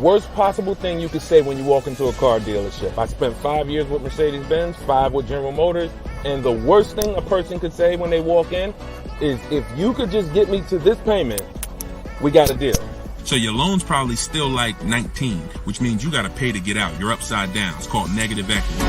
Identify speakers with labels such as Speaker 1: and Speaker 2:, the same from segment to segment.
Speaker 1: worst possible thing you could say when you walk into a car dealership. I spent 5 years with Mercedes-Benz, 5 with General Motors, and the worst thing a person could say when they walk in is, if you could just get me to this payment, we got a deal.
Speaker 2: So your loan's probably still like 19, which means you got to pay to get out. You're upside down. It's called negative equity.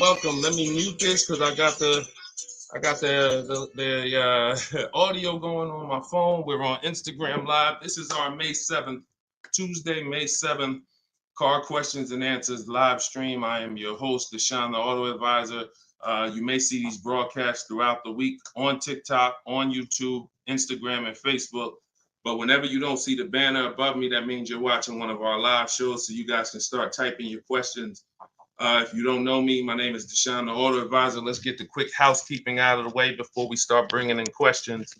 Speaker 1: Welcome. Let me mute this because I got the audio going on my phone. We're on Instagram Live. This is our May 7th, Tuesday, May 7th, Car Questions and Answers live stream. I am your host, Deshone the Auto Advisor. You may see these broadcasts throughout the week on TikTok, on YouTube, Instagram, and Facebook. But whenever you don't see the banner above me, that means you're watching one of our live shows, so you guys can start typing your questions. If you don't know me, my name is Deshone the Auto Advisor. Let's get the quick housekeeping out of the way before we start bringing in questions.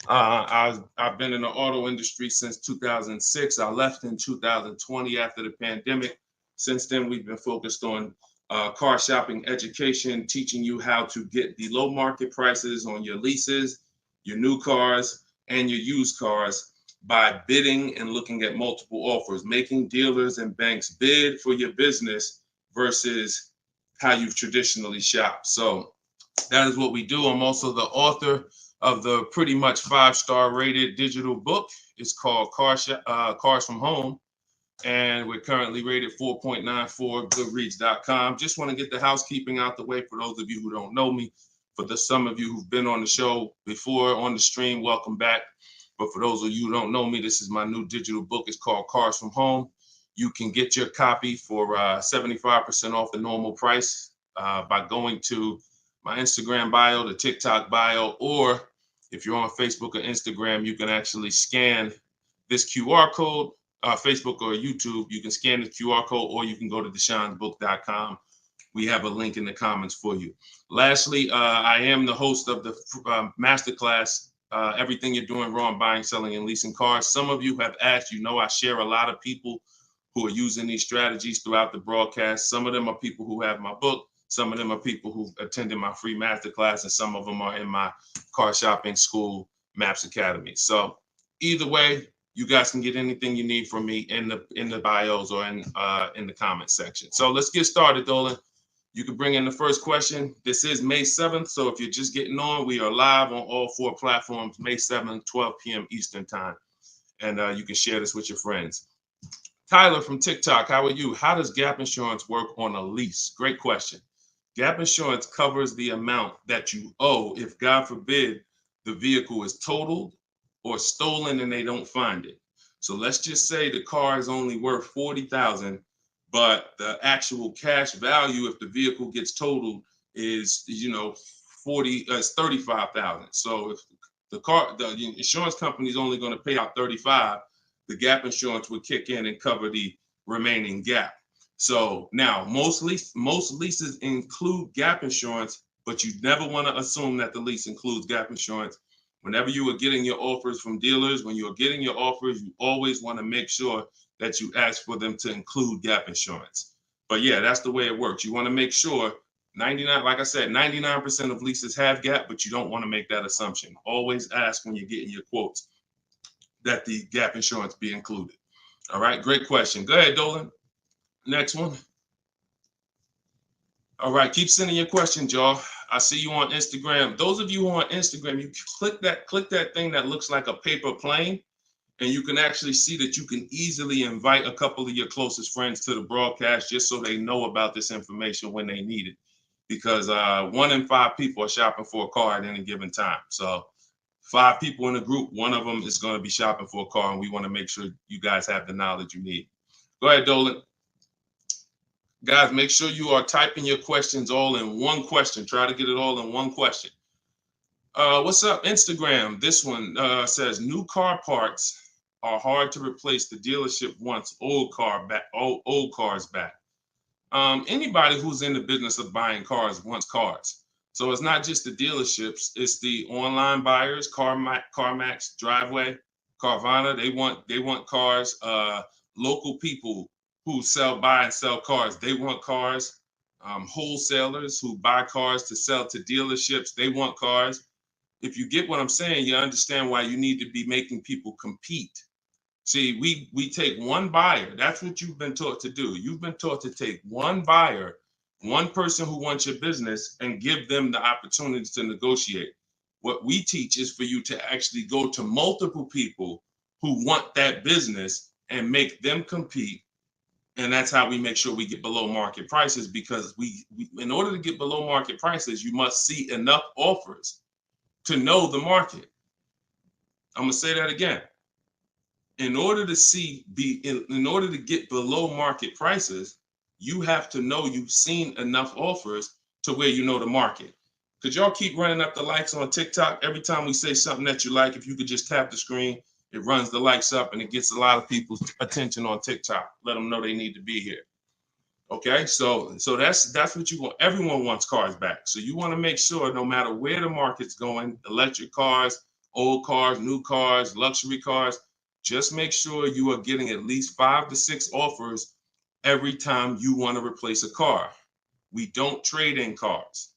Speaker 1: I've been in the auto industry since 2006. I left in 2020 after the pandemic. Since then, we've been focused on car shopping education, teaching you how to get the low market prices on your leases, your new cars, and your used cars by bidding and looking at multiple offers, making dealers and banks bid for your business versus how you've traditionally shopped. So that is what we do. I'm also the author of the pretty much 5-star rated digital book. It's called Cars from Home, and we're currently rated 4.94, goodreads.com. Just want to get the housekeeping out the way for those of you who don't know me. For some of you who've been on the show before on the stream, welcome back. But for those of you who don't know me, this is my new digital book. It's called Cars from Home. You can get your copy for 75% off the normal price by going to my Instagram bio, the TikTok bio, or if you're on Facebook or Instagram, you can actually scan this QR code, Facebook or YouTube. You can scan the QR code, or you can go to deshonsbook.com. We have a link in the comments for you. Lastly, I am the host of the masterclass, Everything You're Doing Wrong Buying, Selling, and Leasing Cars. Some of you have asked, I share a lot of people who are using these strategies throughout the broadcast. Some of them are people who have my book. Some of them are people who attended my free masterclass, and some of them are in my car shopping school, Maps Academy. So either way, you guys can get anything you need from me in the bios or in the comment section. So let's get started, Dolan. You can bring in the first question. This is May 7th. So if you're just getting on, we are live on all 4 platforms, May 7th, 12 p.m. Eastern time. And you can share this with your friends. Tyler from TikTok, how are you? How does gap insurance work on a lease? Great question. Gap insurance covers the amount that you owe if, God forbid, the vehicle is totaled or stolen and they don't find it. So let's just say the car is only worth $40,000, but the actual cash value if the vehicle gets totaled is, $35,000. So if the insurance company is only going to pay out $35,000, the gap insurance would kick in and cover the remaining gap. So now most leases include gap insurance, but you never want to assume that the lease includes gap insurance. Whenever you are getting your offers from dealers, when you're getting your offers, you always want to make sure that you ask for them to include gap insurance. But yeah, that's the way it works. You want to make sure 99% of leases have gap, but you don't want to make that assumption. Always ask when you're getting your quotes that the gap insurance be included. All right, great question. Go ahead, Dolan. Next one. All right, keep sending your questions, y'all. I see you on Instagram. Those of you who are on Instagram, you click that thing that looks like a paper plane, and you can actually see that you can easily invite a couple of your closest friends to the broadcast just so they know about this information when they need it. Because 1 in 5 people are shopping for a car at any given time. So 5 people in a group, 1 of them is going to be shopping for a car, and we want to make sure you guys have the knowledge you need. Go ahead, Dolan. Guys, make sure you are typing your questions all in one question. Try to get it all in one question. What's up, Instagram? This one says, new car parts are hard to replace. The dealership wants old cars back. Anybody who's in the business of buying cars wants cars. So it's not just the dealerships, it's the online buyers, CarMax, Driveway, Carvana. They want cars. Local people who buy and sell cars, they want cars. Wholesalers who buy cars to sell to dealerships, they want cars. If you get what I'm saying, you understand why you need to be making people compete. See, we take one buyer. That's what you've been taught to do. You've been taught to take one buyer, one person who wants your business, and give them the opportunity to negotiate. What we teach is for you to actually go to multiple people who want that business and make them compete. And that's how we make sure we get below market prices, because we in order to get below market prices, you must see enough offers to know the market. I'm gonna say that again. In order to get below market prices, you have to know you've seen enough offers to where you know the market. Could y'all keep running up the likes on TikTok? Every time we say something that you like, if you could just tap the screen, it runs the likes up and it gets a lot of people's attention on TikTok. Let them know they need to be here. Okay, so that's what you want. Everyone wants cars back. So you want to make sure no matter where the market's going, electric cars, old cars, new cars, luxury cars, just make sure you are getting at least 5 to 6 offers every time you want to replace a car. We don't trade in cars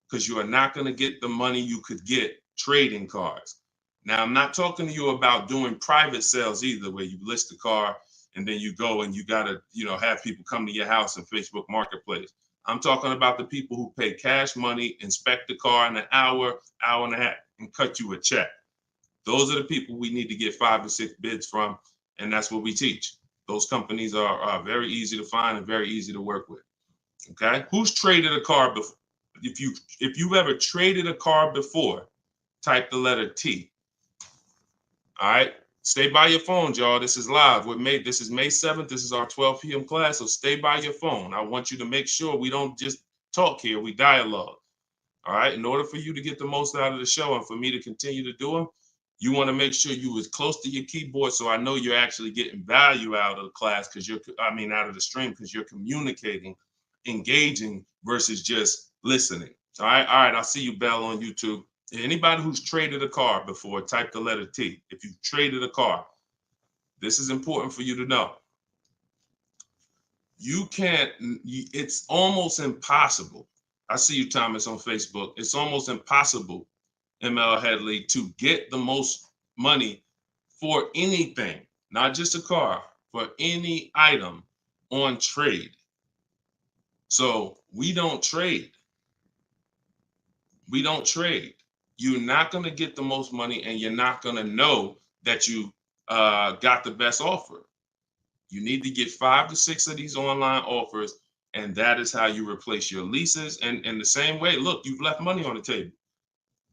Speaker 1: because you are not going to get the money you could get trading cars. Now, I'm not talking to you about doing private sales either, where you list a car and then you go and you got to, have people come to your house in Facebook Marketplace. I'm talking about the people who pay cash money, inspect the car in an hour and a half, and cut you a check. Those are the people we need to get 5 to 6 bids from, and that's what we teach. Those companies are very easy to find and very easy to work with. Okay, who's traded a car before? If you've ever traded a car before, type the letter T. All right, stay by your phones, y'all. This is live. This is May 7th. This is our 12 p.m. class, so stay by your phone. I want you to make sure we don't just talk here, we dialogue. All right, in order for you to get the most out of the show and for me to continue to do them, you want to make sure you as close to your keyboard so I know you're actually getting value out of the class, out of the stream, because you're communicating, engaging versus just listening. All right, I'll see you, Bell, on YouTube. Anybody who's traded a car before, type the letter T. If you've traded a car, this is important for you to know. It's almost impossible. I see you, Thomas, on Facebook. It's almost impossible, ML Headley, to get the most money for anything, not just a car, for any item on trade. So we don't trade. We don't trade. You're not going to get the most money, and you're not going to know that you got the best offer. You need to get 5 to 6 of these online offers, and that is how you replace your leases. And in the same way, look, you've left money on the table.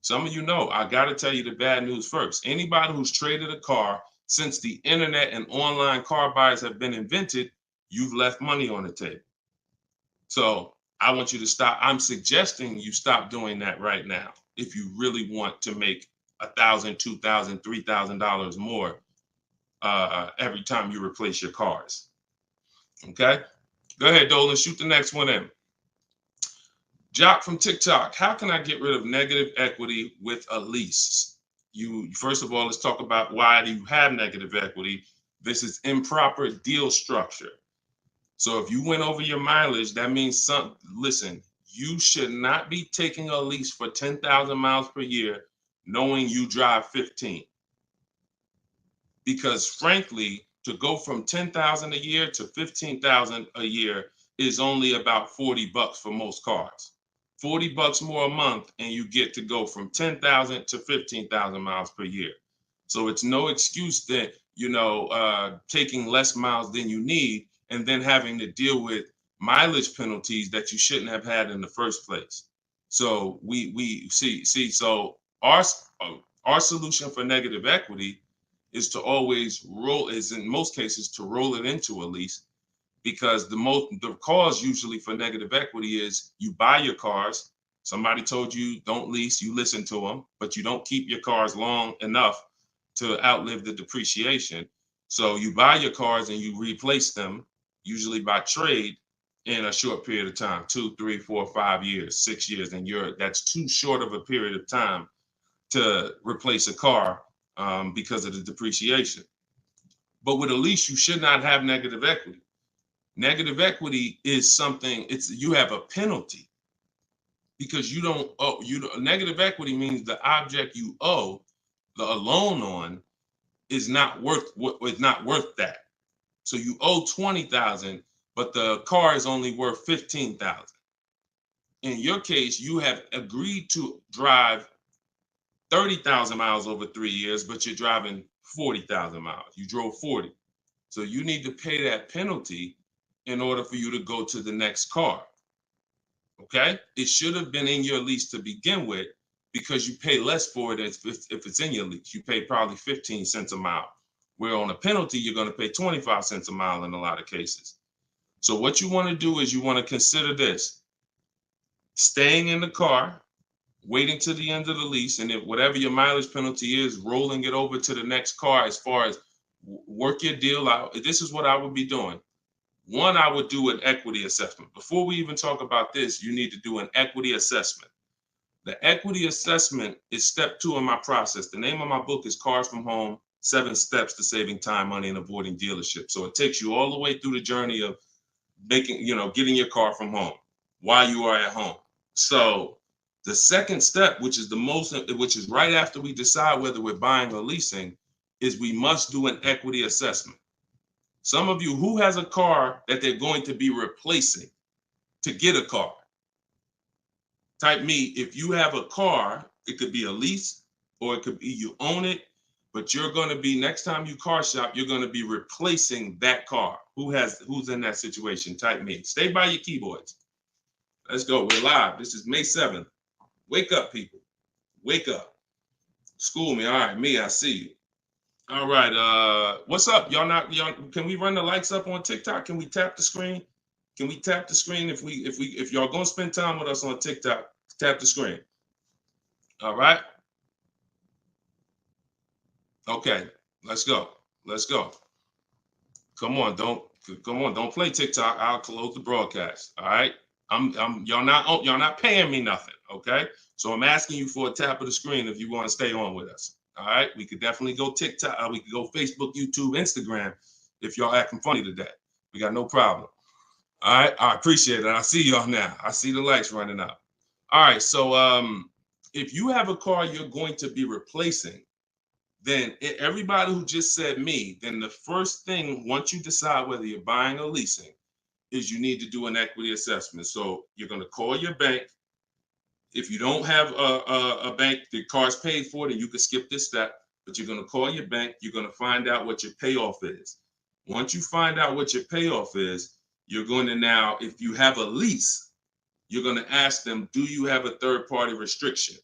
Speaker 1: Some of you know, I got to tell you the bad news first. Anybody who's traded a car since the internet and online car buyers have been invented, you've left money on the table. So I want you to stop. I'm suggesting you stop doing that right now if you really want to make $1,000, $2,000, $3,000 more every time you replace your cars. Okay? Go ahead, Dolan. Shoot the next one in. Jock from TikTok. How can I get rid of negative equity with a lease? First of all, let's talk about why do you have negative equity. This is improper deal structure. So if you went over your mileage, that means listen, you should not be taking a lease for 10,000 miles per year knowing you drive 15. Because frankly, to go from 10,000 a year to 15,000 a year is only about $40 for most cars. $40 more a month, and you get to go from 10,000 to 15,000 miles per year. So it's no excuse that, taking less miles than you need and then having to deal with mileage penalties that you shouldn't have had in the first place. So we see. So our solution for negative equity is to always in most cases to roll it into a lease, because the cause usually for negative equity is you buy your cars. Somebody told you don't lease, you listen to them, but you don't keep your cars long enough to outlive the depreciation. So you buy your cars and you replace them, usually by trade, in a short period of time, 2, 3, 4, 5 years, 6 years, and that's too short of a period of time to replace a car because of the depreciation. But with a lease, you should not have negative equity. Negative equity is something, you have a penalty because you don't owe. Negative equity means the object you owe a loan on is not worth that. So you owe 20,000, but the car is only worth 15,000. In your case, you have agreed to drive 30,000 miles over 3 years, but you're driving 40,000 miles. You drove 40. So you need to pay that penalty in order for you to go to the next car. Okay? It should have been in your lease to begin with because you pay less for it if it's in your lease. You pay probably 15 cents a mile. Where on a penalty, you're going to pay 25 cents a mile in a lot of cases. So what you want to do is you want to consider this. Staying in the car, waiting to the end of the lease, and if whatever your mileage penalty is, rolling it over to the next car as far as work your deal out. This is what I would be doing. One, I would do an equity assessment. Before we even talk about this, you need to do an equity assessment. The equity assessment is step 2 in my process. The name of my book is Cars from Home, 7 Steps to Saving Time, Money, and Avoiding Dealership. So it takes you all the way through the journey of getting your car from home while you are at home. So the second step, which is right after we decide whether we're buying or leasing, is we must do an equity assessment. Some of you, who has a car that they're going to be replacing to get a car? Type me. If you have a car, it could be a lease or it could be you own it, but you're going to be, next time you car shop, you're going to be replacing that car. Who's in that situation? Type me. Stay by your keyboards. Let's go. We're live. This is May 7th. Wake up, people. Wake up. School me. All right, me, I see you. All right. What's up? Y'all can we run the lights up on TikTok? Can we tap the screen? Can we tap the screen if y'all gonna spend time with us on TikTok, tap the screen. All right. Okay, let's go. Let's go. Come on, don't play TikTok. I'll close the broadcast. All right. Y'all not paying me nothing. Okay. So I'm asking you for a tap of the screen if you want to stay on with us. All right, we could definitely go TikTok. We could go Facebook, YouTube, Instagram. If y'all acting funny today, we got no problem. All right, I appreciate it. I see y'all now. I see the lights running up. All right, so if you have a car you're going to be replacing, then everybody who just said me, then the first thing, once you decide whether you're buying or leasing, is you need to do an equity assessment. So you're going to call your bank. If you don't have a bank, the car's paid for, then you can skip this step, but you're going to call your bank. You're going to find out what your payoff is. Once you find out what your payoff is, you're going to now, if you have a lease, you're going to ask them, do you have a third-party restriction?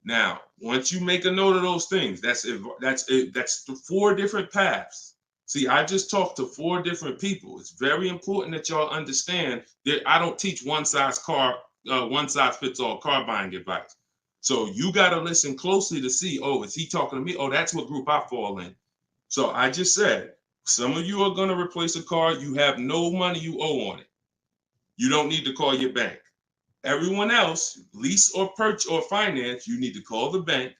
Speaker 1: Now, once you make a note of those things, that's 4 different paths. See, I just talked to 4 different people. It's very important that y'all understand that I don't teach one size fits all car buying advice. So you got to listen closely to see, oh, is he talking to me? Oh, that's what group I fall in. So I just said, some of you are going to replace a car. You have no money you owe on it. You don't need to call your bank. Everyone else, lease or purchase or finance, you need to call the bank,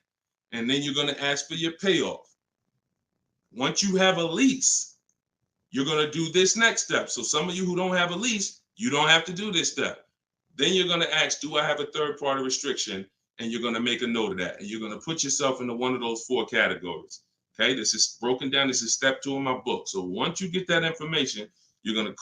Speaker 1: and then you're going to ask for your payoff. Once you have a lease, you're going to do this next step. So some of you who don't have a lease, you don't have to do this step. Then you're going to ask, do I have a third-party restriction? And you're going to make a note of that. And you're going to put yourself into one of those 4 categories. Okay, this is broken down. This is step 2 in my book. So once you get that information, you're going to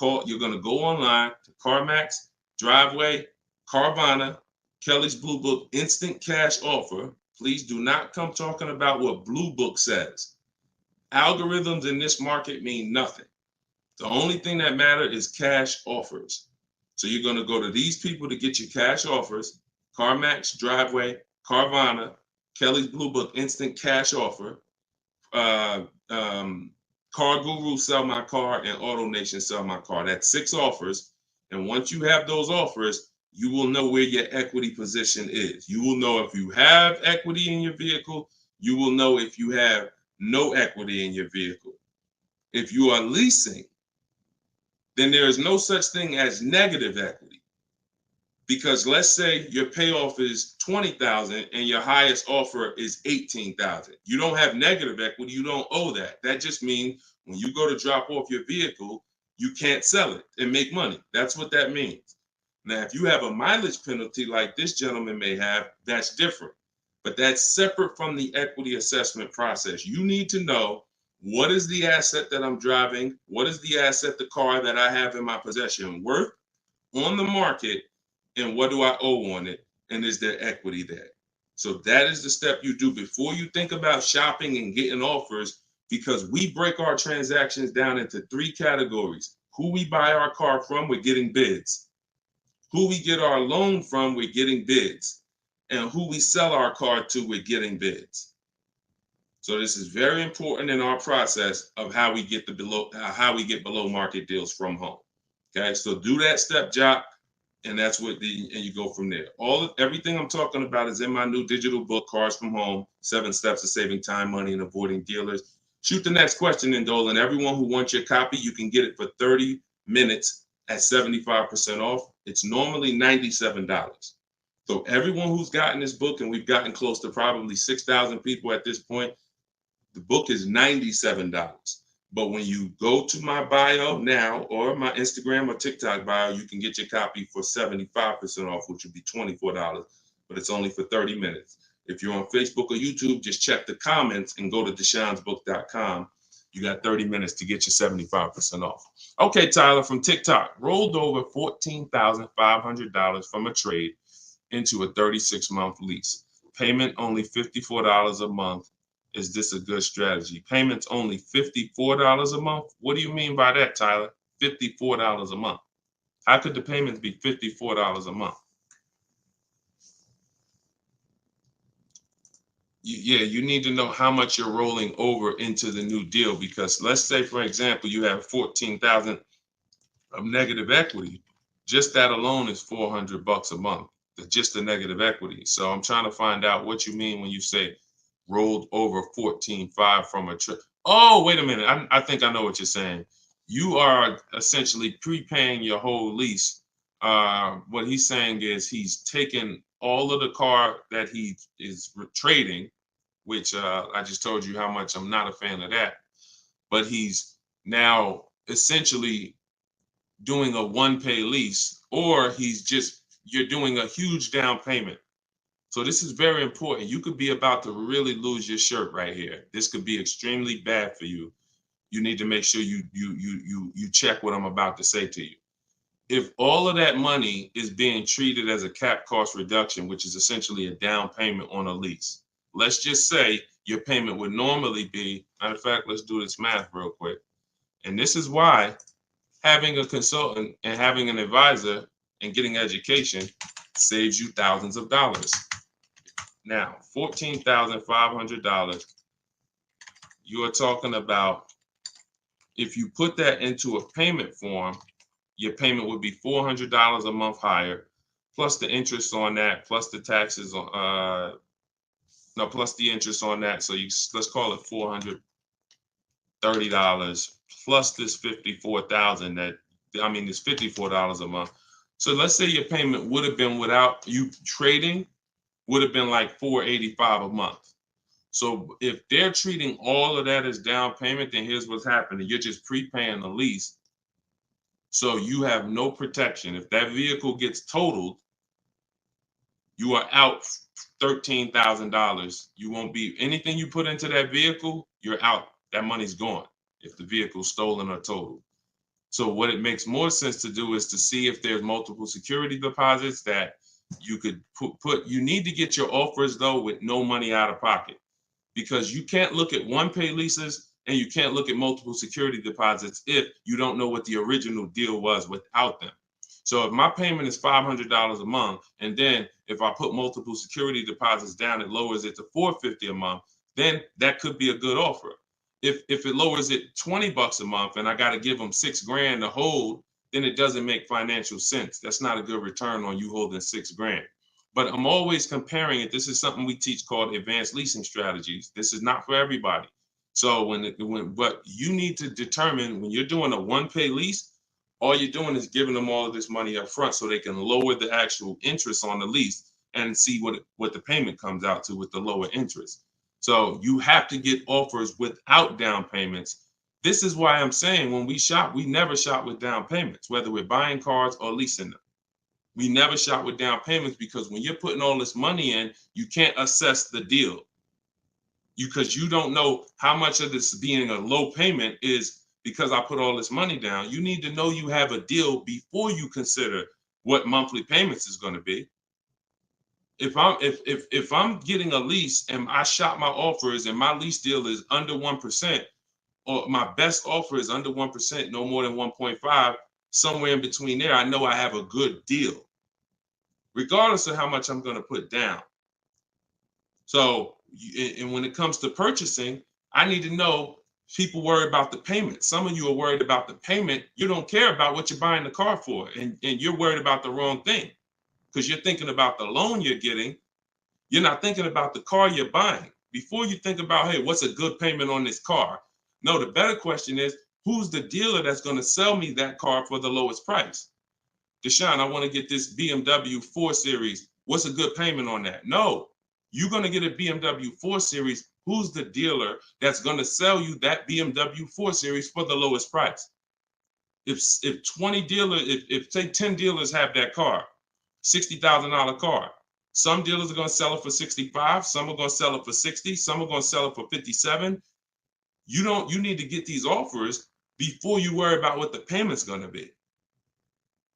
Speaker 1: go online to CarMax, Driveway, Carvana, Kelly's Blue Book, Instant Cash Offer. Please do not come talking about what Blue Book says. Algorithms in this market mean nothing. The only thing that matters is cash offers. So you're going to go to these people to get your cash offers: CarMax, Driveway, Carvana, Kelly's Blue Book, Instant Cash Offer, Car Guru, Sell My Car, and Auto Nation, Sell My Car. That's 6 offers. And once you have those offers, you will know where your equity position is. You will know if you have equity in your vehicle. You will know if you have no equity in your vehicle. If you are leasing, then there is no such thing as negative equity. Because let's say your payoff is $20,000 and your highest offer is $18,000. You don't have negative equity. You don't owe that. That just means when you go to drop off your vehicle, you can't sell it and make money. That's what that means. Now, if you have a mileage penalty like this gentleman may have, that's different. But that's separate from the equity assessment process. You need to know, what is the asset that I'm driving? What is the asset, the car that I have in my possession, worth on the market? And what do I owe on it? And is there equity there? So that is the step you do before you think about shopping and getting offers, because we break our transactions down into 3 categories. Who we buy our car from, we're getting bids. Who we get our loan from, we're getting bids. And who we sell our car to, we're getting bids. So this is very important in our process of how we get below market deals from home. Okay, so do that step, Jock. And that's what and you go from there. Everything I'm talking about is in my new digital book, Cars from Home, 7 Steps to Saving Time, Money, and Avoiding Dealers. Shoot the next question in, Dolan. Everyone who wants your copy, you can get it for 30 minutes at 75% off. It's normally $97. So everyone who's gotten this book, and we've gotten close to probably 6,000 people at this point, the book is $97. But when you go to my bio now, or my Instagram or TikTok bio, you can get your copy for 75% off, which would be $24, but it's only for 30 minutes. If you're on Facebook or YouTube, just check the comments and go to deshonsbook.com. You got 30 minutes to get your 75% off. Okay, Tyler from TikTok, rolled over $14,500 from a trade into a 36-month lease. Payment only $54 a month. Is this a good strategy? Payments only $54 a month? What do you mean by that, Tyler? $54 a month. How could the payments be $54 a month? You need to know how much you're rolling over into the new deal, because let's say, for example, you have $14,000 of negative equity. Just that alone is $400 a month. Just the negative equity. So I'm trying to find out what you mean when you say rolled over 14.5 from a trip. Oh, wait a minute. I think I know what you're saying. You are essentially prepaying your whole lease. What he's saying is he's taken all of the car that he is trading, which I just told you how much I'm not a fan of that. But he's now essentially doing a one-pay lease, or you're doing a huge down payment. So this is very important. You could be about to really lose your shirt right here. This could be extremely bad for you. You need to make sure you check what I'm about to say to you. If all of that money is being treated as a cap cost reduction, which is essentially a down payment on a lease, let's just say your payment would normally be, matter of fact, let's do this math real quick. And this is why having a consultant and having an advisor and getting education saves you thousands of dollars. Now, $14,500, you are talking about, if you put that into a payment form, your payment would be $400 a month higher, plus the interest on that, plus the taxes on, plus the interest on that. So let's call it $430 plus this $54,000 it's $54 a month. So let's say your payment would have been, without you trading, would have been like $485 a month. So if they're treating all of that as down payment, then here's what's happening. You're just prepaying the lease. So you have no protection. If that vehicle gets totaled, you are out $13,000. You won't be, anything you put into that vehicle, you're out. That money's gone if the vehicle's stolen or totaled. So what it makes more sense to do is to see if there's multiple security deposits that you could put. You need to get your offers, though, with no money out of pocket, because you can't look at one-pay leases and you can't look at multiple security deposits if you don't know what the original deal was without them. So if my payment is $500 a month, and then if I put multiple security deposits down, it lowers it to $450 a month, then that could be a good offer. If it lowers it $20 a month and I got to give them $6,000 to hold, then it doesn't make financial sense. That's not a good return on you holding $6,000. But I'm always comparing it. This is something we teach called advanced leasing strategies. This is not for everybody. So but you need to determine when you're doing a one-pay lease, all you're doing is giving them all of this money up front so they can lower the actual interest on the lease and see what the payment comes out to with the lower interest. So you have to get offers without down payments. This is why I'm saying when we shop, we never shop with down payments, whether we're buying cars or leasing them. We never shop with down payments because when you're putting all this money in, you can't assess the deal. Because you don't know how much of this being a low payment is because I put all this money down. You need to know you have a deal before you consider what monthly payments is going to be. If I'm getting a lease and I shop my offers and my lease deal is under 1%, or my best offer is under 1%, no more than 1.5, somewhere in between there, I know I have a good deal, regardless of how much I'm going to put down. So, and when it comes to purchasing, I need to know people worry about the payment. Some of you are worried about the payment. You don't care about what you're buying the car for, and you're worried about the wrong thing because you're thinking about the loan you're getting. You're not thinking about the car you're buying. Before you think about, hey, what's a good payment on this car? No, the better question is, who's the dealer that's going to sell me that car for the lowest price? Deshone, I want to get this BMW 4 Series. What's a good payment on that? No, you're going to get a BMW 4 Series. Who's the dealer that's going to sell you that BMW 4 Series for the lowest price? If 20 dealers, if say 10 dealers have that car, $60,000 car, some dealers are going to sell it for 65, some are going to sell it for 60, some are going to sell it for 57. You need to get these offers before you worry about what the payment's going to be.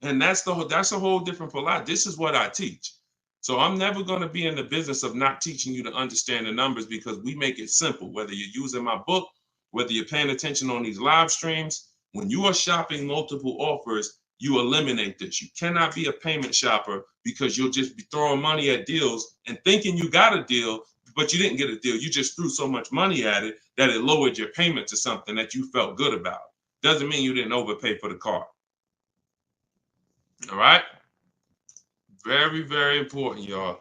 Speaker 1: And that's a whole different philosophy. This is what I teach. So I'm never going to be in the business of not teaching you to understand the numbers because we make it simple. Whether you're using my book, whether you're paying attention on these live streams, when you are shopping multiple offers, you eliminate this. You cannot be a payment shopper because you'll just be throwing money at deals and thinking you got a deal, but you didn't get a deal. You just threw so much money at it that it lowered your payment to something that you felt good about. Doesn't mean you didn't overpay for the car. All right. Very, very important, y'all.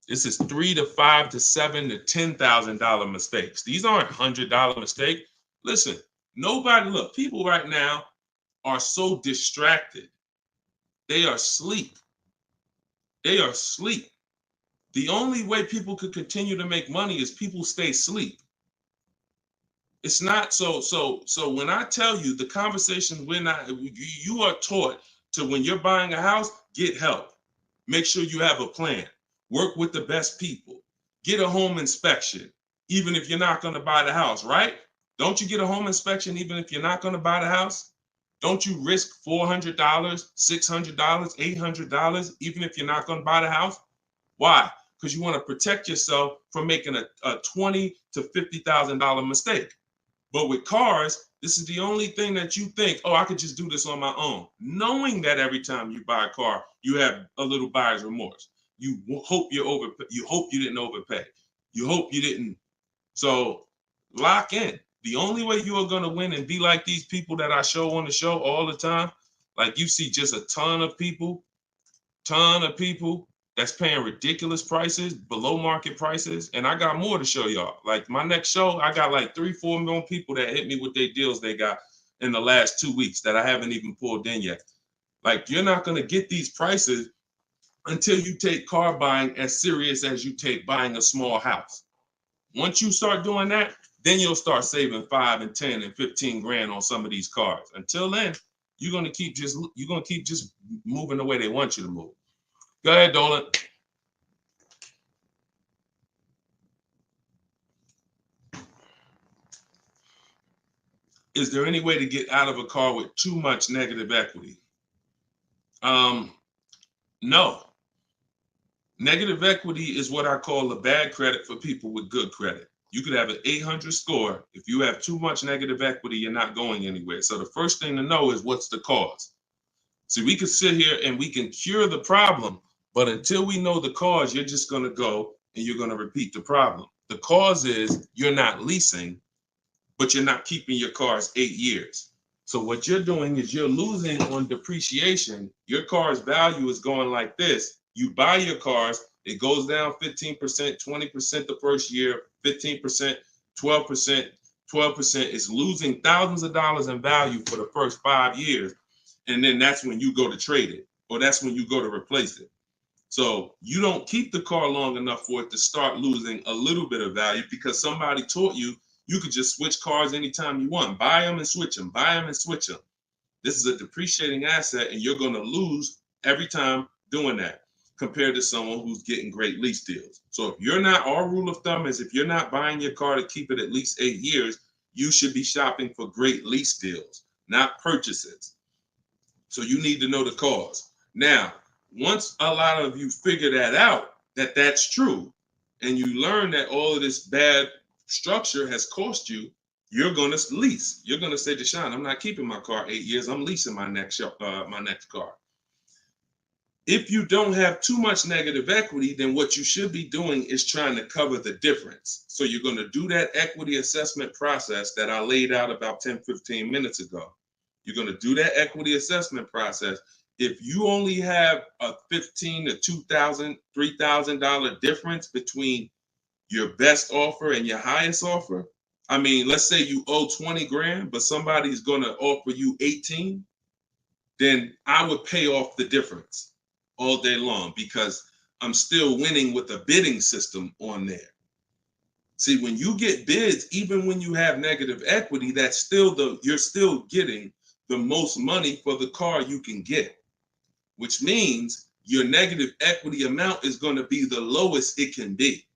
Speaker 1: This is $3,000 to $5,000 to $7,000 to $10,000 mistakes. These aren't $100 mistakes. Listen, look, people right now are so distracted. They are asleep. They are asleep. The only way people could continue to make money is people stay asleep. It's not so when I tell you the conversation, you are taught to, when you're buying a house, get help. Make sure you have a plan. Work with the best people. Get a home inspection, even if you're not going to buy the house, right? Don't you get a home inspection even if you're not going to buy the house? Don't you risk $400, $600, $800, even if you're not going to buy the house? Why? Because you want to protect yourself from making a $20,000 to $50,000 mistake. But with cars, this is the only thing that you think, oh, I could just do this on my own. Knowing that every time you buy a car, you have a little buyer's remorse. You hope you didn't overpay. You hope you didn't. So lock in. The only way you are going to win and be like these people that I show on the show all the time, like you see just a ton of people that's paying ridiculous prices, below market prices. And I got more to show y'all. Like my next show, I got like 3-4 million people that hit me with their deals they got in the last 2 weeks that I haven't even pulled in yet. Like, you're not going to get these prices until you take car buying as serious as you take buying a small house. Once you start doing that, then you'll start saving 5 and 10 and 15 grand on some of these cars. Until then, you're gonna keep just moving the way they want you to move. Go ahead, Dolan. Is there any way to get out of a car with too much negative equity? No. Negative equity is what I call a bad credit for people with good credit. You could have an 800 score. If you have too much negative equity, you're not going anywhere. So the first thing to know is, what's the cause? See, we could sit here and we can cure the problem, but until we know the cause, you're just going to go and you're going to repeat the problem. The cause is you're not leasing, but you're not keeping your cars 8 years. So what you're doing is you're losing on depreciation. Your car's value is going like this, You buy your cars, it goes down 15%, 20% the first year, 15%, 12%, 12%. It's losing thousands of dollars in value for the first 5 years. And then that's when you go to trade it, or that's when you go to replace it. So you don't keep the car long enough for it to start losing a little bit of value because somebody taught you you could just switch cars anytime you want. Buy them and switch them, buy them and switch them. This is a depreciating asset, and you're going to lose every time doing that compared to someone who's getting great lease deals. So if you're not, our rule of thumb is if you're not buying your car to keep it at least 8 years, you should be shopping for great lease deals, not purchases. So you need to know the cause. Now, once a lot of you figure that out, that that's true, and you learn that all of this bad structure has cost you, you're going to lease. You're going to say, Deshone, I'm not keeping my car 8 years. I'm leasing my next car. If you don't have too much negative equity, then what you should be doing is trying to cover the difference. So you're going to do that equity assessment process that I laid out about 10, 15 minutes ago. You're going to do that equity assessment process. If you only have a $1,500 to $2,000, $3,000 difference between your best offer and your highest offer, I mean, let's say you owe 20 grand, but somebody's going to offer you 18, then I would pay off the difference all day long because I'm still winning with a bidding system on there. See, when you get bids, even when you have negative equity, that's still you're still getting the most money for the car you can get, which means your negative equity amount is going to be the lowest it can be.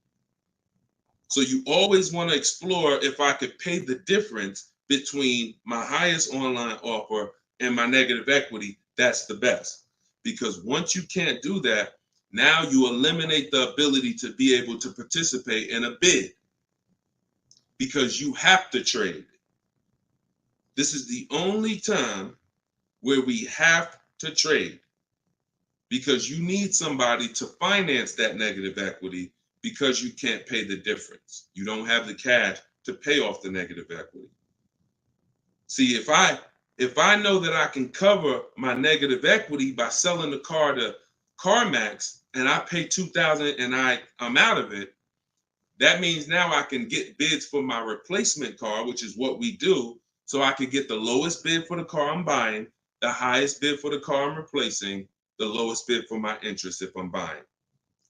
Speaker 1: So you always want to explore if I could pay the difference between my highest online offer and my negative equity, that's the best. Because once you can't do that, now you eliminate the ability to be able to participate in a bid because you have to trade. This is the only time where we have to trade because you need somebody to finance that negative equity because you can't pay the difference. You don't have the cash to pay off the negative equity. See, if I know that I can cover my negative equity by selling the car to CarMax and I pay $2,000 and I'm out of it, that means now I can get bids for my replacement car, which is what we do. So I could get the lowest bid for the car I'm buying, the highest bid for the car I'm replacing, the lowest bid for my interest if I'm buying.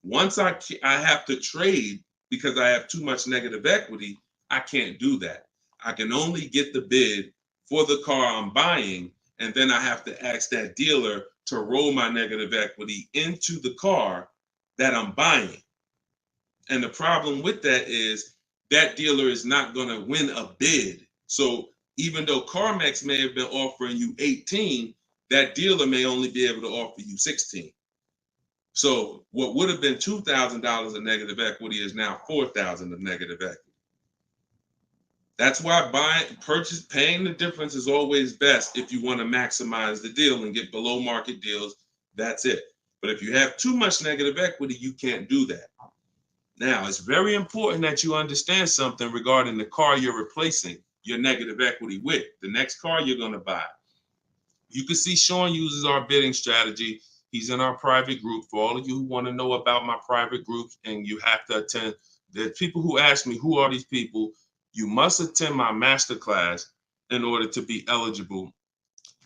Speaker 1: Once I have to trade because I have too much negative equity, I can't do that. I can only get the bid for the car I'm buying, and then I have to ask that dealer to roll my negative equity into the car that I'm buying. And the problem with that is that dealer is not going to win a bid. So even though CarMax may have been offering you 18, that dealer may only be able to offer you 16. So what would have been $2,000 of negative equity is now $4,000 of negative equity. That's why paying the difference is always best if you want to maximize the deal and get below market deals. That's it. But if you have too much negative equity, you can't do that. Now, it's very important that you understand something regarding the car you're replacing your negative equity with, the next car you're going to buy. You can see Sean uses our bidding strategy. He's in our private group. For all of you who want to know about my private groups, and you have to attend, there's people who ask me, who are these people? You must attend my masterclass in order to be eligible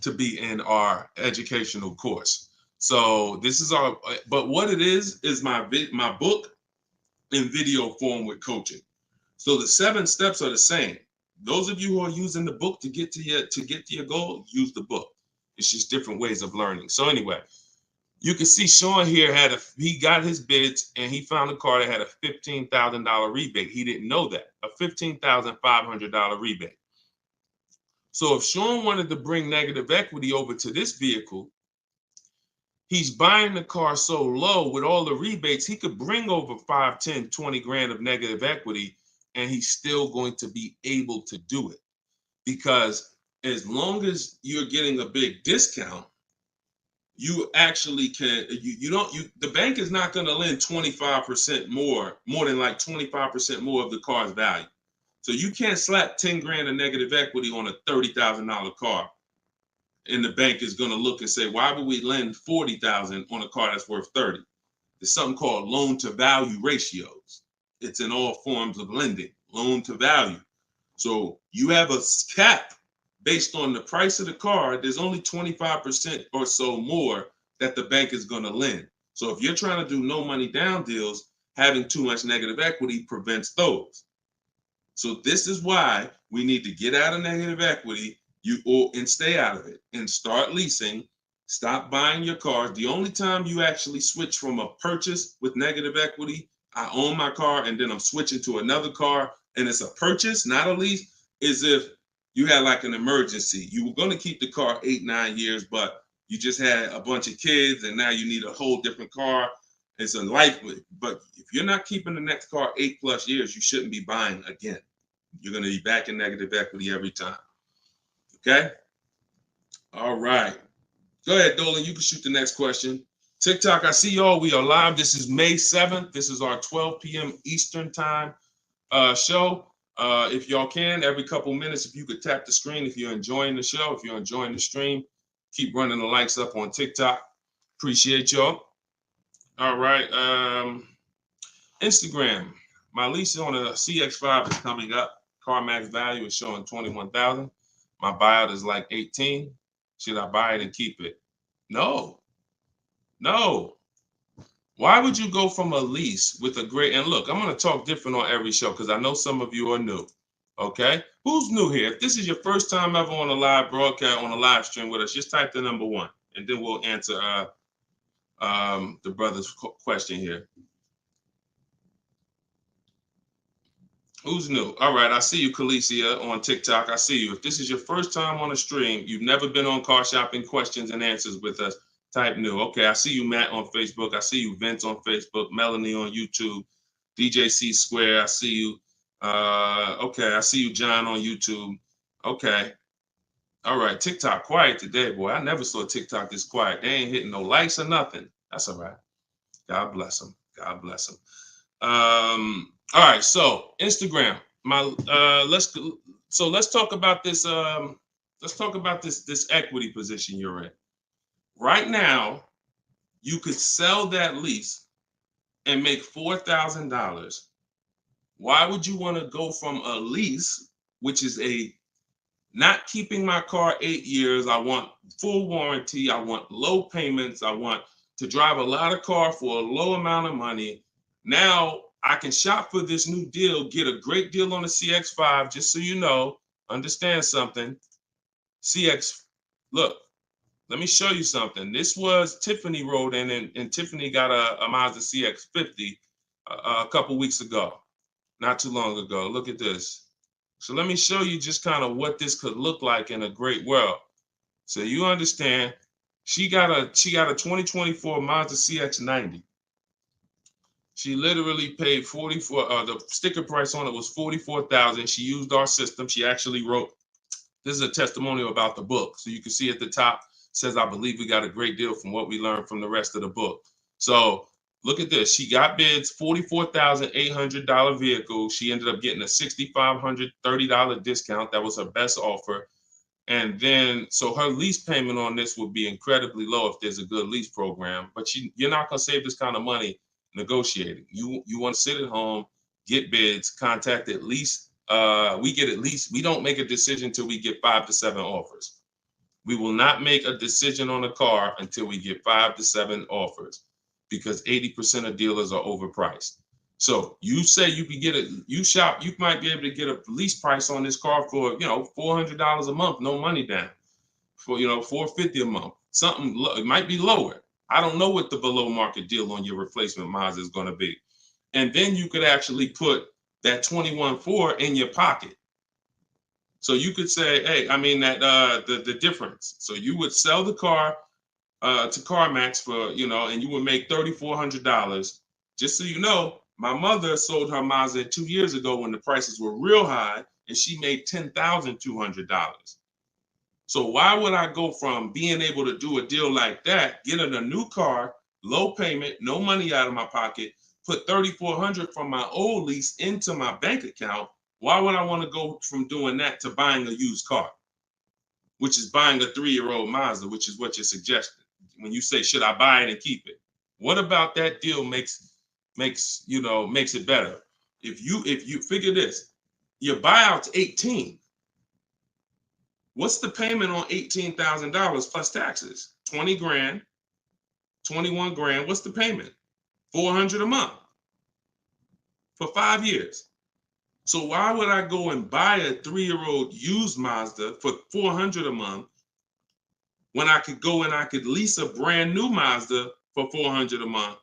Speaker 1: to be in our educational course. So this is but what it is my book in video form with coaching. So the 7 steps are the same. Those of you who are using the book to get to your goal, use the book. It's just different ways of learning. So anyway, you can see Sean here he got his bids and he found a car that had a $15,000 rebate. He didn't know that, a $15,500 rebate. So if Sean wanted to bring negative equity over to this vehicle, he's buying the car so low with all the rebates, he could bring over 5, 10, 20 grand of negative equity, and he's still going to be able to do it. Because as long as you're getting a big discount, you actually can, the bank is not going to lend 25% more than like 25% more of the car's value. So you can't slap 10 grand of negative equity on a $30,000 car. And the bank is going to look and say, why would we lend $40,000 on a car that's worth $30,000? there's something called loan to value ratios. It's in all forms of lending, loan to value. So you have a cap based on the price of the car. There's only 25% or so more that the bank is going to lend. So if you're trying to do no money down deals, having too much negative equity prevents those. So this is why we need to get out of negative equity and stay out of it and start leasing. Stop buying your cars. The only time you actually switch from a purchase with negative equity, I own my car and then I'm switching to another car and it's a purchase, not a lease, is if you had like an emergency. You were going to keep the car 8-9 years, but you just had a bunch of kids and now you need a whole different car. It's a life. But if you're not keeping the next car 8+ years, you shouldn't be buying again. You're going to be back in negative equity every time. Okay? All right. Go ahead, Dolan. You can shoot the next question. TikTok, I see y'all. We are live. This is May 7th. This is our 12 p.m. Eastern time show. If y'all can, every couple minutes, if you could tap the screen, if you're enjoying the show, if you're enjoying the stream, keep running the likes up on TikTok. Appreciate y'all. All right. Instagram. My lease on a CX5 is coming up. CarMax value is showing $21,000. My buyout is like $18,000. Should I buy it and keep it? No. Why would you go from a lease with a great, and look, I'm going to talk different on every show because I know some of you are new. Okay. Who's new here? If this is your first time ever on a live broadcast, on a live stream with us, just type the number 1 and then we'll answer the brother's question here. Who's new? All right, I see you, Khaleesi, on TikTok. I see you. If this is your first time on a stream, you've never been on Car Shopping Questions and Answers with us, type new. Okay, I see you, Matt, on Facebook. I see you, Vince, on Facebook. Melanie on YouTube. DJ C Square, I see you. Okay, I see you, John, on YouTube. Okay. All right, TikTok quiet today, boy. I never saw TikTok this quiet. They ain't hitting no likes or nothing. That's all right. God bless them. God bless them. All right, so Instagram. Let's talk about this. Let's talk about this equity position you're in. Right now, you could sell that lease and make $4,000. Why would you want to go from a lease, which is a not keeping my car 8 years? I want full warranty. I want low payments. I want to drive a lot of car for a low amount of money. Now I can shop for this new deal, get a great deal on the CX5, just so you know, understand something. Look, let me show you something. This was Tiffany rode in, and Tiffany got a Mazda CX50 a couple weeks ago, not too long ago. Look at this. So let me show you just kind of what this could look like in a great world. So you understand, she got a 2024 Mazda CX90. She literally paid the sticker price on it was $44,000. She used our system. She actually wrote, this is a testimonial about the book. So you can see at the top, says, I believe we got a great deal from what we learned from the rest of the book. So look at this. She got bids, $44,800 vehicle. She ended up getting a $6,530 discount. That was her best offer. And then, so her lease payment on this would be incredibly low if there's a good lease program. But you're not going to save this kind of money negotiating. You want to sit at home, get bids, contact at least. We don't make a decision until we get 5 to 7 offers. We will not make a decision on a car until we get 5 to 7 offers, because 80% of dealers are overpriced. So you say you can get you might be able to get a lease price on this car for, $400 a month, no money down, for, $450 a month. Something, it might be lower. I don't know what the below market deal on your replacement Mazda is going to be. And then you could actually put that 21.4 in your pocket. So you could say, hey, the difference. So you would sell the car to CarMax for, and you would make $3,400. Just so you know, my mother sold her Mazda 2 years ago when the prices were real high, and she made $10,200. So why would I go from being able to do a deal like that, getting a new car, low payment, no money out of my pocket, put $3,400 from my old lease into my bank account? Why would I want to go from doing that to buying a used car, which is buying a 3-year-old Mazda, which is what you're suggesting when you say, should I buy it and keep it? What about that deal makes it better? If you figure this, your buyout's 18. What's the payment on $18,000 plus taxes? 20 grand, 21 grand. What's the payment? $400 a month for 5 years. So why would I go and buy a 3-year-old used Mazda for $400 a month when I could go and I could lease a brand new Mazda for $400 a month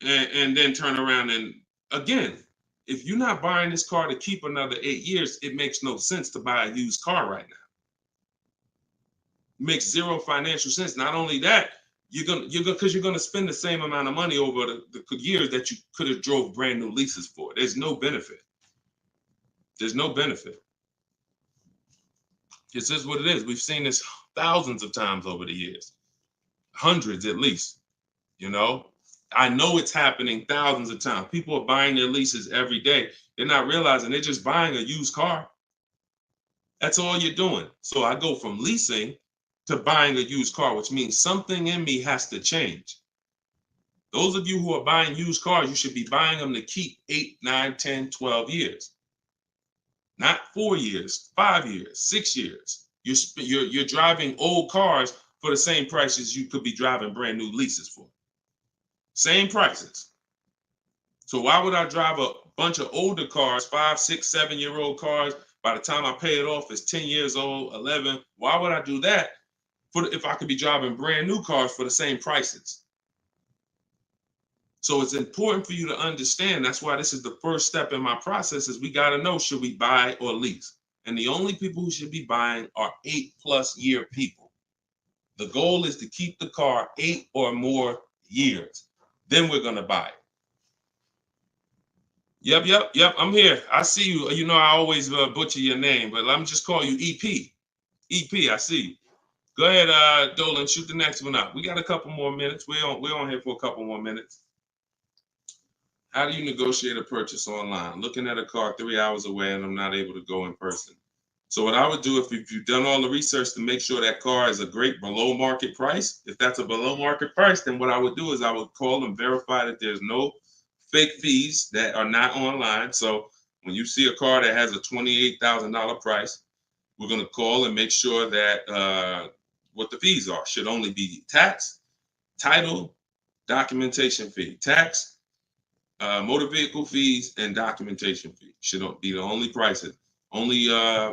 Speaker 1: and then turn around and again, if you're not buying this car to keep another 8 years, it makes no sense to buy a used car right now. It makes zero financial sense. Not only that, you're gonna spend the same amount of money over the years that you could have drove brand new leases for. There's no benefit. There's no benefit. It's just what it is. We've seen this thousands of times over the years, hundreds at least. I know it's happening thousands of times. People are buying their leases every day. They're not realizing they're just buying a used car. That's all you're doing. So I go from leasing to buying a used car, which means something in me has to change. Those of you who are buying used cars, you should be buying them to keep 8, 9, 10, 12 years. Not 4 years, 5 years, 6 years. You're driving old cars for the same prices you could be driving brand new leases for. Same prices. So why would I drive a bunch of older cars, 5, 6, 7-year-old cars? By the time I pay it off, it's 10 years old, 11. Why would I do that if I could be driving brand new cars for the same prices? So it's important for you to understand. That's why this is the first step in my process is we got to know, should we buy or lease? And the only people who should be buying are 8+ year people. The goal is to keep the car 8 or more years. Then we're going to buy it. Yep. I'm here. I see you. You know, I always butcher your name, but let me just call you EP. EP, I see you. Go ahead, Dolan, shoot the next one up. We got a couple more minutes. We're on here for a couple more minutes. How do you negotiate a purchase online? Looking at a car 3 hours away and I'm not able to go in person. So what I would do, if you've done all the research to make sure that car is a great below market price, if that's a below market price, then what I would do is I would call and verify that there's no fake fees that are not online. So when you see a car that has a $28,000 price, we're going to call and make sure that what the fees are should only be tax, title, documentation fee. Tax, motor vehicle fees, and documentation fee should be the only prices, only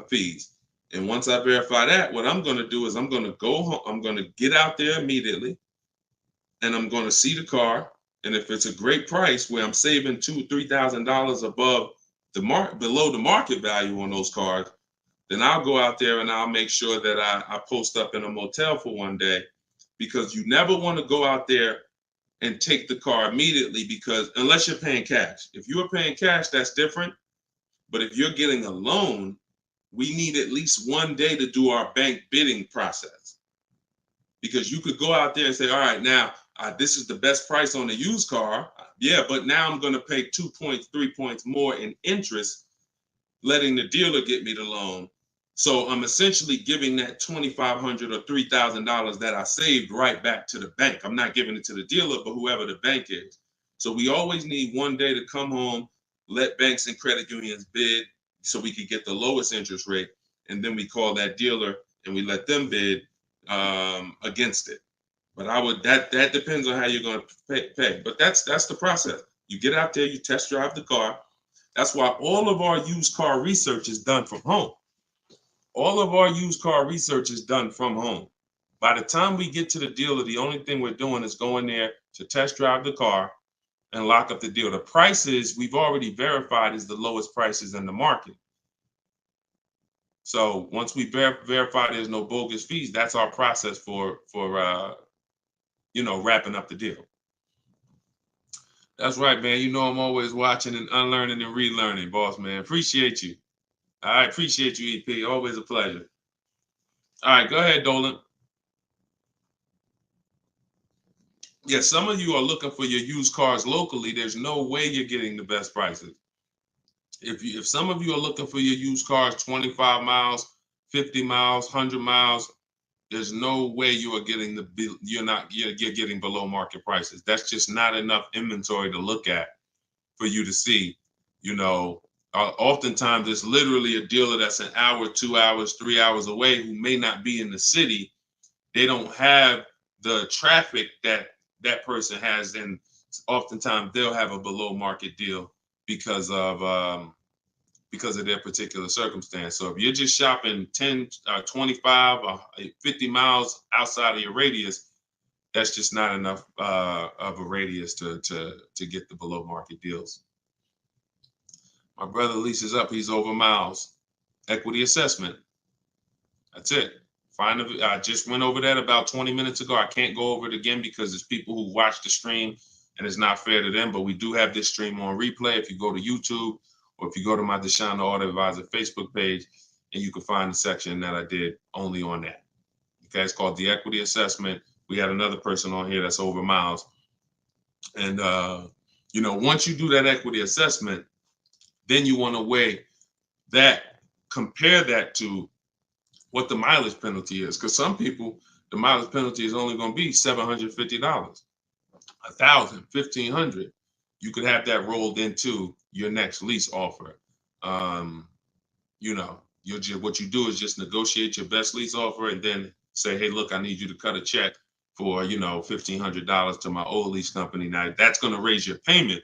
Speaker 1: fees. And once I verify that, what I'm going to do is I'm going to go home. I'm going to get out there immediately, and I'm going to see the car. And if it's a great price where I'm saving $2,000-3,000 above below the market value on those cars, then I'll go out there and I'll make sure that I post up in a motel for one day, because you never want to go out there and take the car immediately, because unless you're paying cash. If you're paying cash, that's different. But if you're getting a loan, we need at least one day to do our bank bidding process, because you could go out there and say, all right, now this is the best price on the used car. Yeah, but now I'm going to pay 2 points, 3 points more in interest, letting the dealer get me the loan. So I'm essentially giving that $2,500 or $3,000 that I saved right back to the bank. I'm not giving it to the dealer, but whoever the bank is. So we always need one day to come home, let banks and credit unions bid so we could get the lowest interest rate. And then we call that dealer and we let them bid against it. But that depends on how you're going to pay. But that's the process. You get out there, you test drive the car. That's why all of our used car research is done from home. All of our used car research is done from home. By the time we get to the dealer, the only thing we're doing is going there to test drive the car and lock up the deal. The prices we've already verified is the lowest prices in the market. So once we verify there's no bogus fees, that's our process for wrapping up the deal. That's right, man. You know I'm always watching and unlearning and relearning, boss man. Appreciate you. I appreciate you, EP. Always a pleasure. All right, go ahead, Dolan. Yeah, some of you are looking for your used cars locally. There's no way you're getting the best prices. If some of you are looking for your used cars 25 miles, 50 miles, 100 miles, There's no way you are getting you're getting below market prices. That's just not enough inventory to look at for you to see. You know, oftentimes it's literally a dealer that's an hour, 2 hours, 3 hours away who may not be in the city. They don't have the traffic that that person has, and oftentimes they'll have a below market deal because of their particular circumstance. So if you're just shopping 10, 25, 50 miles outside of your radius, that's just not enough of a radius to get the below market deals. My brother leases up, he's over miles. Equity assessment. That's it. I just went over that about 20 minutes ago. I can't go over it again because there's people who watch the stream and it's not fair to them, but we do have this stream on replay. If you go to YouTube or if you go to my Deshone the Auto Advisor Facebook page, and you can find the section that I did only on that. Okay, it's called the equity assessment. We had another person on here that's over miles. And, you know, once you do that equity assessment, then you want to weigh that, compare that to what the mileage penalty is. Because some people, the mileage penalty is only going to be $750, $1,000, $1,500. You could have that rolled into your next lease offer. You know, what you do is just negotiate your best lease offer and then say, hey, look, I need you to cut a check for, you know, $1,500 to my old lease company. Now that's going to raise your payment.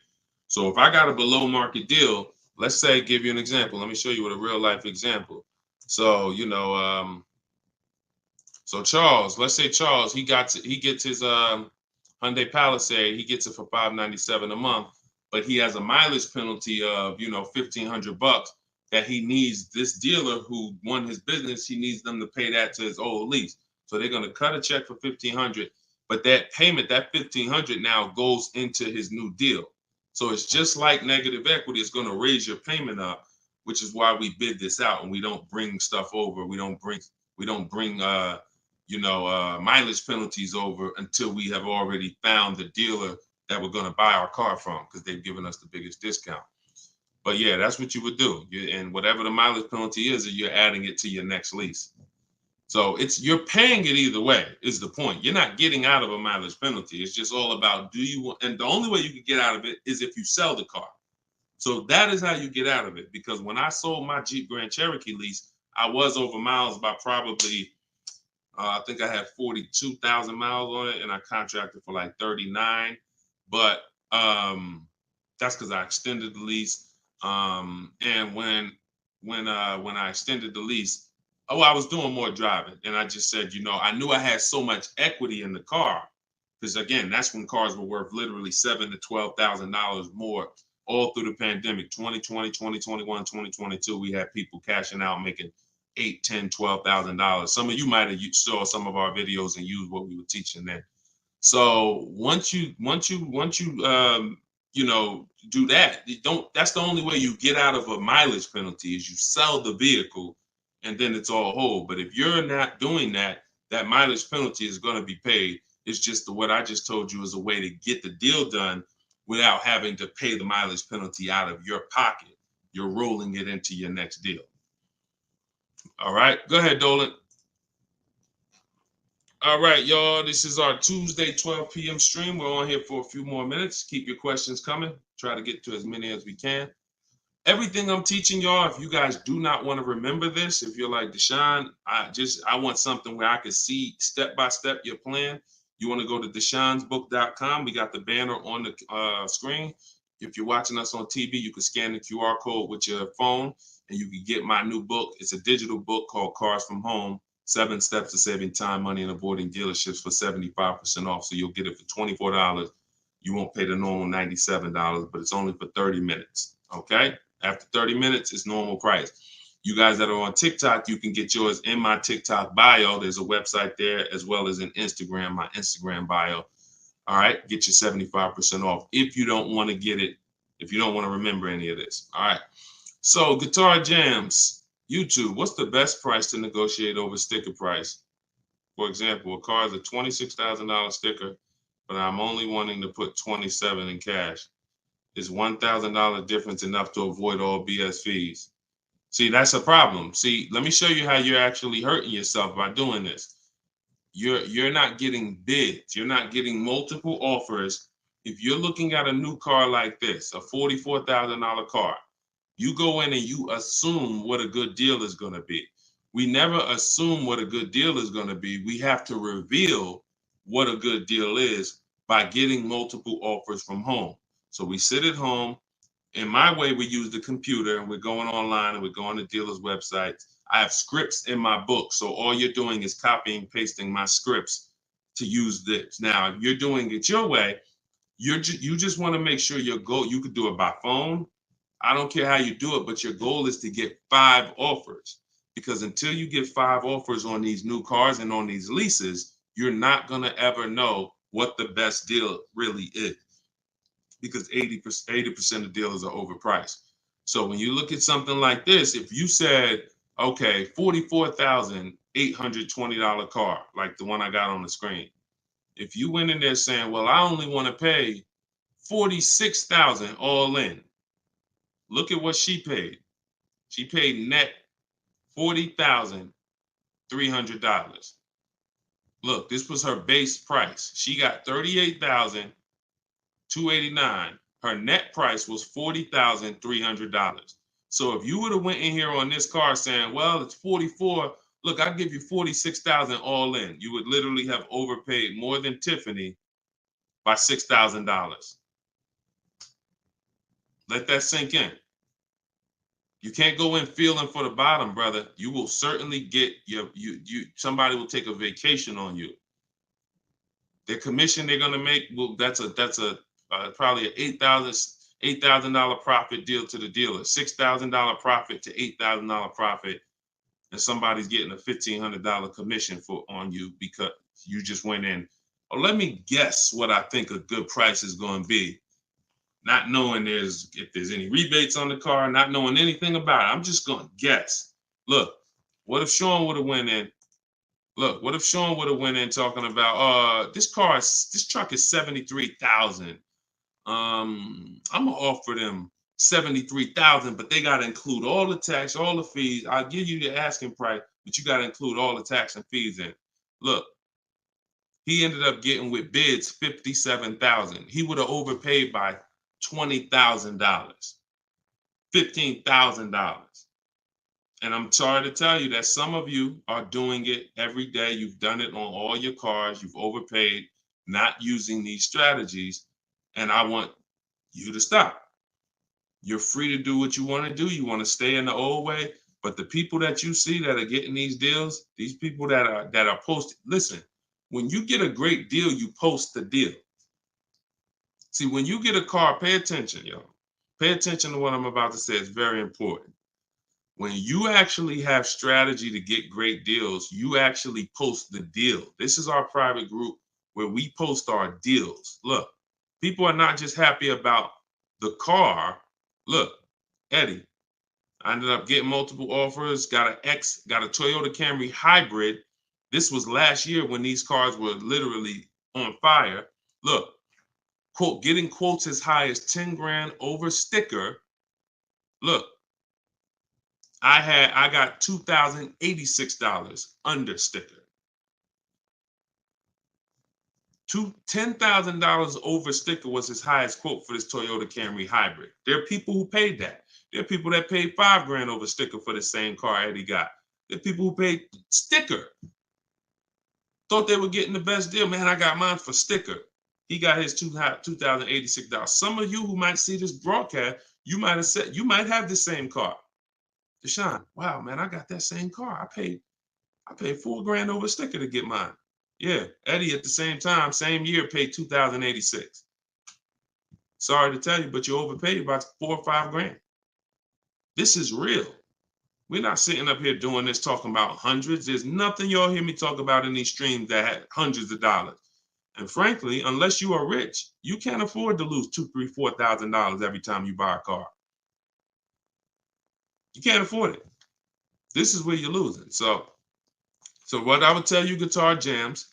Speaker 1: So if I got a below market deal, let's say, give you an example. Let me show you with a real life example. So, you know, so Charles, let's say Charles, he gets his Hyundai Palisade, he gets it for $597 a month, but he has a mileage penalty of, you know, $1,500 that he needs. This dealer who won his business, he needs them to pay that to his old lease. So they're going to cut a check for $1,500, but that payment, that $1,500 now goes into his new deal. So it's just like negative equity. It's going to raise your payment up, which is why we bid this out and we don't bring stuff over. We don't bring mileage penalties over until we have already found the dealer that we're going to buy our car from, because they've given us the biggest discount. But yeah, that's what you would do. And whatever the mileage penalty is, you're adding it to your next lease. So you're paying it either way is the point. You're not getting out of a mileage penalty. It's just all about and the only way you can get out of it is if you sell the car. So that is how you get out of it. Because when I sold my Jeep Grand Cherokee lease, I was over miles by probably, I think I had 42,000 miles on it, and I contracted for like 39. But that's because I extended the lease. And when I extended the lease, I was doing more driving, and I just said, you know, I knew I had so much equity in the car, because again, that's when cars were worth literally $7,000 to $12,000 more all through the pandemic. 2020, 2021, 2022, we had people cashing out, making $8,000, $10,000, $12,000. Some of you might have saw some of our videos and used what we were teaching then. So once you you know, do that, that's the only way you get out of a mileage penalty is you sell the vehicle, and then it's all whole. But if you're not doing that, that mileage penalty is going to be paid. It's just what I just told you is a way to get the deal done without having to pay the mileage penalty out of your pocket. You're rolling it into your next deal. All right, go ahead, Dolan. All right, y'all, this is our Tuesday 12 p.m. stream. We're on here for a few more minutes. Keep your questions coming. Try to get to as many as we can. Everything I'm teaching y'all, if you guys do not want to remember this, if you're like, Deshone, I want something where I can see step-by-step your plan, you want to go to deshonesbook.com. We got the banner on the screen. If you're watching us on TV, you can scan the QR code with your phone, and you can get my new book. It's a digital book called Cars from Home, 7 Steps to Saving Time, Money, and Avoiding Dealerships for 75% off. So you'll get it for $24. You won't pay the normal $97, but it's only for 30 minutes, okay? After 30 minutes, it's normal price. You guys that are on TikTok, you can get yours in my TikTok bio. There's a website there, as well as in Instagram, my Instagram bio. All right, get your 75% off if you don't want to get it, if you don't want to remember any of this. All right, so Guitar Jams, YouTube, what's the best price to negotiate over sticker price? For example, a car is a $26,000 sticker, but I'm only wanting to put $27,000 in cash. Is $1,000 difference enough to avoid all BS fees? See, that's a problem. See, let me show you how you're actually hurting yourself by doing this. you're not getting bids. You're not getting multiple offers. If you're looking at a new car like this, a $44,000 car, you go in and you assume what a good deal is going to be. We never assume what a good deal is going to be. We have to reveal what a good deal is by getting multiple offers from home. So we sit at home. In my way, we use the computer and we're going online and we're going to dealers' websites. I have scripts in my book. So all you're doing is copying, pasting my scripts to use this. Now, if you're doing it your way, you just want to make sure your goal, you could do it by phone. I don't care how you do it, but your goal is to get 5 offers. Because until you get 5 offers on these new cars and on these leases, you're not going to ever know what the best deal really is. Because 80% of dealers are overpriced. So when you look at something like this, if you said, okay, $44,820 car, like the one I got on the screen. If you went in there saying, well, I only want to pay $46,000 all in. Look at what she paid. She paid net $40,300. Look, this was her base price. She got $38,289. Her net price was $40,300. So if you would have went in here on this car saying, well, it's 44, look, I'll give you 46,000 all in. You would literally have overpaid more than Tiffany by $6,000. Let that sink in. You can't go in feeling for the bottom, brother. You will certainly get somebody will take a vacation on you. Their commission they're gonna make, well, that's probably an $8,000 profit deal to the dealer, $6,000 profit to $8,000 profit, and somebody's getting a $1,500 commission on you because you just went in. Oh, let me guess what I think a good price is going to be, not knowing if there's any rebates on the car, not knowing anything about it. I'm just going to guess. Look, what if Sean would have went in? Look, what if Sean would have went in talking about this truck is $73,000. I'm gonna offer them $73,000, but they gotta include all the tax, all the fees. I'll give you the asking price, but you gotta include all the tax and fees in. Look, he ended up getting with bids $57,000. He would have overpaid by $20,000, $15,000. And I'm sorry to tell you that some of you are doing it every day. You've done it on all your cars. You've overpaid, not using these strategies. And I want you to stop. You're free to do what you want to do. You want to stay in the old way. But the people that you see that are getting these deals, these people that are posting, listen, when you get a great deal, you post the deal. See, when you get a car, pay attention, y'all. Pay attention to what I'm about to say. It's very important. When you actually have strategy to get great deals, you actually post the deal. This is our private group where we post our deals. Look, people are not just happy about the car. Look, Eddie, I ended up getting multiple offers, got a Toyota Camry hybrid. This was last year when these cars were literally on fire. Look, quote, getting quotes as high as 10 grand over sticker. Look, I got $2,086 under sticker. $10,000 over sticker was his highest quote for this Toyota Camry hybrid. There are people who paid that. There are people that paid 5 grand over sticker for the same car Eddie got. There are people who paid sticker. Thought they were getting the best deal. Man, I got mine for sticker. He got his $2,086. Some of you who might see this broadcast, you might have the same car. Deshone, wow, man, I got that same car. I paid 4 grand over sticker to get mine. Yeah, Eddie at the same time, same year, paid $2,086. Sorry to tell you, but you overpaid about 4 or 5 grand. This is real. We're not sitting up here doing this talking about hundreds. There's nothing y'all hear me talk about in these streams that had hundreds of dollars. And frankly, unless you are rich, you can't afford to lose $2,000, $3,000, $4,000 every time you buy a car. You can't afford it. This is where you're losing. So what I would tell you, Guitar Jams,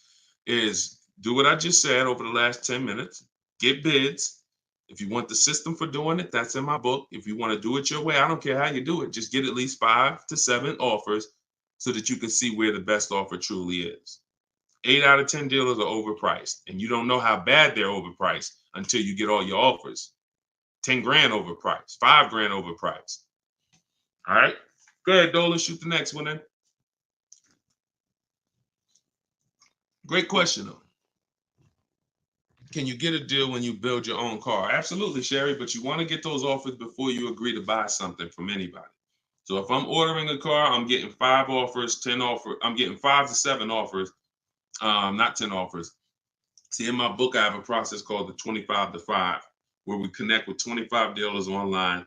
Speaker 1: is do what I just said over the last 10 minutes. Get bids. If you want the system for doing it, that's in my book. If you want to do it your way, I don't care how you do it. Just get at least 5 to 7 offers so that you can see where the best offer truly is. 8 out of 10 dealers are overpriced, and you don't know how bad they're overpriced until you get all your offers. 10 grand overpriced, 5 grand overpriced. All right, go ahead, Dolan, shoot the next one in. Great question, though. Can you get a deal when you build your own car? Absolutely, Sherry, but you want to get those offers before you agree to buy something from anybody. So if I'm ordering a car, I'm getting 5 offers, 10 offers. I'm getting 5 to 7 offers, not 10 offers. See, in my book, I have a process called the 25 to 5, where we connect with 25 dealers online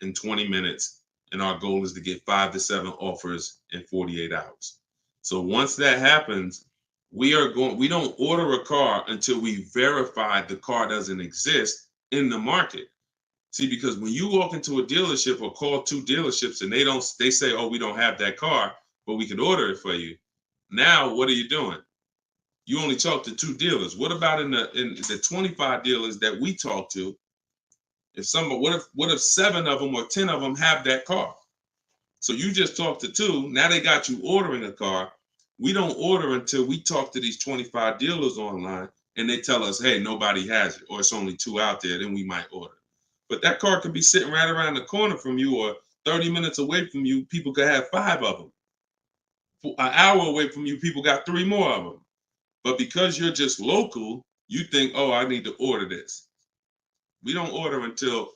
Speaker 1: in 20 minutes. And our goal is to get 5 to 7 offers in 48 hours. So once that happens, we don't order a car until we verify the car doesn't exist in the market. See, because when you walk into a dealership or call 2 dealerships and they say, oh, we don't have that car, but we can order it for you. Now, what are you doing? You only talk to 2 dealers. What about in the 25 dealers that we talk to? What if 7 of them or 10 of them have that car? So you just talked to 2. Now they got you ordering a car. We don't order until we talk to these 25 dealers online and they tell us, hey, nobody has it, or it's only 2 out there, then we might order. But that car could be sitting right around the corner from you, or 30 minutes away from you. People could have 5 of them. An hour away from you, people got 3 more of them. But because you're just local, you think, oh, I need to order this. We don't order until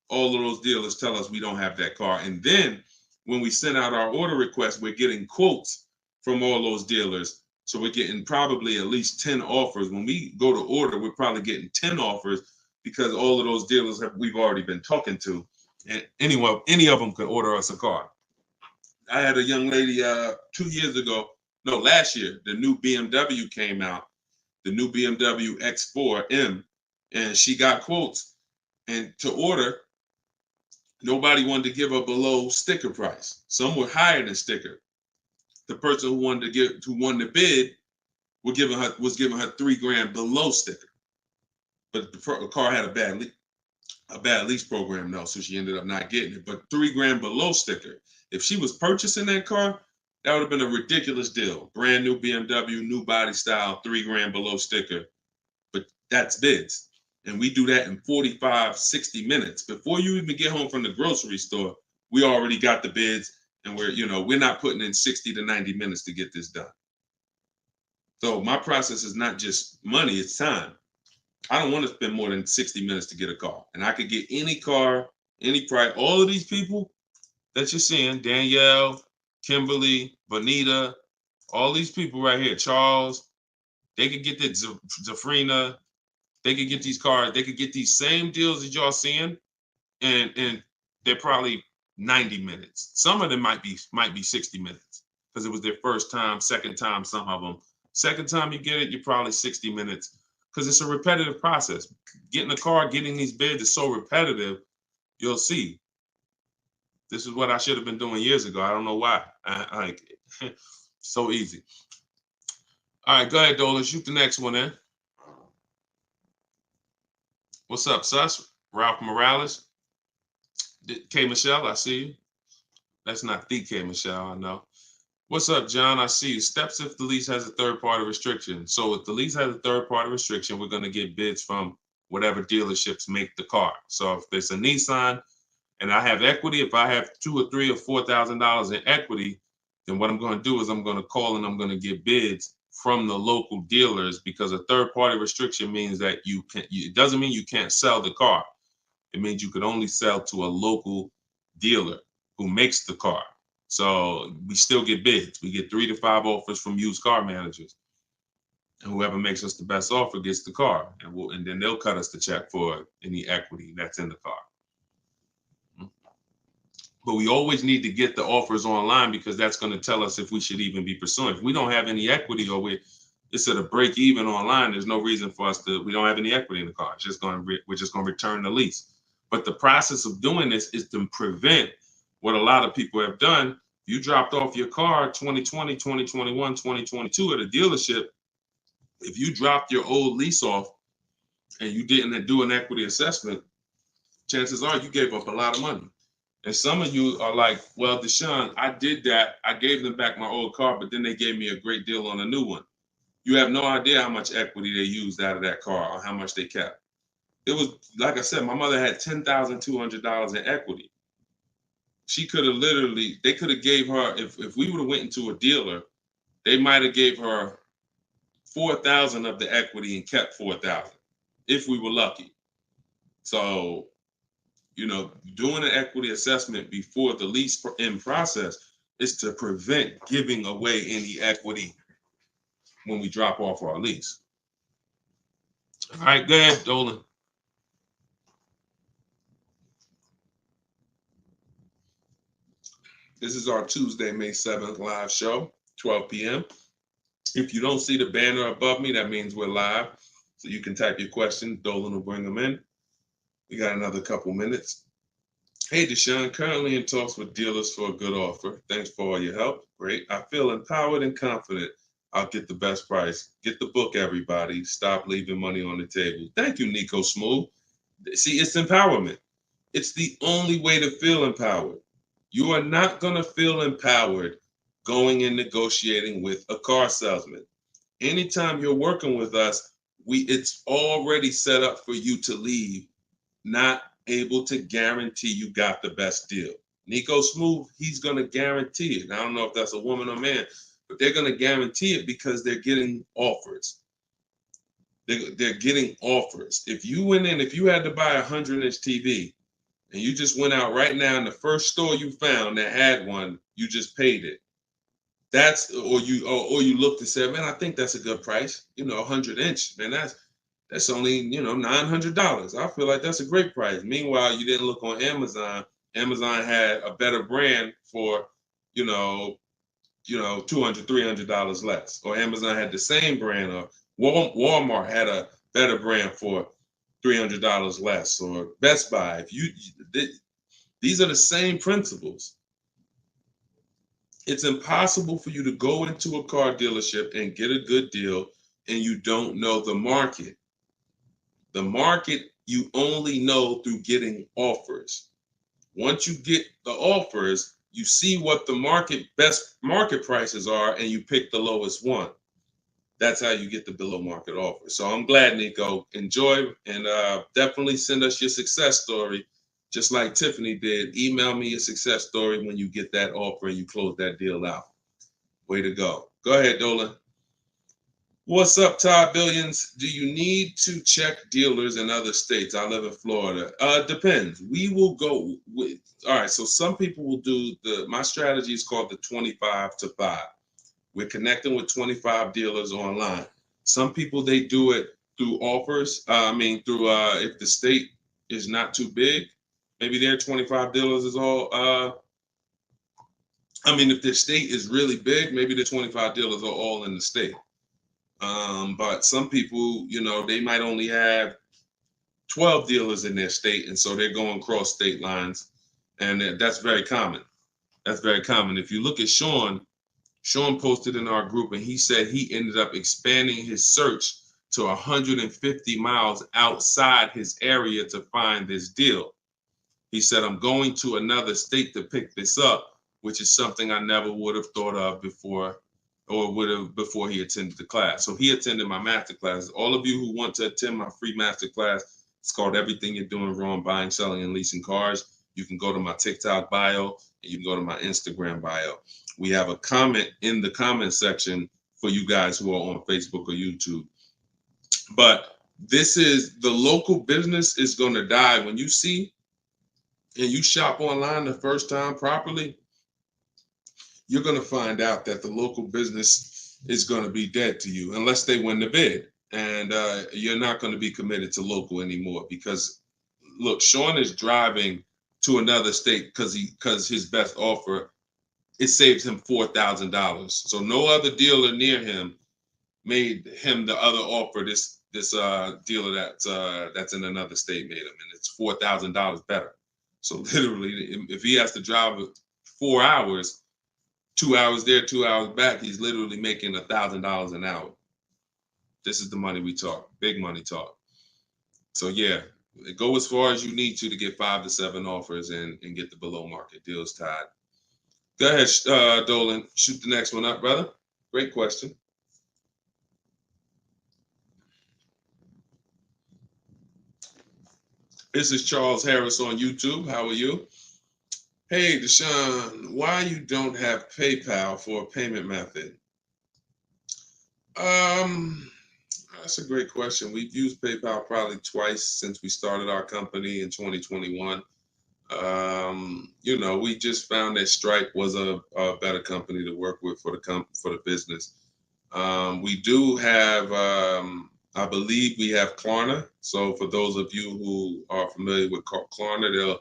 Speaker 1: all of those dealers tell us we don't have that car. And then when we send out our order request, we're getting quotes from all those dealers. So we're getting probably at least 10 offers. When we go to order, we're probably getting 10 offers because all of those dealers we've already been talking to. And any of them could order us a car. I had a young lady 2 years ago, no, last year, the new BMW came out, the new BMW X4M, and she got quotes. And to order, nobody wanted to give her below sticker price. Some were higher than sticker. The person who won the bid was giving her 3 grand below sticker. But the car had a bad lease program though, so she ended up not getting it. But 3 grand below sticker. If she was purchasing that car, that would have been a ridiculous deal. Brand new BMW, new body style, 3 grand below sticker. But that's bids. And we do that in 45, 60 minutes. Before you even get home from the grocery store, we already got the bids, and we're not putting in 60 to 90 minutes to get this done. So my process is not just money, it's time. I don't want to spend more than 60 minutes to get a car. And I could get any car, any price. All of these people that you're seeing, Danielle, Kimberly, Bonita, all these people right here, Charles, they could get the Zafrina, they could get these cars, they could get these same deals that y'all seeing, and they're probably 90 minutes. Some of them might be 60 minutes because it was their first time, second time, some of them. Second time you get it, you're probably 60 minutes because it's a repetitive process. Getting a car, getting these bids is so repetitive, you'll see. This is what I should have been doing years ago. I don't know why. So easy. All right, go ahead, Dolan. Shoot the next one in. What's up, Sus? Ralph Morales. K. Michelle, I see you. That's not the K. Michelle, I know. What's up, John? I see you. Steps if the lease has a third-party restriction. So if the lease has a third-party restriction, we're going to get bids from whatever dealerships make the car. So if there's a Nissan and I have equity, if I have $2,000 or $3,000 or $4,000 in equity, then what I'm going to do is I'm going to call and I'm going to get bids from the local dealers, because a third-party restriction means that it doesn't mean you can't sell the car. It means you could only sell to a local dealer who makes the car. So we still get bids. We get 3 to 5 offers from used car managers. And whoever makes us the best offer gets the car. And then they'll cut us the check for any equity that's in the car. But we always need to get the offers online, because that's going to tell us if we should even be pursuing. If we don't have any equity, or it's at a break even online, there's no reason for us we don't have any equity in the car. We're just going to return the lease. But the process of doing this is to prevent what a lot of people have done. You dropped off your car 2020, 2021, 2022 at a dealership. If you dropped your old lease off and you didn't do an equity assessment, chances are you gave up a lot of money. And some of you are like, well, Deshone, I did that. I gave them back my old car, but then they gave me a great deal on a new one. You have no idea how much equity they used out of that car or how much they kept. It was, like I said, my mother had $10,200 in equity. She could have literally, they could have gave her, if we would have went into a dealer, they might have gave her 4,000 of the equity and kept 4,000 if we were lucky. So, you know, doing an equity assessment before the lease in process is to prevent giving away any equity when we drop off our lease. All right, go ahead, Dolan. This is our Tuesday, May 7th live show, 12 p.m. If you don't see the banner above me, that means we're live. So you can type your questions. Dolan will bring them in. We got another couple minutes. Hey, Deshone, currently in talks with dealers for a good offer. Thanks for all your help. Great. I feel empowered and confident I'll get the best price. Get the book, everybody. Stop leaving money on the table. Thank you, Nico Smooth. See, it's empowerment. It's the only way to feel empowered. You are not going to feel empowered going and negotiating with a car salesman. Anytime you're working with us, it's already set up for you to leave, not able to guarantee you got the best deal. Nico Smooth, he's going to guarantee it. I don't know if that's a woman or man, but they're going to guarantee it because they're getting offers. They're getting offers. If you went in, if you had to buy a 100-inch TV and you just went out right now in the first store you found that had one, you just paid it. That's, or you looked and said, man, I think that's a good price. You know, 100-inch, man, that's only, you know, $900. I feel like that's a great price. Meanwhile, you didn't look on Amazon. Amazon had a better brand for, you know, $200, $300 less. Or Amazon had the same brand, or Walmart had a better brand for $300 less, or Best Buy. These are the same principles. It's impossible for you to go into a car dealership and get a good deal and you don't know the market. The market you only know through getting offers. Once you get the offers, you see what the best market prices are and you pick the lowest one. That's how you get the below market offer. So I'm glad, Nico. Enjoy, and definitely send us your success story. Just like Tiffany did, email me a success story when you get that offer and you close that deal out. Way to go. Go ahead, Dolan. What's up, Todd Billions? Do you need to check dealers in other states? I live in Florida. Depends. We will go with, all right, so some people will do my strategy is called the 25 to 5. We're connecting with 25 dealers online. Some people, they do it through offers. Through if the state is not too big, maybe their 25 dealers is all, if their state is really big, maybe the 25 dealers are all in the state. But some people, you know, they might only have 12 dealers in their state, and so they're going across state lines, and that's very common. That's very common. If you look at Sean posted in our group, and he said he ended up expanding his search to 150 miles outside his area to find this deal. He said, I'm going to another state to pick this up, which is something I never would have thought of before, or would have before he attended the class. So he attended my master class. All of you who want to attend my free master class, it's called Everything You're Doing Wrong, Buying, Selling, and Leasing Cars. You can go to my TikTok bio, and you can go to my Instagram bio. We have a comment in the comment section for you guys who are on Facebook or YouTube. But this is, the local business is going to die. When you see and you shop online the first time properly, you're going to find out that the local business is going to be dead to you unless they win the bid. And you're not going to be committed to local anymore because, look, Sean is driving to another state because his best offer, it saves him $4,000. So no other dealer near him made him the other offer. This dealer that's in another state made him, and it's $4,000 better. So literally, if he has to drive 4 hours, 2 hours there, 2 hours back, he's literally making $1,000 an hour. This is the money we talk, big money talk. So yeah, go as far as you need to get 5 to 7 offers and get the below market deals tied. Go ahead, Dolan, shoot the next one up, brother. Great question. This is Charles Harris on YouTube. How are you? Hey, Deshone, why you don't have PayPal for a payment method? Um, that's a great question. We've used PayPal probably twice since we started our company in 2021. We just found that Stripe was a better company to work with for the business. We do have, I believe we have Klarna. So for those of you who are familiar with Klarna,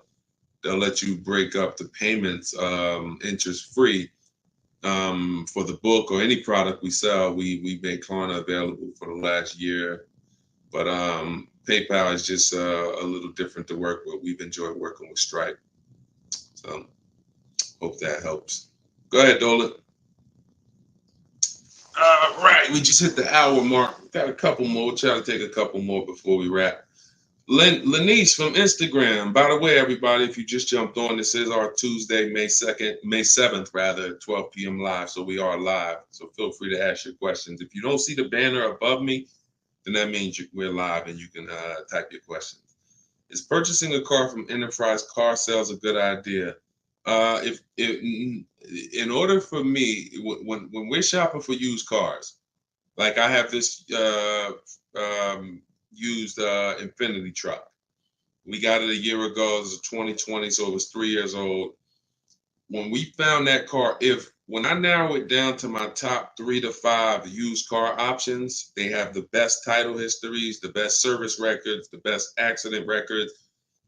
Speaker 1: they'll let you break up the payments interest free. For the book or any product we sell, we make Klarna available for the last year. But PayPal is just a little different to work with. We've enjoyed working with Stripe. So hope that helps. Go ahead, Dolan. All right, we just hit the hour mark. Got a couple more. Try to take a couple more before we wrap. Lenice from Instagram. By the way, everybody, if you just jumped on, this is our Tuesday, May 7th, rather, 12 p.m. live. So we are live. So feel free to ask your questions. If you don't see the banner above me, then that means we're live and you can type your questions. Is purchasing a car from Enterprise Car Sales a good idea? In order for me, when we're shopping for used cars, like I have this used Infinity truck. We got it a year ago. It was 2020, so it was 3 years old. When we found that car, when I narrow it down to my top 3 to 5 used car options, they have the best title histories, the best service records, the best accident records.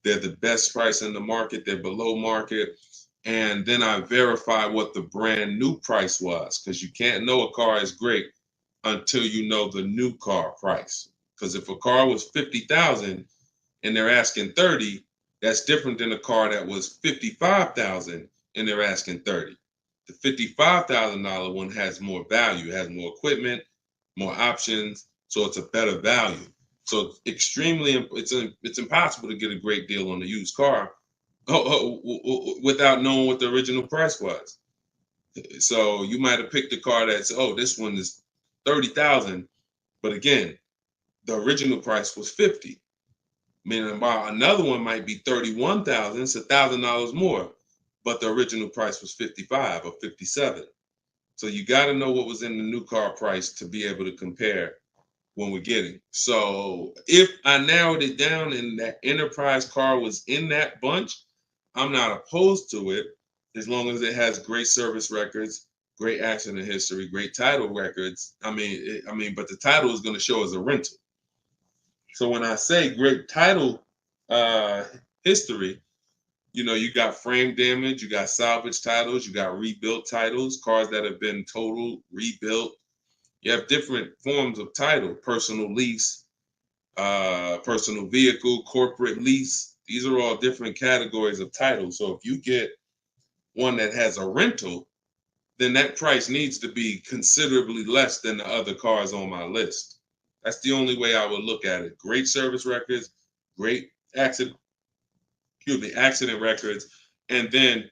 Speaker 1: They're the best price in the market. They're below market. And then I verify what the brand new price was, because you can't know a car is great until you know the new car price. Because if a car was 50,000 and they're asking 30, that's different than a car that was 55,000 and they're asking 30. The $55,000 one has more value, has more equipment, more options, so it's a better value. So it's impossible to get a great deal on a used car without knowing what the original price was. So you might have picked a car that's, this one is 30,000, but again, the original price was 50. Meaning another one might be 31,000, it's $1,000 more, but the original price was 55 or 57. So you got to know what was in the new car price to be able to compare when we're getting. So if I narrowed it down and that Enterprise car was in that bunch, I'm not opposed to it as long as it has great service records, great accident history, great title records. But the title is going to show as a rental. So when I say great title history, you got frame damage, you got salvage titles, you got rebuilt titles, cars that have been totaled, rebuilt. You have different forms of title: personal lease, personal vehicle, corporate lease. These are all different categories of title. So if you get one that has a rental, then that price needs to be considerably less than the other cars on my list. That's the only way I would look at it. Great service records, great accident records, and then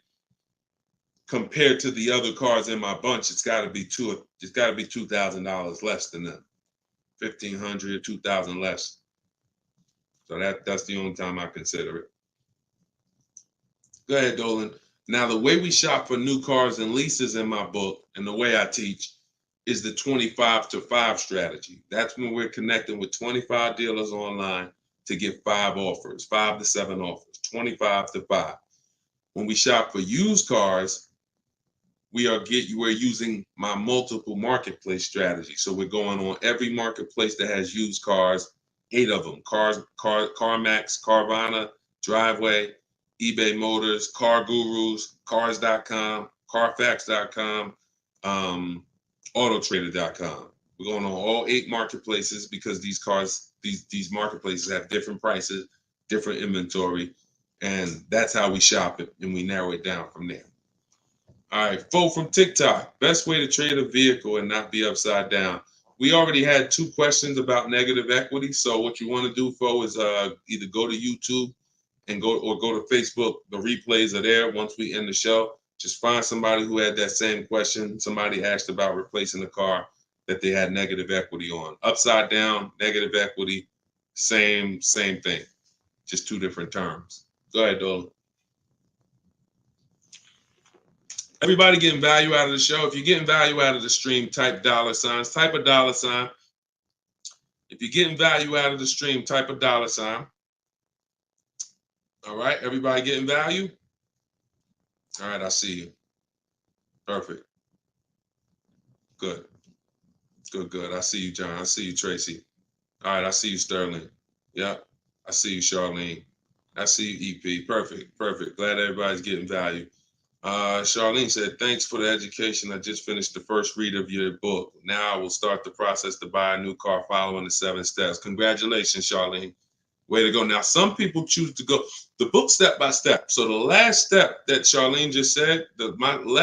Speaker 1: compared to the other cars in my bunch, it's got to be $2,000 less than them, $1,500, $2,000 less. So that's the only time I consider it. Go ahead, Dolan. Now, the way we shop for new cars and leases in my book, and the way I teach, is the 25 to 5 strategy. That's when we're connecting with 25 dealers online to get 5 to 7 offers, 25 to 5. When we shop for used cars, we're using my multiple marketplace strategy. So we're going on every marketplace that has used cars, 8 of them: CarMax, Carvana, Driveway, eBay Motors, Car Gurus, Cars.com, Carfax.com, Autotrader.com. We're going on all 8 marketplaces because these marketplaces have different prices, different inventory, and that's how we shop it, and we narrow it down from there. All right, Fo from TikTok. Best way to trade a vehicle and not be upside down. We already had 2 questions about negative equity. So what you want to do, Fo, is either go to YouTube and go to Facebook. The replays are there once we end the show. Just find somebody who had that same question. Somebody asked about replacing a car that they had negative equity on. Upside down, negative equity, same thing. just two different terms. Go ahead, Dolan. Everybody getting value out of the show. If you're getting value out of the stream, type $, type a $. If you're getting value out of the stream, type a $. All right, everybody getting value? All right, I see you. Perfect. Good. Good. I see you, John. I see you, Tracy. All right, I see you, Sterling. Yep. I see you, Charlene. I see you, EP. Perfect. Glad everybody's getting value. Charlene said, thanks for the education. I just finished the first read of your book. Now I will start the process to buy a new car following the 7 steps. Congratulations, Charlene. Way to go. Now, some people choose to go the book step by step. So the last step that Charlene just said,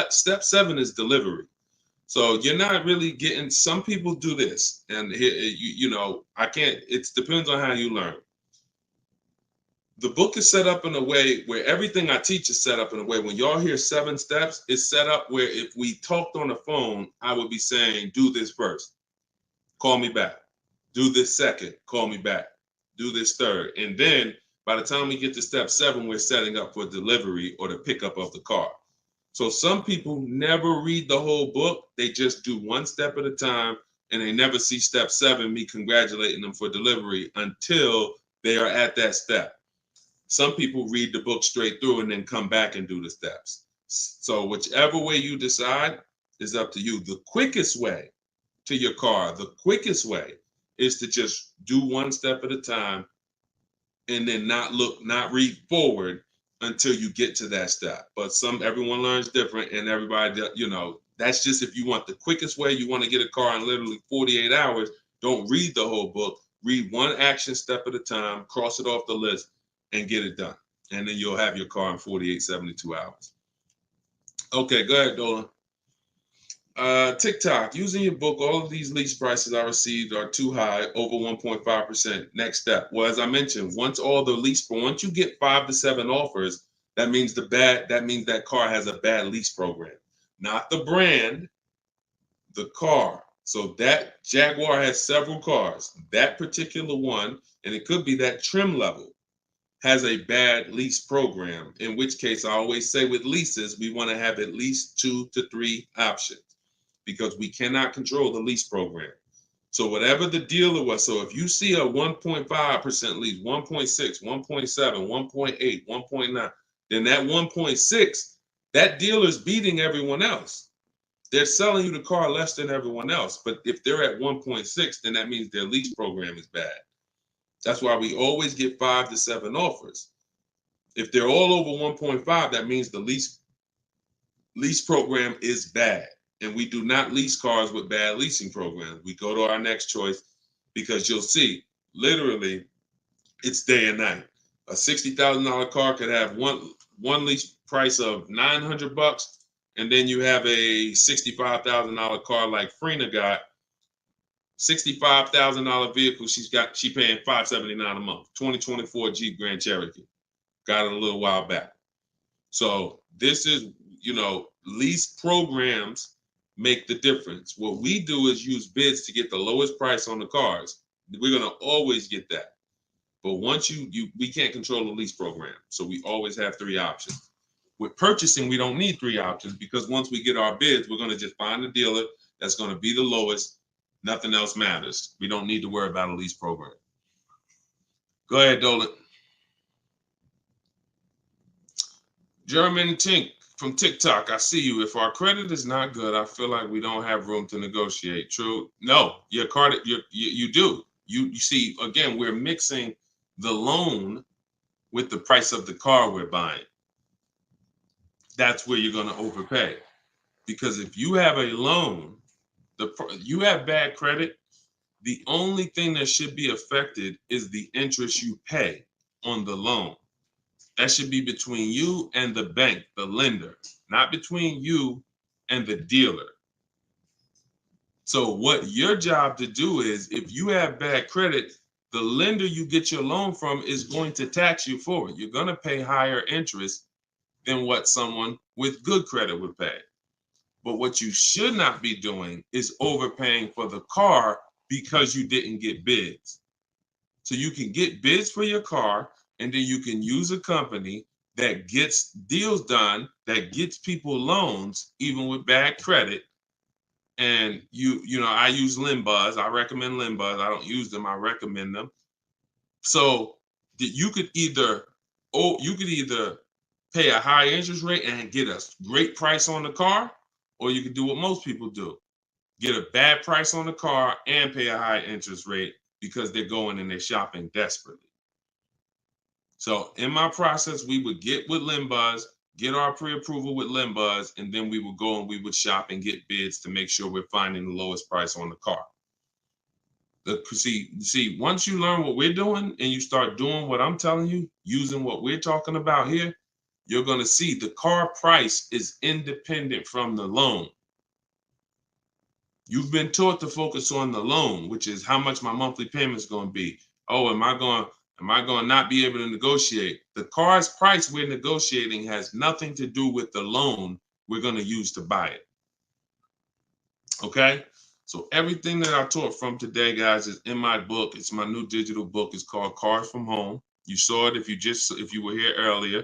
Speaker 1: step 7 is delivery. So you're not really getting, some people do this. And I can't, it depends on how you learn. The book is set up in a way where everything I teach is set up in a way when y'all hear 7 steps, it's set up where if we talked on the phone, I would be saying, do this first, call me back. Do this second, call me back. Do this third. And then by the time we get to step 7, we're setting up for delivery or the pickup of the car. So some people never read the whole book. They just do one step at a time and they never see step 7, me congratulating them for delivery until they are at that step. Some people read the book straight through and then come back and do the steps. So whichever way you decide is up to you. The quickest way to your car, the quickest way is to just do one step at a time and then not read forward until you get to that step. But everyone learns different and everybody, that's just if you want the quickest way, you want to get a car in literally 48 hours, don't read the whole book. Read one action step at a time, cross it off the list, and get it done. And then you'll have your car in 48, 72 hours. Okay, go ahead, Dolan. TikTok, using your book, all of these lease prices I received are too high, over 1.5%. Next step. Well, as I mentioned, once you get 5 to 7 offers, that means that car has a bad lease program. Not the brand, the car. So that Jaguar has several cars. That particular one, and it could be that trim level, has a bad lease program, in which case I always say with leases, we want to have at least 2 to 3 options because we cannot control the lease program. So whatever the dealer was, so if you see a 1.5% lease, 1.6, 1.7, 1.8, 1.9, then that 1.6, that dealer's beating everyone else. They're selling you the car less than everyone else. But if they're at 1.6, then that means their lease program is bad. That's why we always get 5 to 7 offers. If they're all over 1.5, that means the lease program is bad. And we do not lease cars with bad leasing programs. We go to our next choice because you'll see, literally, it's day and night. A $60,000 car could have one lease price of $900, and then you have a $65,000 car like Frena got. $65,000 vehicle she paying $579 a month. 2024 Jeep Grand Cherokee. Got it a little while back. So this is, lease programs make the difference. What we do is use bids to get the lowest price on the cars. We're gonna always get that. But once we can't control the lease program. So we always have 3 options. With purchasing, we don't need 3 options because once we get our bids, we're gonna just find a dealer that's gonna be the lowest. Nothing else matters. We don't need to worry about a lease program. Go ahead, Dolan. German Tink from TikTok. I see you. If our credit is not good, I feel like we don't have room to negotiate. True? No, your credit, you do. You see, again, we're mixing the loan with the price of the car we're buying. That's where you're going to overpay. Because if you have a loan, you have bad credit, the only thing that should be affected is the interest you pay on the loan. That should be between you and the bank, the lender, not between you and the dealer. So what your job to do is, if you have bad credit, the lender you get your loan from is going to tax you for it. You're going to pay higher interest than what someone with good credit would pay. But what you should not be doing is overpaying for the car because you didn't get bids. So you can get bids for your car, and then you can use a company that gets deals done, that gets people loans, even with bad credit. And you know, I use Limbuzz. I recommend Limbuzz. I don't use them. I recommend them. So you could either, pay a high interest rate and get a great price on the car, or you could do what most people do: get a bad price on the car and pay a high interest rate because they're going and they're shopping desperately. So in my process, we would get with Limbuzz, get our pre-approval with Limbuzz, and then we would go and we would shop and get bids to make sure we're finding the lowest price on the car. See, once you learn what we're doing and you start doing what I'm telling you, using what we're talking about here, you're going to see the car price is independent from the loan. You've been taught to focus on the loan, which is how much my monthly payment is going to be. Oh, am I going to not be able to negotiate? The car's price we're negotiating has nothing to do with the loan we're going to use to buy it. Okay? So everything that I taught from today, guys, is in my book. It's my new digital book. It's called Cars from Home. You saw it if you were here earlier.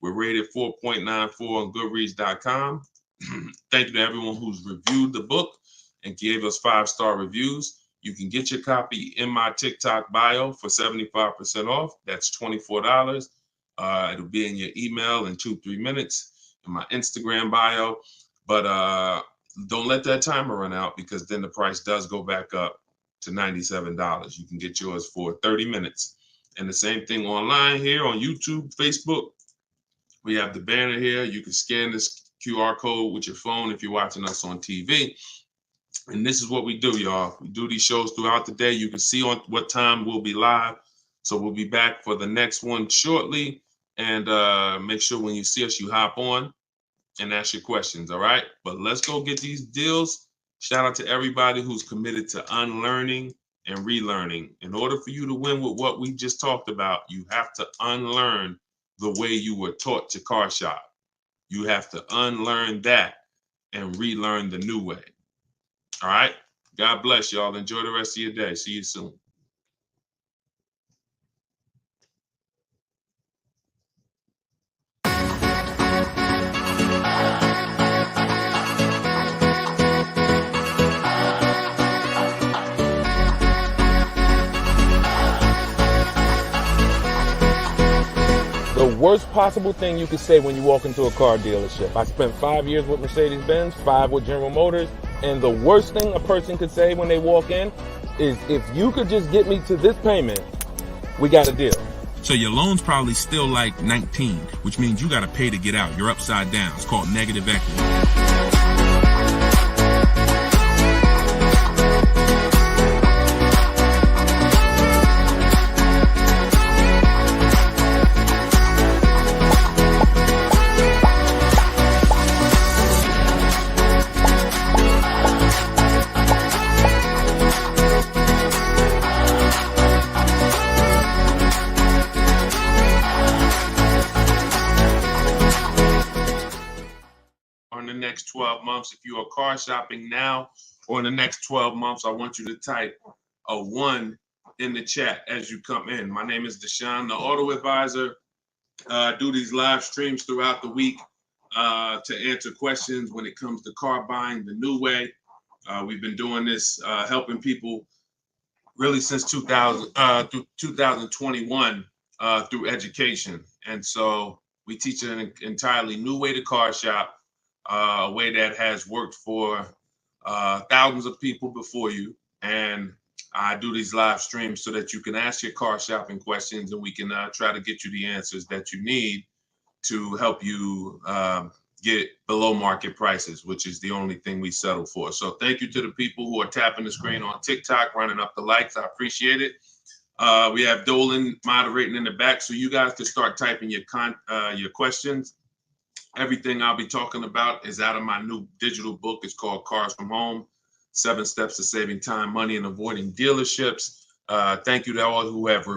Speaker 1: We're rated 4.94 on Goodreads.com. Thank you to everyone who's reviewed the book and gave us 5-star reviews. You can get your copy in my TikTok bio for 75% off. That's $24. It'll be in your email in 2-3 minutes, in my Instagram bio. But don't let that timer run out, because then the price does go back up to $97. You can get yours for 30 minutes. And the same thing online here on YouTube, Facebook. We have the banner here. You can scan this QR code with your phone if you're watching us on TV. And this is what we do, y'all. We do these shows throughout the day. You can see on what time we'll be live. So we'll be back for the next one shortly. And make sure when you see us, you hop on and ask your questions, all right? But let's go get these deals. Shout out to everybody who's committed to unlearning and relearning. In order for you to win with what we just talked about, you have to unlearn the way you were taught to car shop. You have to unlearn that and relearn the new way. All right? God bless y'all. Enjoy the rest of your day. See you soon.
Speaker 2: The worst possible thing you could say when you walk into a car dealership. I spent 5 years with Mercedes-Benz, 5 with General Motors, and the worst thing a person could say when they walk in is, if you could just get me to this payment, we got a deal.
Speaker 3: So your loan's probably still like 19, which means you got to pay to get out. You're upside down. It's called negative equity.
Speaker 1: The next 12 months, if you are car shopping now, or in the next 12 months, I want you to type a 1 in the chat as you come in. My name is Deshone the Auto Advisor. I do these live streams throughout the week to answer questions when it comes to car buying the new way. We've been doing this, helping people really since 2021 through education. And so we teach an entirely new way to car shop. A way that has worked for thousands of people before you. And I do these live streams so that you can ask your car shopping questions, and we can try to get you the answers that you need to help you get below market prices, which is the only thing we settle for. So thank you to the people who are tapping the screen on TikTok, running up the likes. I appreciate it. We have Dolan moderating in the back, so you guys can start typing your questions. Everything I'll be talking about is out of my new digital book. It's called Cars from Home, 7 Steps to Saving Time, Money, and Avoiding Dealerships. Thank you to all who have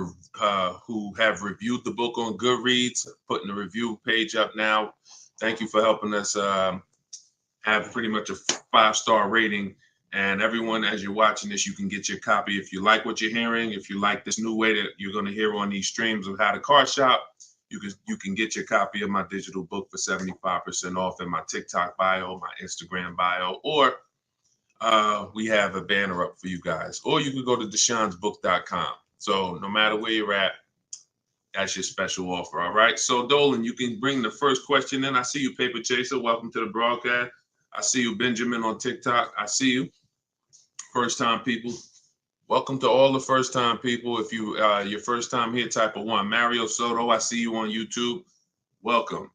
Speaker 1: reviewed the book on Goodreads, putting the review page up now. Thank you for helping us have pretty much a 5-star rating And everyone, as you're watching this, you can get your copy. If you like what you're hearing, if you like this new way that you're going to hear on these streams of how to car shop, you can get your copy of my digital book for 75% off in my TikTok bio, my Instagram bio, or we have a banner up for you guys. Or you can go to deshonsbook.com. So no matter where you're at, that's your special offer. All right. So Dolan, you can bring the first question in. I see you, Paper Chaser. Welcome to the broadcast. I see you, Benjamin, on TikTok. I see you. First time people. Welcome to all the first time people. If you your first time here, type of 1. Mario Soto, I see you on YouTube. Welcome.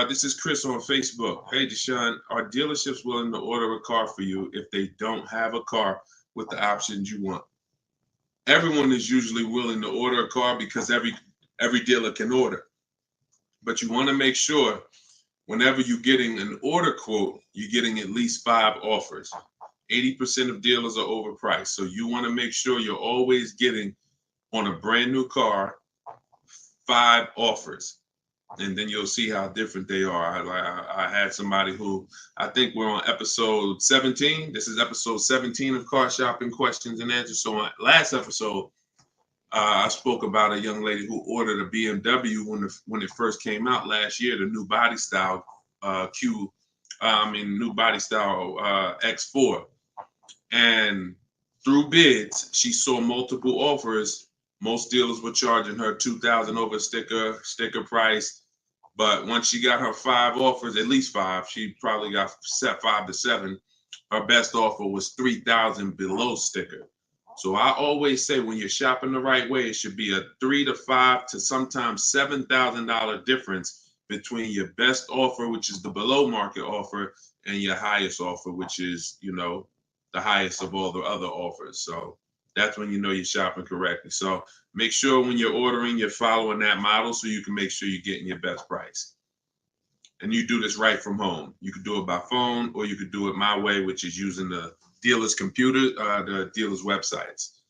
Speaker 1: This is Chris on Facebook. Hey, Deshone, are dealerships willing to order a car for you if they don't have a car with the options you want? Everyone is usually willing to order a car because every dealer can order. But you want to make sure whenever you're getting an order quote, you're getting at least 5 offers. 80% of dealers are overpriced. So you want to make sure you're always getting, on a brand new car, 5 offers. And then you'll see how different they are. I had somebody who, I think we're on episode 17. This is episode 17 of Car Shopping Questions and Answers. So on last episode, I spoke about a young lady who ordered a BMW when it first came out last year, the new body style new body style X4. And through bids, she saw multiple offers. Most dealers were charging her $2,000 over sticker price. But once she got her 5 offers, at least 5, she probably got set 5 to 7. Her best offer was $3,000 below sticker. So I always say when you're shopping the right way, it should be a $3,000 to $5,000 to sometimes $7,000 difference between your best offer, which is the below market offer, and your highest offer, which is, the highest of all the other offers. So that's when you know you're shopping correctly. So make sure when you're ordering, you're following that model so you can make sure you're getting your best price. And you do this right from home. You could do it by phone, or you could do it my way, which is using the dealer's computer, the dealer's websites.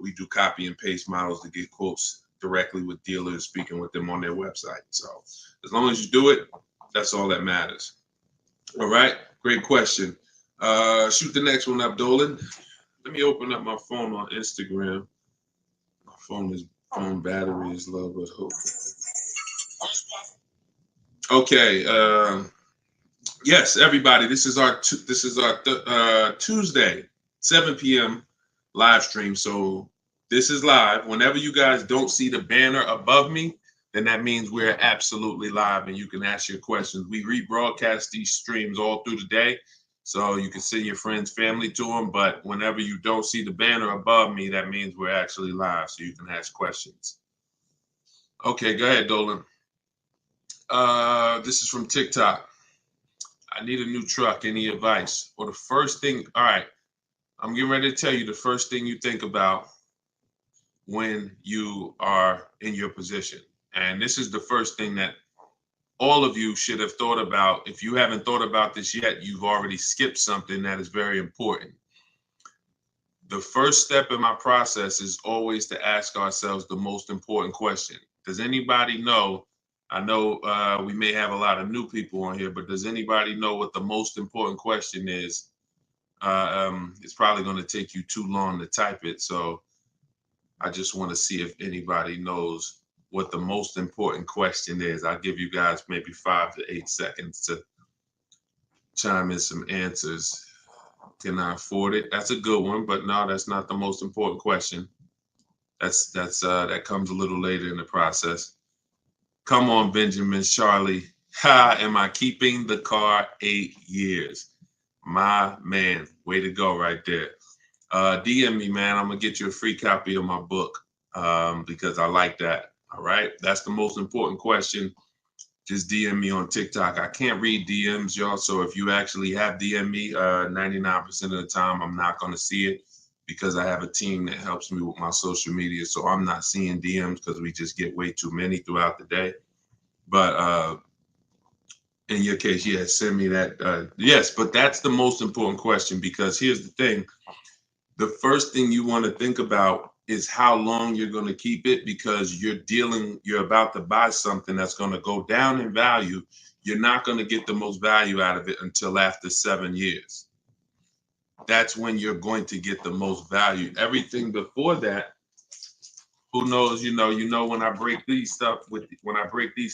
Speaker 1: We do copy and paste models to get quotes directly with dealers, speaking with them on their website. So as long as you do it, that's all that matters. All right, great question. Shoot the next one up, Dolan. Let me open up my phone on Instagram. My phone battery is low, but hope. Okay. Yes, everybody. This is our Tuesday 7 p.m. live stream. So this is live. Whenever you guys don't see the banner above me, then that means we're absolutely live, and you can ask your questions. We rebroadcast these streams all through the day, so you can send your friends, family to them. But whenever you don't see the banner above me, that means we're actually live, so you can ask questions. Okay, go ahead, Dolan. This is from TikTok. I need a new truck. Any advice? Well, the first thing, all right, I'm getting ready to tell you the first thing you think about when you are in your position. And this is the first thing that all of you should have thought about. If you haven't thought about this yet, you've already skipped something that is very important. The first step in my process is always to ask ourselves the most important question. Does anybody know? I know we may have a lot of new people on here, but does anybody know what the most important question is? It's probably going to take you too long to type it. So I just want to see if anybody knows what the most important question is. I'll give you guys maybe 5 to 8 seconds to chime in some answers. Can I afford it? That's a good one, but no, that's not the most important question. That comes a little later in the process. Come on, Benjamin, Charlie. Ha, am I keeping the car 8 years? My man, way to go right there. DM me, man. I'm going to get you a free copy of my book because I like that. All right. That's the most important question. Just DM me on TikTok. I can't read DMs, y'all. So if you actually have DM me, 99% of the time, I'm not going to see it because I have a team that helps me with my social media. So I'm not seeing DMs because we just get way too many throughout the day. But in your case, yes, send me that. Yes, but that's the most important question because here's the thing. The first thing you want to think about is how long you're going to keep it because you're about to buy something that's going to go down in value. You're not going to get the most value out of it until after 7 years. that's when you're going to get the most value. Everything before that, who knows, when I break these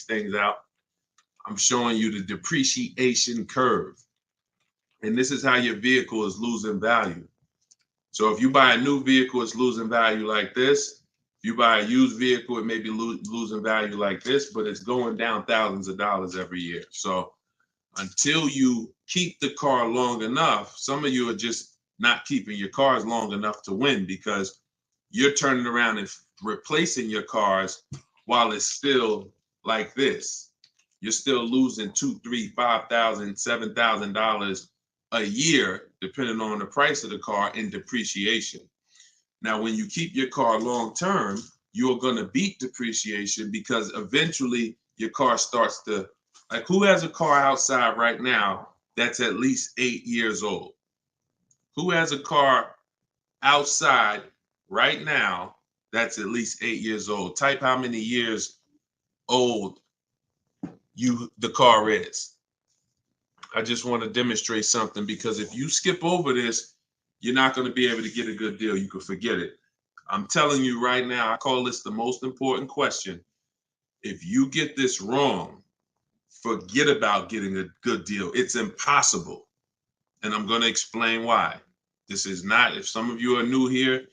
Speaker 1: things out, I'm showing you the depreciation curve. And this is how your vehicle is losing value. So if you buy a new vehicle, it's losing value like this. If you buy a used vehicle, it may be losing value like this, but it's going down thousands of dollars every year. So until you keep the car long enough, some of you are just not keeping your cars long enough to win, because you're turning around and replacing your cars while it's still like this. You're still losing $2,000, $3,000, $5,000, $7,000 a year, depending on the price of the car, in depreciation. Now, when you keep your car long term, you're going to beat depreciation, because eventually your car starts to, like, who has a car outside right now that's at least 8 years old? Who has a car outside right now that's at least 8 years old? Type how many years old the car is. I just want to demonstrate something, because if you skip over this, you're not going to be able to get a good deal. You can forget it. I'm telling you right now, I call this the most important question. If you get this wrong, forget about getting a good deal. It's impossible. And I'm going to explain why. This is not, if some of you are new here,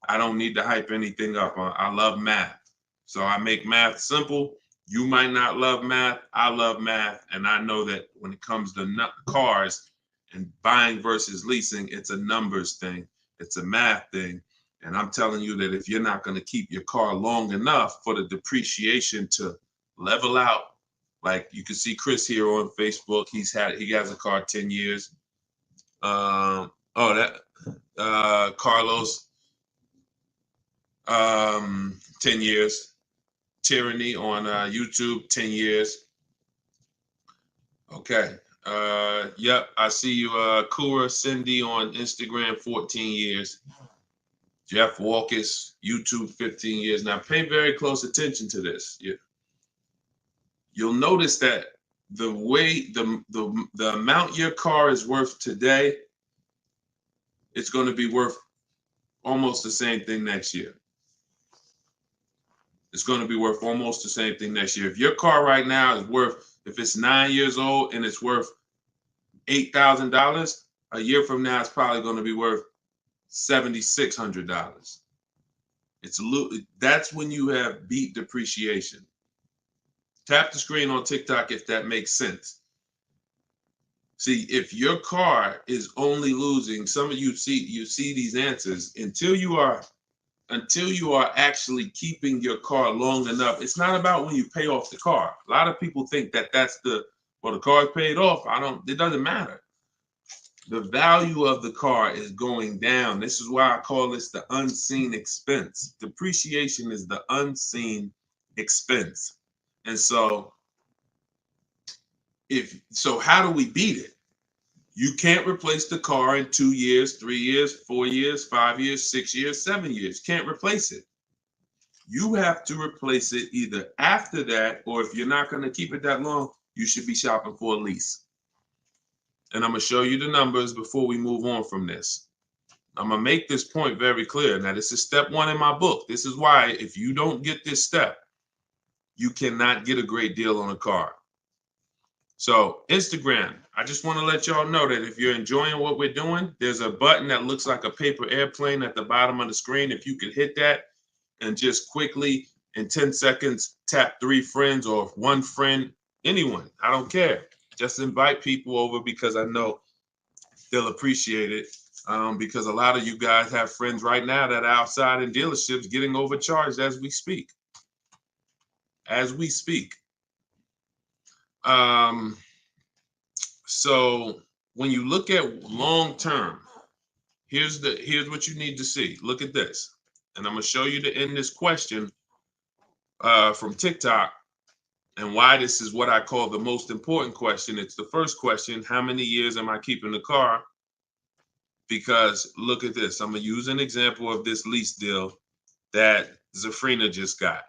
Speaker 1: I don't need to hype anything up. I love math. So I make math simple. You might not love math. I love math. And I know that when it comes to cars and buying versus leasing, it's a numbers thing. It's a math thing. And I'm telling you that if you're not going to keep your car long enough for the depreciation to level out, like you can see Chris here on Facebook, he has a car 10 years. Carlos, 10 years. Tyranny on YouTube, 10 years. Okay. Yep, I see you. Kura Cindy on Instagram, 14 years. Jeff Walkus, YouTube, 15 years. Now pay very close attention to this. You'll notice that the way the amount your car is worth today, it's going to be worth almost the same thing next year. It's going to be worth almost the same thing next year. If your car right now is worth, if it's 9 years old and it's worth $8,000, a year from now it's probably going to be worth $7,600. That's when you have beat depreciation. Tap the screen on TikTok if that makes sense. See, if your car is only losing, some of you see these answers, until you are actually keeping your car long enough. It's not about when you pay off the car. A lot of people think that that's the car's paid off. It doesn't matter. The value of the car is going down. This is why I call this the unseen expense. Depreciation is the unseen expense. And so how do we beat it? You can't replace the car in 2 years, 3 years, 4 years, 5 years, 6 years, 7 years. Can't replace it. You have to replace it either after that, or if you're not going to keep it that long, you should be shopping for a lease. And I'm going to show you the numbers before we move on from this. I'm going to make this point very clear. Now, this is step 1 in my book. This is why if you don't get this step, you cannot get a great deal on a car. So Instagram, I just want to let y'all know that if you're enjoying what we're doing, there's a button that looks like a paper airplane at the bottom of the screen. If you could hit that and just quickly in 10 seconds, tap 3 friends or 1 friend, anyone, I don't care. Just invite people over, because I know they'll appreciate it. Because a lot of you guys have friends right now that are outside in dealerships getting overcharged as we speak. So when you look at long term, here's what you need to see. Look at this. And I'm going to show you to end this question from TikTok, and why this is what I call the most important question. It's the first question: how many years am I keeping the car? Because look at this. I'm going to use an example of this lease deal that Zafrina just got.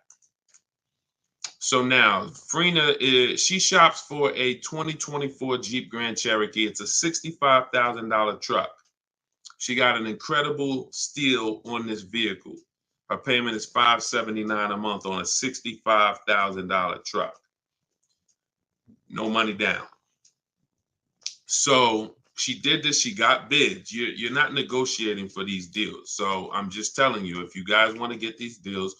Speaker 1: So now Frina she shops for a 2024 Jeep Grand Cherokee. It's a $65,000 truck. She got an incredible steal on this vehicle. Her payment is $579 a month on a $65,000 truck. No money down. So she did this. She got bids. You're not negotiating for these deals. So I'm just telling you, if you guys want to get these deals,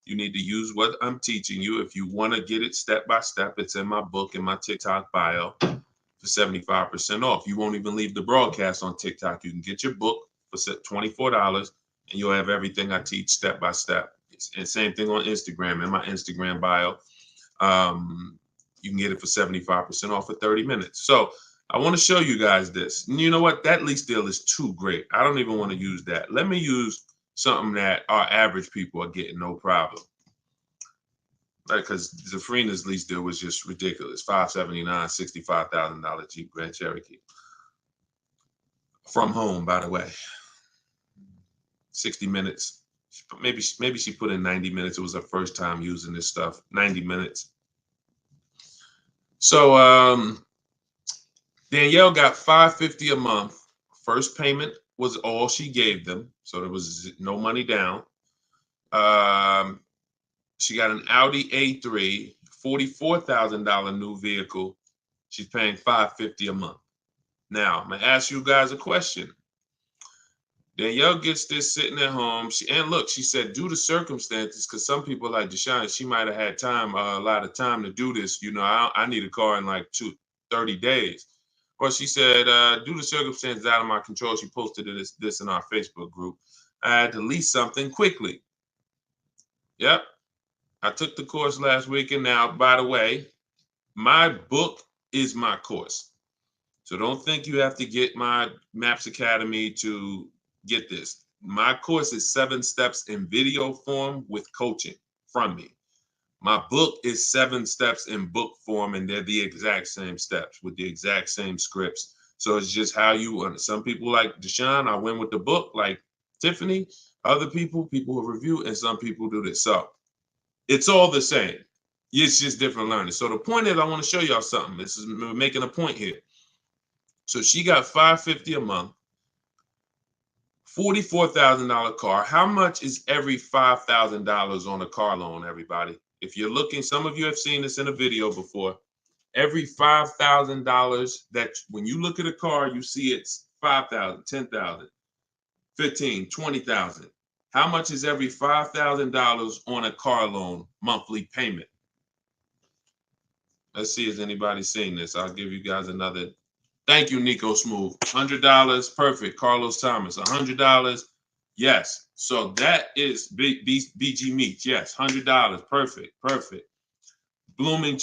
Speaker 1: you need to use what I'm teaching you. If you want to get it step by step, it's in my book, in my TikTok bio for 75% off. You won't even leave the broadcast on TikTok. You can get your book for $24 and you'll have everything I teach step by step. And same thing on Instagram, in my Instagram bio. You can get it for 75% off for 30 minutes. So I want to show you guys this. And you know what? That lease deal is too great. I don't even want to use that. Let me use something that our average people are getting no problem. Like, because Zafrina's lease deal was just ridiculous. $579, $65,000 Jeep Grand Cherokee. From home, by the way. 60 minutes. Maybe she put in 90 minutes. It was her first time using this stuff. 90 minutes. So Danielle got $550 a month. First payment was all she gave them, so there was no money down. She got an Audi A3, $44,000 new vehicle. She's paying $550 a month. Now, I'm gonna ask you guys a question. Danielle gets this sitting at home. And look, she said, due to circumstances, because some people like Deshone, she might have had time, a lot of time to do this. You know, I need a car in like 30 days. Well, she said, due to circumstances out of my control, she posted this in our Facebook group. I had to lease something quickly. Yep. I took the course last week. And now, by the way, my book is my course. So don't think you have to get my Maps Academy to get this. My course is 7 steps in video form with coaching from me. My book is 7 steps in book form, and they're the exact same steps with the exact same scripts. So it's just how you, some people like Deshone, I went with the book, like Tiffany, other people who review, and some people do this. So it's all the same. It's just different learning. So the point is, I want to show y'all something. We're making a point here. So she got $550 a month, $44,000 car. How much is every $5,000 on a car loan, everybody? If you're looking, some of you have seen this in a video before. Every $5,000 that when you look at a car, you see it's $5,000, $10,000, $15,000, $20,000. How much is every $5,000 on a car loan monthly payment? Let's see if anybody's seen this. I'll give you guys another. Thank you, Nico Smooth. $100, perfect. Carlos Thomas, $100. Yes. So that is BG Meats. Yes, $100. Perfect. Blooming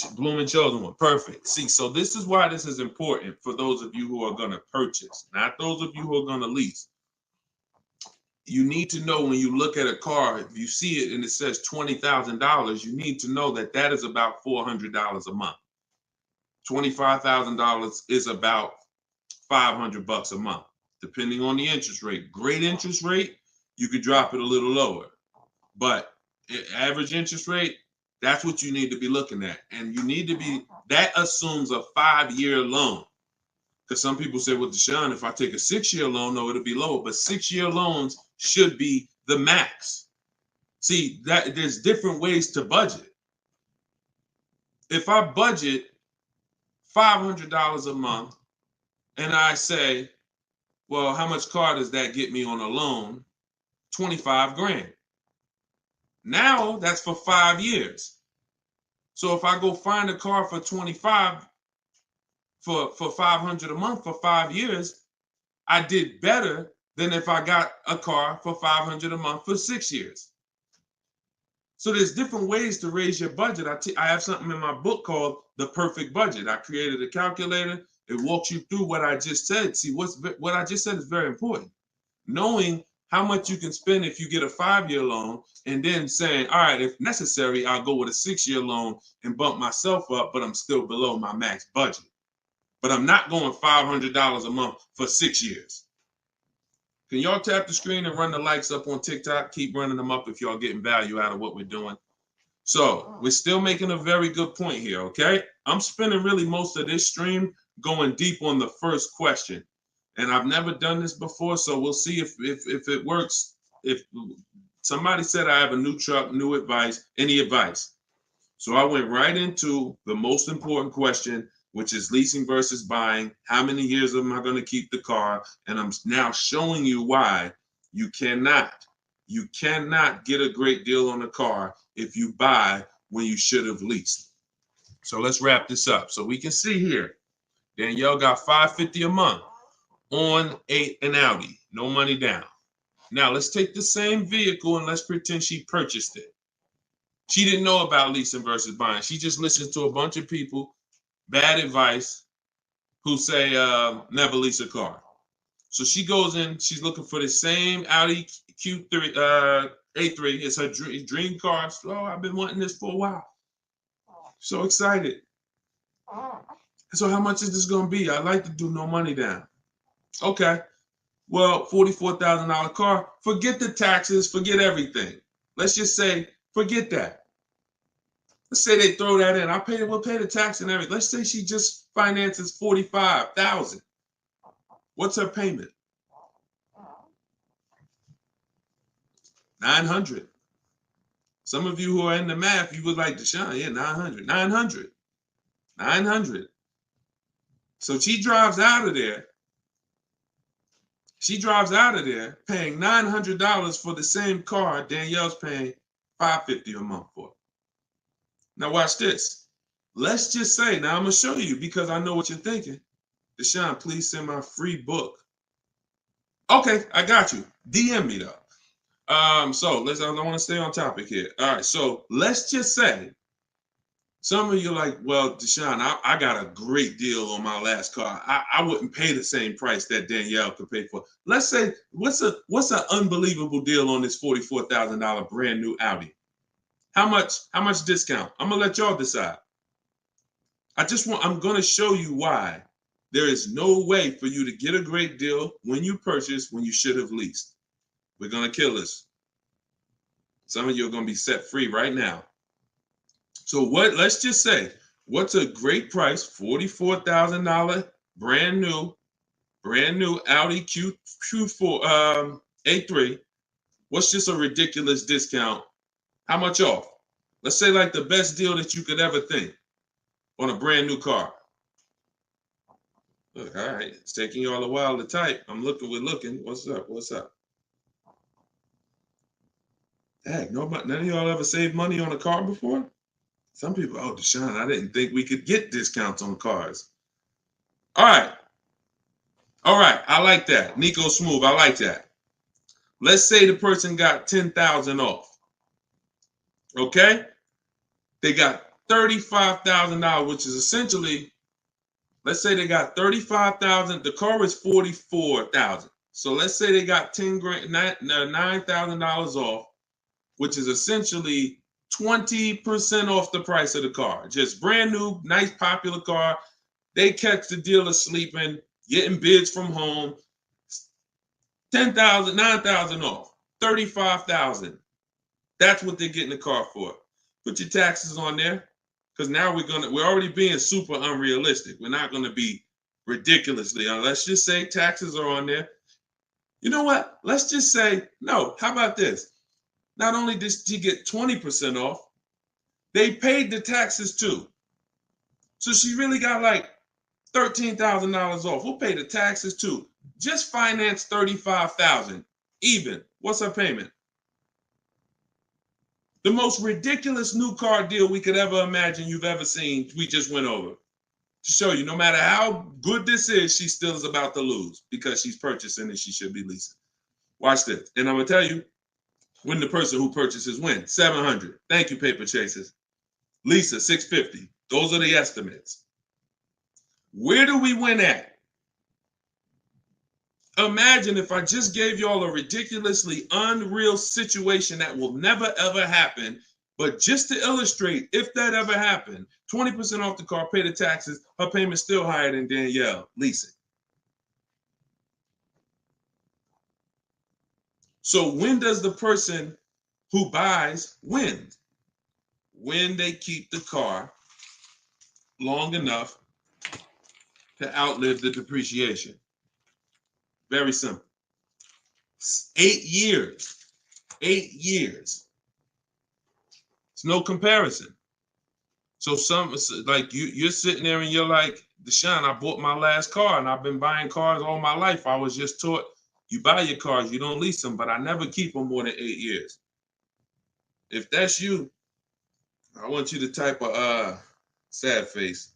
Speaker 1: Chosen One. Perfect. See, so this is why this is important for those of you who are going to purchase, not those of you who are going to lease. You need to know when you look at a car, if you see it and it says $20,000, you need to know that that is about $400 a month. $25,000 is about $500 a month, depending on the interest rate. Great interest rate, you could drop it a little lower, but average interest rate, that's what you need to be looking at. And you need to be, that assumes a 5-year loan. Because some people say, well, Deshone, if I take a 6-year loan, no, it'll be lower. But 6-year loans should be the max. See, that there's different ways to budget. If I budget $500 a month and I say, well, how much car does that get me on a loan? 25 grand. Now that's for 5 years. So if I go find a car for 25 for 500 a month for 5 years, I did better than if I got a car for 500 a month for 6 years. So there's different ways to raise your budget. I have something in my book called The Perfect Budget. I created a calculator. It walks you through what I just said. See, what I just said is very important. Knowing how much you can spend if you get a 5-year loan, and then saying, all right, if necessary, I'll go with a 6-year loan and bump myself up, but I'm still below my max budget. But I'm not going $500 a month for 6 years. Can y'all tap the screen and run the likes up on TikTok? Keep running them up if y'all getting value out of what we're doing. So we're still making a very good point here, okay? I'm spending really most of this stream going deep on the first question. And I've never done this before, so we'll see if it works. If somebody said I have a new truck, new advice, any advice. So I went right into the most important question, which is leasing versus buying. How many years am I going to keep the car? And I'm now showing you why you cannot get a great deal on a car if you buy when you should have leased. So let's wrap this up. So we can see here, Danielle got $550 a month on an Audi, no money down. Now let's take the same vehicle and let's pretend she purchased it. She didn't know about leasing versus buying. She just listened to a bunch of people, bad advice, who say never lease a car. So she goes in, she's looking for the same Audi Q3, A3. It's her dream car. So I've been wanting this for a while. So excited. So how much is this going to be? I'd like to do no money down. Okay. Well, $44,000 car. Forget the taxes. Forget everything. Let's just say, forget that. Let's say they throw that in. We'll pay the tax and everything. Let's say she just finances $45,000. What's her payment? $900. Some of you who are in the math, you would like Deshone, yeah, $900. So she drives out of there. She drives out of there paying $900 for the same car Danielle's paying $550 a month for. Now watch this. Let's just say, now I'm going to show you because I know what you're thinking. Deshone, please send my free book. Okay, I got you. DM me though. I want to stay on topic here. All right, so let's just say some of you are like, well, Deshone, I got a great deal on my last car. I wouldn't pay the same price that Danielle could pay for. Let's say, what's an unbelievable deal on this $44,000 brand new Audi? How much discount? I'm gonna let y'all decide. I'm gonna show you why there is no way for you to get a great deal when you purchase when you should have leased. We're gonna kill this. Some of you are gonna be set free right now. So let's just say, what's a great price? $44,000 brand new Audi Q4 A3. What's just a ridiculous discount? How much off? Let's say like the best deal that you could ever think on a brand new car. Look, all right, it's taking y'all a while to type. We're looking. What's up? Heck, none of y'all ever saved money on a car before? Some people, oh, Deshone, I didn't think we could get discounts on cars. All right, I like that. Nico Smooth, I like that. Let's say the person got $10,000 off. Okay? They got $35,000, which is essentially, let's say they got $35,000. The car is $44,000. So let's say they got $9,000 off, which is essentially 20% off the price of the car. Just brand new, nice, popular car. They catch the dealer sleeping, getting bids from home. $10,000, $9,000 off, $35,000. That's what they're getting the car for. Put your taxes on there, because now we're already being super unrealistic. We're not gonna be ridiculously. Let's just say taxes are on there. You know what? Let's just say no. How about this? Not only did she get 20% off, they paid the taxes too. So she really got like $13,000 off. We'll pay the taxes too. Just finance $35,000 even. What's her payment? The most ridiculous new car deal we could ever imagine you've ever seen, we just went over. To show you, no matter how good this is, she still is about to lose because she's purchasing and she should be leasing. Watch this. And I'm going to tell you, when the person who purchases wins, $700. Thank you, paper chasers. Lisa, $650. Those are the estimates. Where do we win at? Imagine if I just gave y'all a ridiculously unreal situation that will never ever happen, but just to illustrate, if that ever happened, 20% off the car, pay the taxes, her payment's still higher than Danielle leasing. So when does the person who buys win? When they keep the car long enough to outlive the depreciation. Very simple. 8 years. 8 years. It's no comparison. So like you're sitting there and you're like, Deshone, I bought my last car and I've been buying cars all my life. I was just taught you buy your cars, you don't lease them, but I never keep them more than 8 years. If that's you, I want you to type a sad face.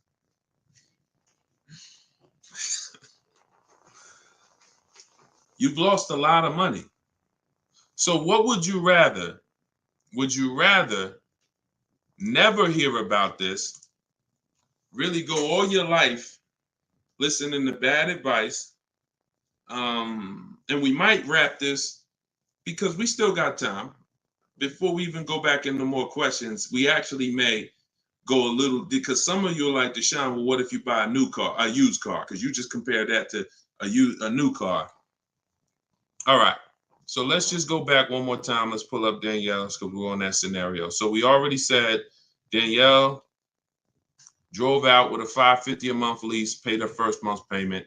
Speaker 1: You've lost a lot of money. So what would you rather? Would you rather never hear about this, really go all your life listening to bad advice? And we might wrap this because we still got time. Before we even go back into more questions, we actually may go a little, because some of you are like, Deshone, well, what if you buy a new car, a used car? Because you just compared that to a new car. All right. So let's just go back one more time. Let's pull up Danielle's because we're on that scenario. So we already said Danielle drove out with a $550 a month lease, paid her first month's payment.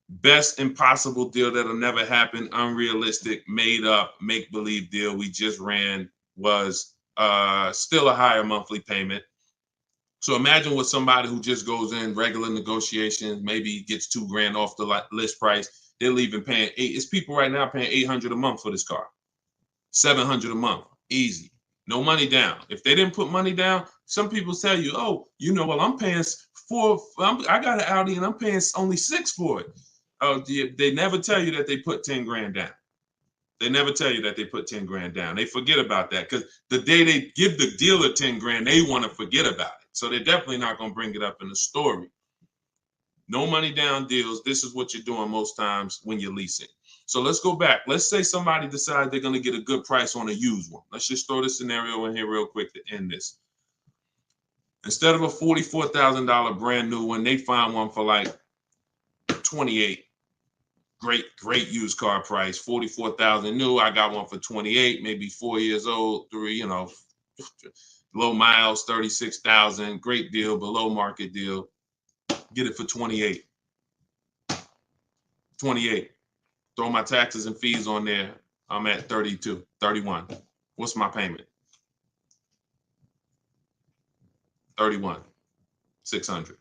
Speaker 1: Best impossible deal that'll never happen, unrealistic, made up, make-believe deal we just ran was still a higher monthly payment. So imagine with somebody who just goes in regular negotiations, maybe gets $2,000 off the list price. They're leaving paying it's people right now paying $800 a month for this car, $700 a month, easy, no money down. If they didn't put money down, some people tell you, oh, you know, well, I'm paying I got an Audi and I'm paying only $6,000 for it. They never tell you that they put 10 grand down. They never tell you that they put 10 grand down. They forget about that because the day they give the dealer 10 grand, they want to forget about it. So they're definitely not going to bring it up in the story. No money down deals. This is what you're doing most times when you're leasing. So let's go back. Let's say somebody decides they're going to get a good price on a used one. Let's just throw the scenario in here real quick to end this. Instead of a $44,000 brand new one, they find one for like 28. Great used car price, 44,000 new. I got one for 28, maybe 4 years old, low miles, 36,000. Great deal, below market deal. Get it for 28. 28. Throw my taxes and fees on there. I'm at 32, 31. What's my payment? 31, 600.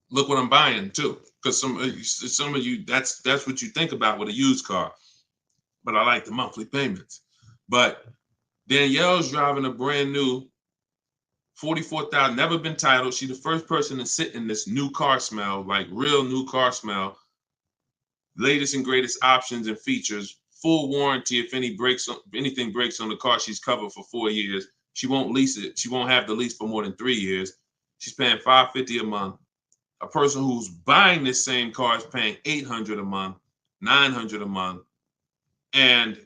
Speaker 1: Look what I'm buying too, because some of you that's what you think about with a used car. But I like the monthly payments. But Danielle's driving a brand new 44,000, never been titled. She's the first person to sit in this new car smell, like real new car smell. Latest and greatest options and features, full warranty. If anything breaks on the car, she's covered for 4 years. She won't lease it. She won't have the lease for more than 3 years. She's paying $550 a month. A person who's buying this same car is paying $800 a month, $900 a month, and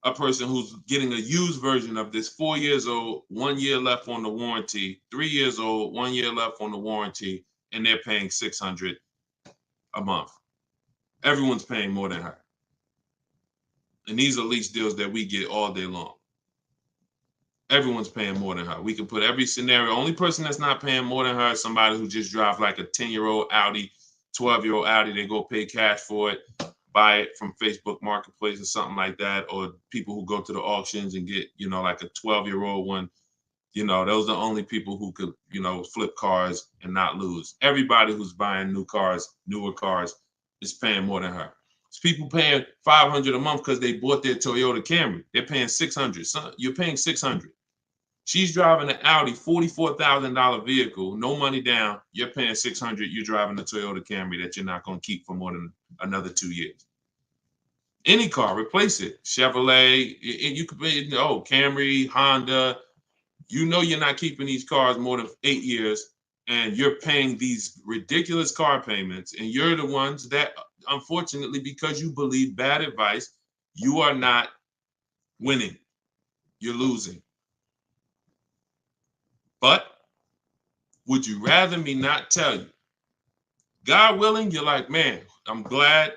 Speaker 1: a person who's getting a used version of this, 4 years old, 1 year left on the warranty, 3 years old, 1 year left on the warranty, and they're paying $600 a month. Everyone's paying more than her. And these are lease deals that we get all day long. Everyone's paying more than her. We can put every scenario. Only person that's not paying more than her is somebody who just drives like a 10-year-old Audi, 12-year-old Audi. They go pay cash for it, buy it from Facebook Marketplace or something like that, or people who go to the auctions and get, like a 12-year-old one. Those are the only people who could, flip cars and not lose. Everybody who's buying new cars, newer cars, is paying more than her. It's people paying $500 a month because they bought their Toyota Camry. They're paying $600. So you're paying $600. She's driving an Audi, $44,000 vehicle, no money down. You're paying $600. You're driving a Toyota Camry that you're not going to keep for more than another 2 years. Any car, replace it. Chevrolet, you could pay, Camry, Honda. You're not keeping these cars more than 8 years, and you're paying these ridiculous car payments, and you're the ones that, unfortunately, because you believe bad advice, you are not winning. You're losing. But would you rather me not tell you? God willing, you're like, man, I'm glad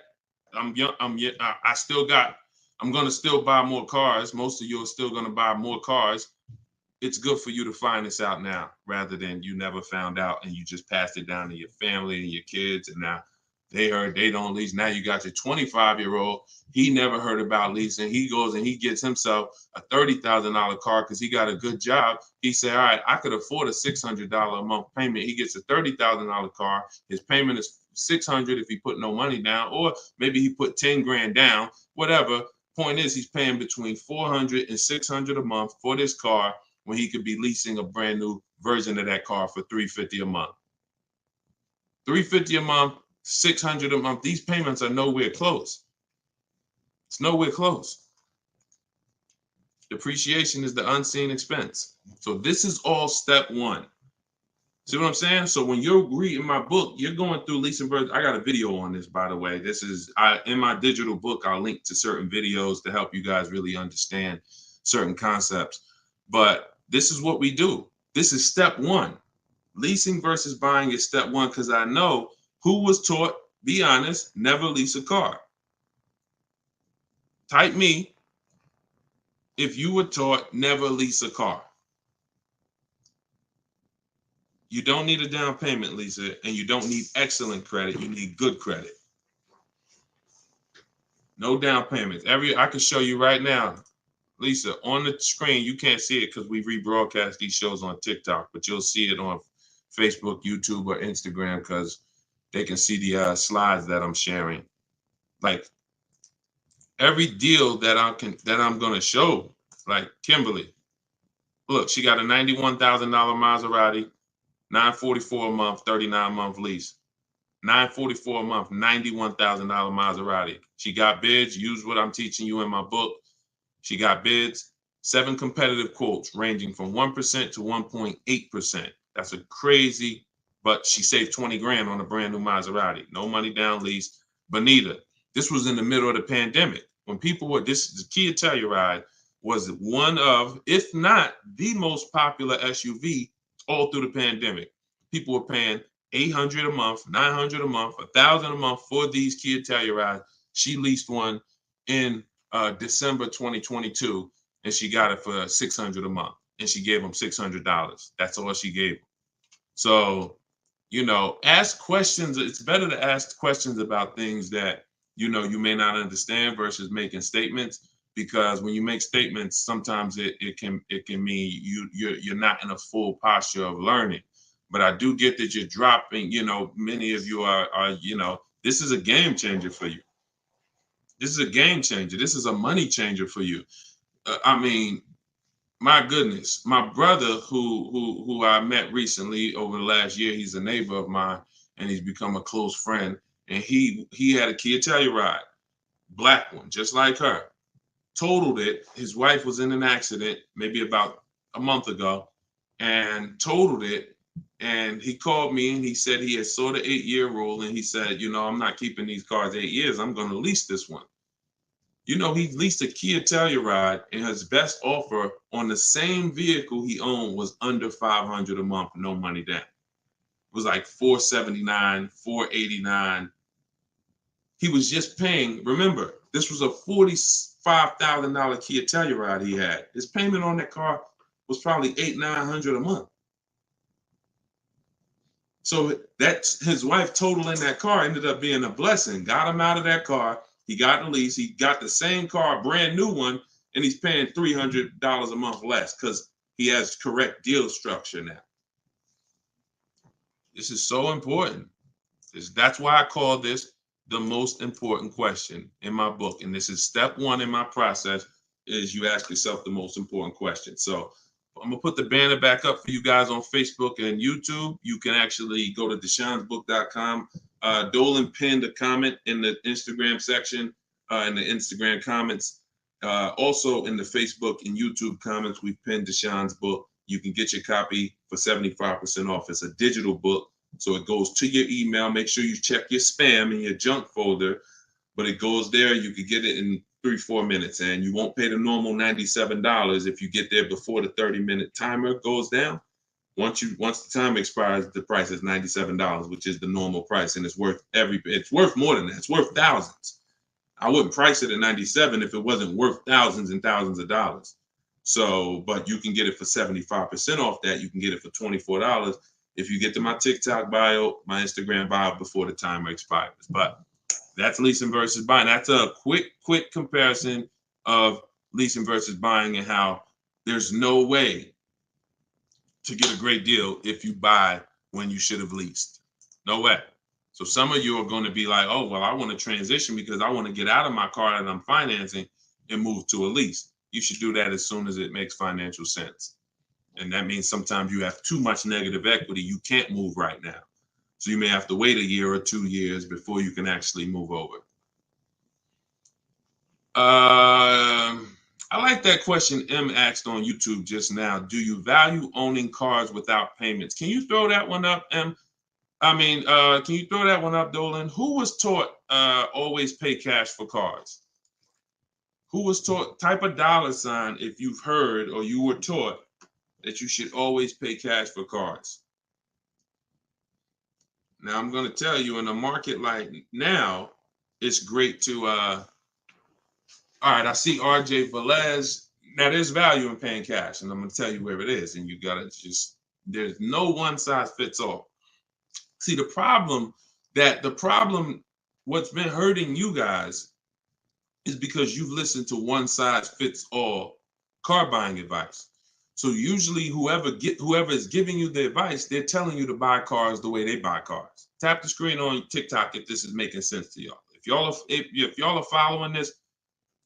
Speaker 1: I'm young. I'm going to still buy more cars. Most of you are still going to buy more cars. It's good for you to find this out now rather than you never found out and you just passed it down to your family and your kids. And now They heard they don't lease. Now you got your 25-year-old. He never heard about leasing. He goes and he gets himself a $30,000 car because he got a good job. He said, all right, I could afford a $600 a month payment. He gets a $30,000 car. His payment is $600 if he put no money down, or maybe he put 10 grand down, whatever. Point is, he's paying between $400 and $600 a month for this car when he could be leasing a brand new version of that car for $350 a month. $350 a month, $600 a month. These payments are nowhere close. It's nowhere close. Depreciation is the unseen expense. So this is all step one. See what I'm saying? So when you're reading my book, you're going through leasing birds. I got a video on this, by the way. This is in my digital book. I'll link to certain videos to help you guys really understand certain concepts. But this is what we do. This is step one. Leasing versus buying is step one, because I know who was taught, be honest, never lease a car. Type me if you were taught never lease a car. You don't need a down payment, Lisa, and you don't need excellent credit. You need good credit. No down payments. I can show you right now, Lisa, on the screen. You can't see it because we rebroadcast these shows on TikTok, but you'll see it on Facebook, YouTube, or Instagram because they can see the slides that I'm sharing. Like every deal that I'm gonna show, like Kimberly. Look, she got a $91,000 Maserati. $944 a month, 39-month lease. $944 a month, $91,000 Maserati. She got bids. Use what I'm teaching you in my book. She got bids. 7 competitive quotes ranging from 1% to 1.8%. That's a crazy, but she saved 20 grand on a brand new Maserati. No money down lease. Bonita, this was in the middle of the pandemic. When people were, the Kia Telluride was one of, if not the most popular SUV all through the pandemic. People were paying $800 a month, $900 a month, $1,000 a month for these Kia Tellurides. She leased one in December 2022, and she got it for $600 a month, and she gave them $600. That's all she gave them. So, you know, ask questions. It's better to ask questions about things that, you know, you may not understand versus making statements. Because when you make statements, sometimes it can mean you're not in a full posture of learning. But I do get that you're dropping. You know, many of you are you know, this is a game changer for you. This is a game changer. This is a money changer for you. I mean, my goodness, my brother who I met recently over the last year, he's a neighbor of mine, and he's become a close friend. And he had a Kia Telluride, black one, just like her. Totaled it. His wife was in an accident maybe about a month ago and totaled it. And he called me and he said he had saw the 8-year rule. And he said, you know, I'm not keeping these cars 8 years. I'm going to lease this one. You know, he leased a Kia Telluride, and his best offer on the same vehicle he owned was under $500 a month, no money down. It was like $479, $489. He was just paying. Remember, this was a $45,000 Kia Telluride he had. His payment on that car was probably $800-900 a month. So that's his wife totaling that car ended up being a blessing. Got him out of that car. He got the lease. He got the same car, brand new one, and he's paying $300 a month less because he has correct deal structure now. This is so important. That's why I call this the most important question in my book. And this is step one in my process, is you ask yourself the most important question. So I'm gonna put the banner back up for you guys on Facebook and YouTube. You can actually go to deshonsbook.com. Dolan pinned a comment in the Instagram section, in the Instagram comments. Also in the Facebook and YouTube comments, we've pinned Deshon's book. You can get your copy for 75% off. It's a digital book. So it goes to your email. Make sure you check your spam and your junk folder, but it goes there. You can get it in 3-4 minutes, and you won't pay the normal $97 if you get there before the 30-minute timer goes down. Once the time expires, the price is $97, which is the normal price, and it's worth more than that. It's worth thousands. I wouldn't price it at $97 if it wasn't worth thousands and thousands of dollars. So, but you can get it for 75% off that. You can get it for $24. if you get to my TikTok bio, my Instagram bio before the timer expires. But that's leasing versus buying. That's a quick comparison of leasing versus buying and how there's no way to get a great deal if you buy when you should have leased. No way. So some of you are going to be like, oh, well, I want to transition because I want to get out of my car that I'm financing and move to a lease. You should do that as soon as it makes financial sense. And that means sometimes you have too much negative equity. You can't move right now. So you may have to wait a year or 2 years before you can actually move over. I like that question M asked on YouTube just now. Do you value owning cars without payments? Can you throw that one up, M? Can you throw that one up, Dolan? Who was taught always pay cash for cars? Who was taught, type a $ if you've heard or you were taught that you should always pay cash for cars. Now, I'm going to tell you, in a market like now, it's great to, all right, I see RJ Velez. Now, there's value in paying cash, and I'm going to tell you where it is, and you got to just, there's no one size fits all. See, the problem, what's been hurting you guys is because you've listened to one size fits all car buying advice. So usually whoever is giving you the advice, they're telling you to buy cars the way they buy cars. Tap the screen on TikTok if this is making sense to y'all. If y'all are following this,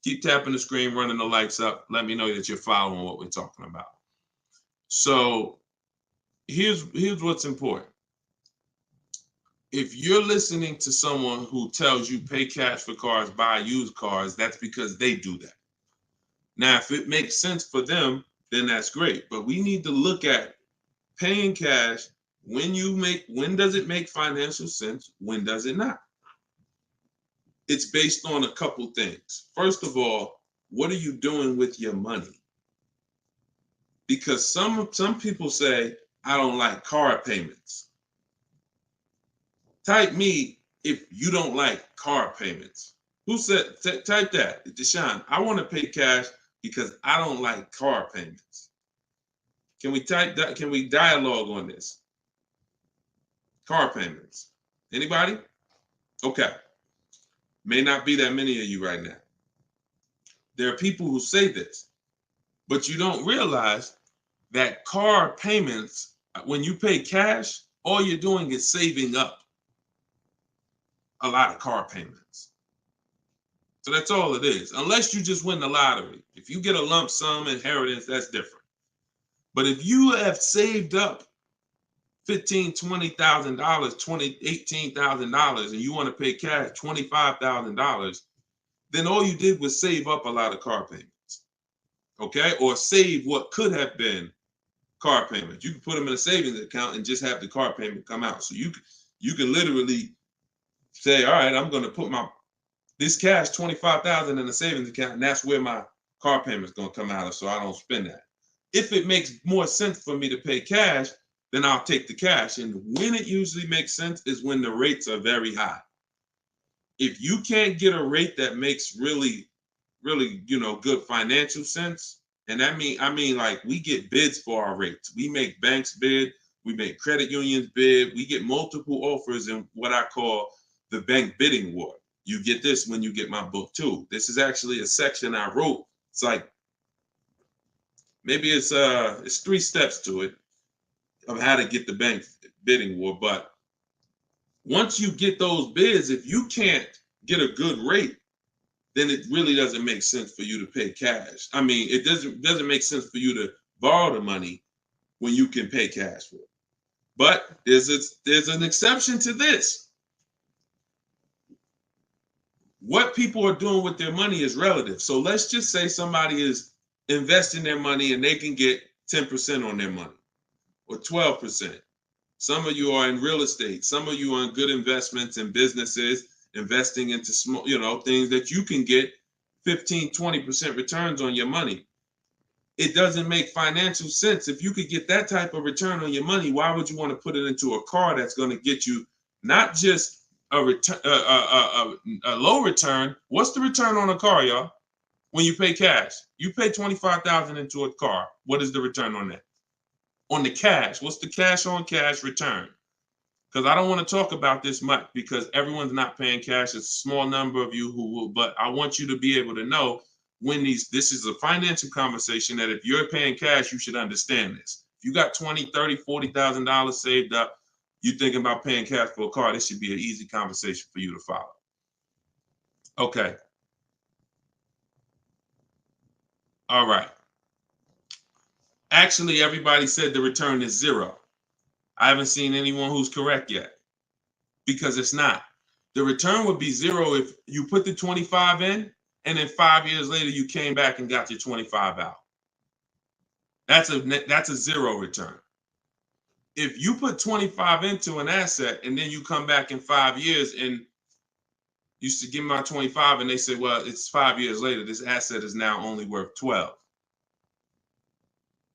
Speaker 1: keep tapping the screen, running the lights up. Let me know that you're following what we're talking about. So here's what's important. If you're listening to someone who tells you pay cash for cars, buy used cars, that's because they do that. Now, if it makes sense for them, then that's great. But we need to look at paying cash. When does it make financial sense? When does it not? It's based on a couple things. First of all, what are you doing with your money? Because some people say, I don't like car payments. Type me if you don't like car payments. Who said, type that, Deshone, I want to pay cash because I don't like car payments. Can we type that? Can we dialogue on this? Car payments. Anybody? Okay. May not be that many of you right now. There are people who say this, but you don't realize that car payments, when you pay cash, all you're doing is saving up a lot of car payments. So that's all it is, unless you just win the lottery. If you get a lump sum inheritance, that's different. But if you have saved up $15,000, $20,000, $18,000, and you want to pay cash $25,000, then all you did was save up a lot of car payments, okay? Or save what could have been car payments. You can put them in a savings account and just have the car payment come out. So you can literally say, all right, I'm going to put this cash, $25,000 in a savings account, and that's where my car payment is going to come out of, so I don't spend that. If it makes more sense for me to pay cash, then I'll take the cash. And when it usually makes sense is when the rates are very high. If you can't get a rate that makes really, good financial sense, and I mean like we get bids for our rates. We make banks bid, we make credit unions bid, we get multiple offers in what I call the bank bidding war. You get this when you get my book too. This is actually a section I wrote. It's like, maybe it's 3 steps to it of how to get the bank bidding war. But once you get those bids, if you can't get a good rate, then it really doesn't make sense for you to pay cash. I mean, it doesn't make sense for you to borrow the money when you can pay cash for it. But there's an exception to this. What people are doing with their money is relative. So let's just say somebody is investing their money and they can get 10% on their money or 12%. Some of you are in real estate. Some of you are in good investments and businesses, investing into small, things that you can get 15, 20% returns on your money. It doesn't make financial sense. If you could get that type of return on your money, why would you want to put it into a car that's going to get you not just a low return? What's the return on a car, y'all? When you pay cash, you pay $25,000 into a car. What is the return on that? on the cash. What's the cash on cash return? Because I don't want to talk about this much because everyone's not paying cash. It's a small number of you who will, but I want you to be able to know when this is a financial conversation that if you're paying cash, you should understand this. If you got $20,000, $30,000, $40,000 saved up, you're thinking about paying cash for a car, this should be an easy conversation for you to follow. Okay. All right. Actually, everybody said the return is 0. I haven't seen anyone who's correct yet because it's not. The return would be 0 if you put the 25 in and then 5 years later you came back and got your 25 out. That's a 0 return. If you put 25 into an asset and then you come back in 5 years and you used to give me my 25 and they said, well, it's 5 years later, this asset is now only worth 12.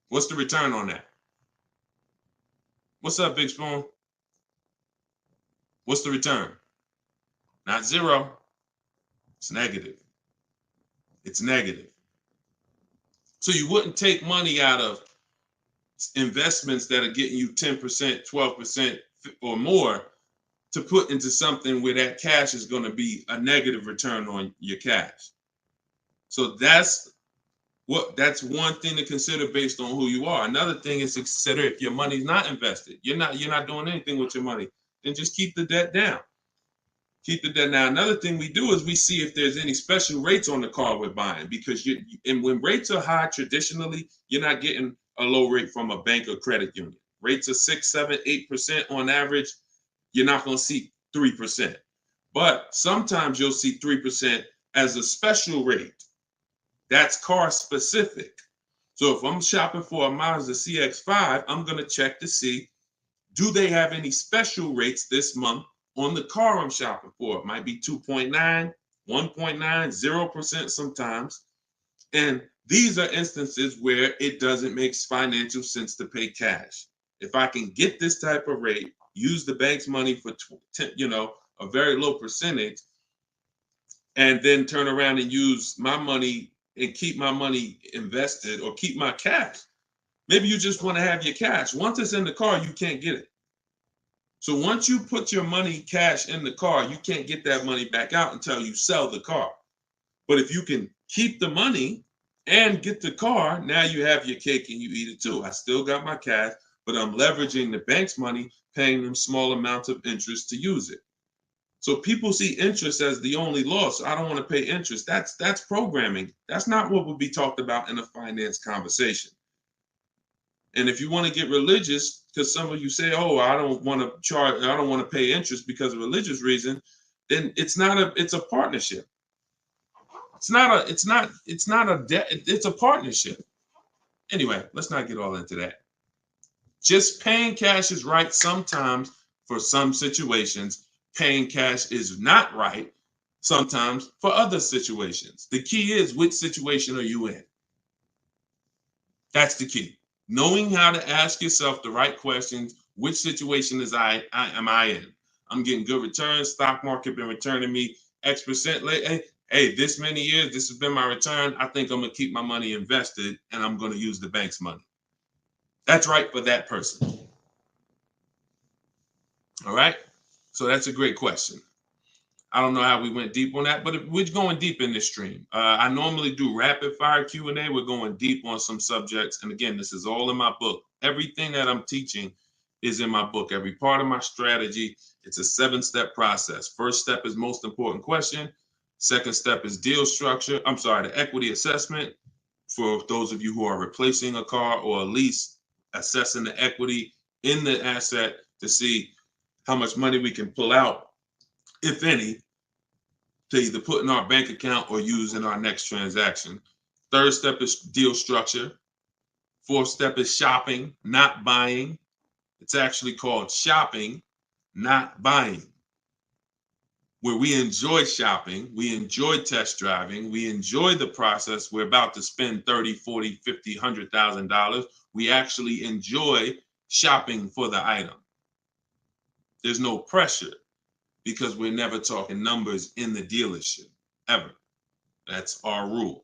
Speaker 1: What's the return on that? What's up, Big Spoon? What's the return? Not 0. It's negative. It's negative. So you wouldn't take money out of investments that are getting you 10%, 12% or more to put into something where that cash is going to be a negative return on your cash. So that's one thing to consider based on who you are. Another thing is to consider if your money's not invested, you're not doing anything with your money, then just keep the debt down. Keep the debt down. Another thing we do is we see if there's any special rates on the car we're buying, because and when rates are high, traditionally, you're not getting a low rate from a bank or credit union. Rates are 6, 7, 8% on average. You're not going to see 3%. But sometimes you'll see 3% as a special rate. That's car specific. So if I'm shopping for a Mazda CX-5, I'm going to check to see, do they have any special rates this month on the car I'm shopping for? It might be 2.9, 1.9, 0% sometimes. And these are instances where it doesn't make financial sense to pay cash. If I can get this type of rate, use the bank's money for a very low percentage, and then turn around and use my money and keep my money invested or keep my cash. Maybe you just want to have your cash. Once it's in the car, you can't get it. So once you put your money cash in the car, you can't get that money back out until you sell the car. But if you can keep the money and get the car, now you have your cake and you eat it too. I still got my cash, but I'm leveraging the bank's money, paying them small amounts of interest to use it. So people see interest as the only loss. I don't want to pay interest. That's programming. That's not what would be talked about in a finance conversation. And if you want to get religious, because some of you say, "Oh, I don't want to pay interest because of religious reason," then it's a partnership. It's not a debt. It's a partnership. Anyway, let's not get all into that. Just paying cash is right sometimes for some situations. Paying cash is not right sometimes for other situations. The key is, which situation are you in? That's the key. Knowing how to ask yourself the right questions. Which situation am I in? I'm getting good returns. Stock market been returning me X percent late. Hey, this many years, this has been my return. I think I'm going to keep my money invested and I'm going to use the bank's money. That's right for that person. All right. So that's a great question. I don't know how we went deep on that, but we're going deep in this stream. I normally do rapid fire Q&A. We're going deep on some subjects. And again, this is all in my book. Everything that I'm teaching is in my book. Every part of my strategy, it's a 7-step process. First step is most important question. Second step is deal structure. The equity assessment. For those of you who are replacing a car or a lease, assessing the equity in the asset to see how much money we can pull out, if any, to either put in our bank account or use in our next transaction. Third step is deal structure. Fourth step is shopping, not buying. It's actually called shopping, not buying, where we enjoy shopping, we enjoy test driving, we enjoy the process. We're about to spend $30,000, $40,000, $50,000, $100,000. We actually enjoy shopping for the item. There's no pressure because we're never talking numbers in the dealership, ever. That's our rule.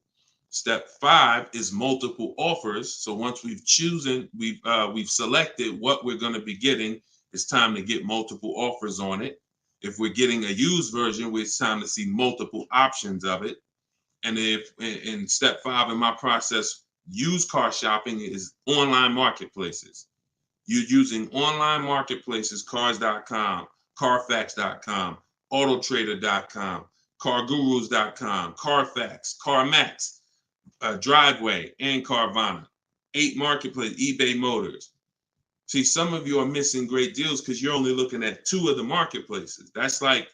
Speaker 1: Step 5 is multiple offers. So once we've selected what we're going to be getting, it's time to get multiple offers on it. If we're getting a used version, it's time to see multiple options of it. And if in step 5 in my process, used car shopping is online marketplaces. You're using online marketplaces, cars.com, carfax.com, autotrader.com, cargurus.com, Carfax, CarMax, Driveway, and Carvana. 8 marketplaces, eBay Motors. See, some of you are missing great deals because you're only looking at 2 of the marketplaces. That's like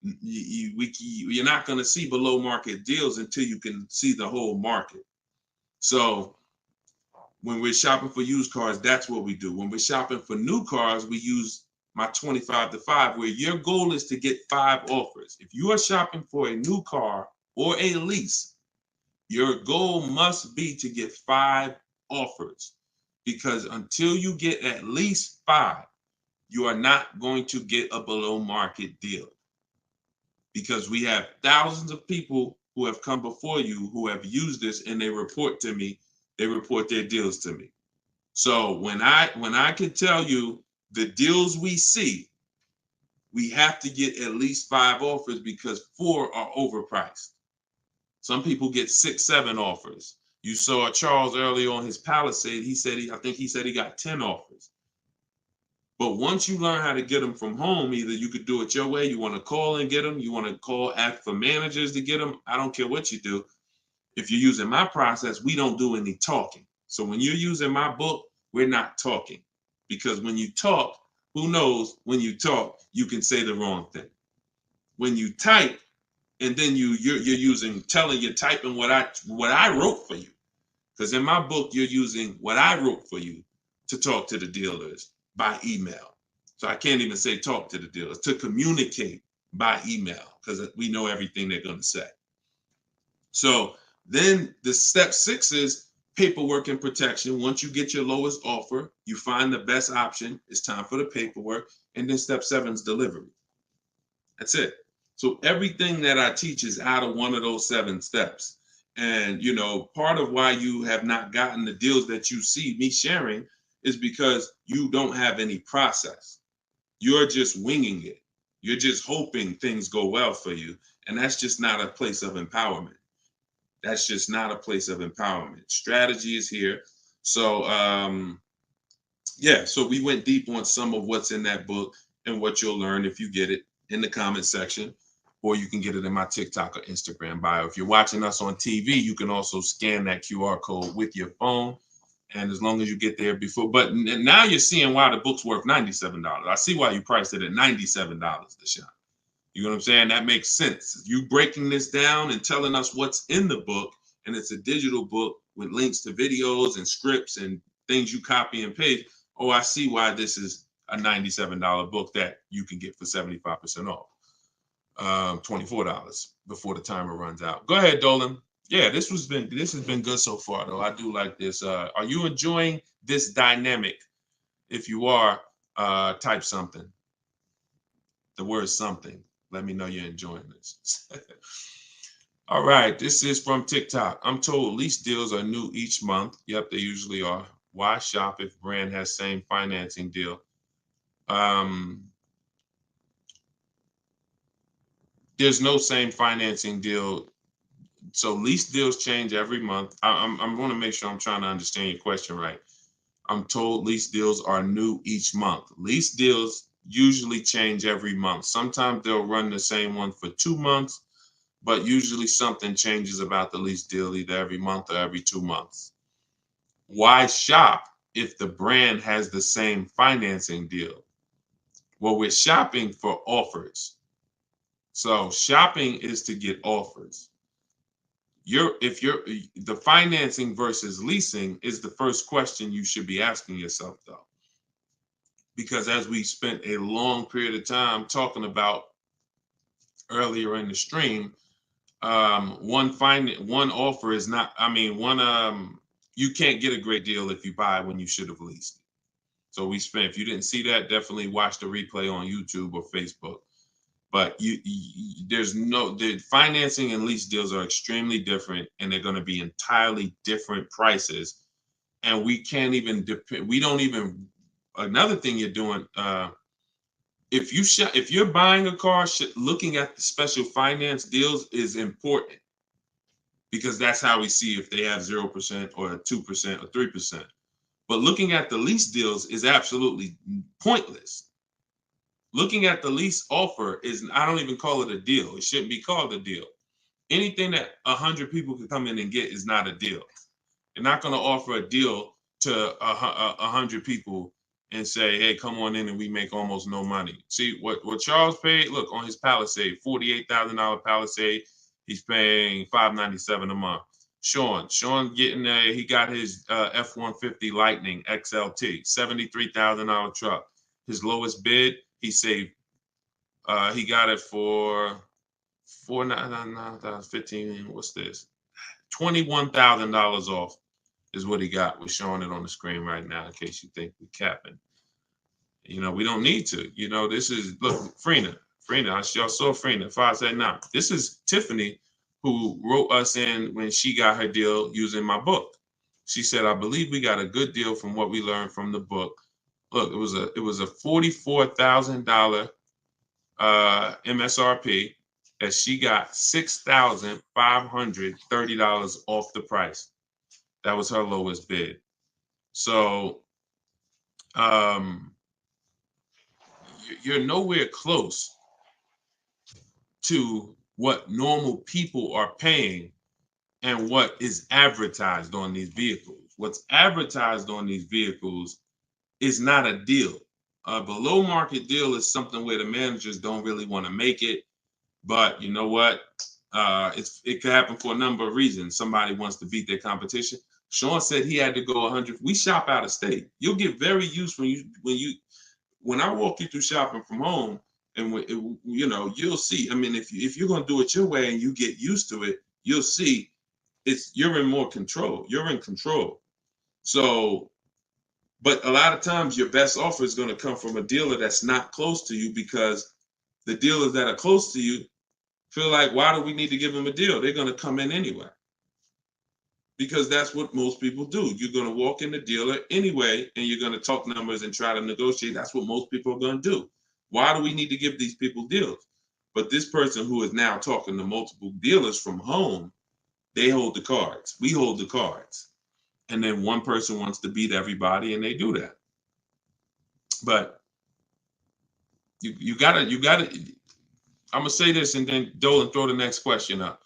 Speaker 1: you're not going to see below market deals until you can see the whole market. So when we're shopping for used cars, that's what we do. When we're shopping for new cars, we use my 25 to 5, where your goal is to get 5 offers. If you are shopping for a new car or a lease, your goal must be to get 5 offers, because until you get at least 5, you are not going to get a below market deal, because we have thousands of people who have come before you who have used this, and they report to me, they report their deals to me. So when I can tell you the deals we see, we have to get at least 5 offers, because 4 are overpriced. Some people get 6, 7 offers. You saw Charles earlier on his Palisade. I think he said he got 10 offers. But once you learn how to get them from home, either you could do it your way, you want to call and get them, you want to call, ask for managers to get them. I don't care what you do. If you're using my process, we don't do any talking. So when you're using my book, we're not talking, because when you talk, who knows, when you talk, you can say the wrong thing. When you type, and then you're typing what I wrote for you, because in my book you're using what I wrote for you to talk to the dealers by email. So I can't even say talk to the dealers, to communicate by email, because we know everything they're going to say. So then the step 6 is paperwork and protection. Once you get your lowest offer, you find the best option. It's time for the paperwork. And then step 7 is delivery. That's it. So everything that I teach is out of one of those 7 steps. And, part of why you have not gotten the deals that you see me sharing is because you don't have any process. You're just winging it. You're just hoping things go well for you. And that's just not a place of empowerment. That's just not a place of empowerment. Strategy is here. So, so we went deep on some of what's in that book and what you'll learn if you get it in the comment section, or you can get it in my TikTok or Instagram bio. If you're watching us on TV, you can also scan that QR code with your phone. And as long as you get there before, but now you're seeing why the book's worth $97. I see why you priced it at $97, Deshone. You know what I'm saying? That makes sense. You breaking this down and telling us what's in the book, and it's a digital book with links to videos and scripts and things you copy and paste. Oh, I see why this is a $97 book that you can get for 75% off. $24 before the timer runs out. Go ahead, Dolan. Yeah, this has been good so far, though. I do like this. Are you enjoying this dynamic? If you are, type something. The word something. Let me know you're enjoying this. All right, this is from TikTok. I'm told lease deals are new each month. Yep, they usually are. Why shop if brand has same financing deal? There's no same financing deal. So lease deals change every month. I'm going to make sure I'm trying to understand your question right. I'm told lease deals are new each month. Lease deals usually change every month. Sometimes they'll run the same one for 2 months, but usually something changes about the lease deal either every month or every 2 months. Why shop if the brand has the same financing deal? Well, we're shopping for offers. So shopping is to get offers. The financing versus leasing is the first question you should be asking yourself, though. Because as we spent a long period of time talking about earlier in the stream, one offer is not, you can't get a great deal if you buy when you should have leased. So if you didn't see that, definitely watch the replay on YouTube or Facebook. But the financing and lease deals are extremely different, and they're going to be entirely different prices. And we can't even another thing you're doing, if you're buying a car, looking at the special finance deals is important, because that's how we see if they have 0% or 2% or 3%. But looking at the lease deals is absolutely pointless. Looking at the lease offer I don't even call it a deal. It shouldn't be called a deal. Anything that 100 people can come in and get is not a deal. You're not going to offer a deal to 100 people and say, hey, come on in and we make almost no money. See what Charles paid, look, on his Palisade, $48,000 Palisade, he's paying $597 a month. Sean getting he got his F-150 Lightning XLT, $73,000 truck. His lowest bid, he saved, he got it for $4,999, what's this? $21,000 off is what he got. We're showing it on the screen right now in case you think we're capping. We don't need to. This is, look, Frina, y'all saw Frina, 579. This is Tiffany, who wrote us in when she got her deal using my book. She said, I believe we got a good deal from what we learned from the book. Look, it was a $44,000 MSRP that she got $6,530 off the price. That was her lowest bid. So you're nowhere close to what normal people are paying and what is advertised on these vehicles. What's advertised on these vehicles is not a deal. A below market deal is something where the managers don't really want to make it. But you know what? It could happen for a number of reasons. Somebody wants to beat their competition. Sean said he had to go 100. We shop out of state. You'll get very used when I walk you through shopping from home, and you'll see. I mean, if you're gonna do it your way and you get used to it, you'll see you're in more control. You're in control. So, but a lot of times your best offer is gonna come from a dealer that's not close to you, because the dealers that are close to you feel like, why do we need to give them a deal? They're gonna come in anyway. Because that's what most people do. You're going to walk in the dealer anyway, and you're going to talk numbers and try to negotiate. That's what most people are going to do. Why do we need to give these people deals? But this person who is now talking to multiple dealers from home, they hold the cards. We hold the cards. And then one person wants to beat everybody, and they do that. But you gotta, I'm going to say this, and then Dolan, throw the next question up.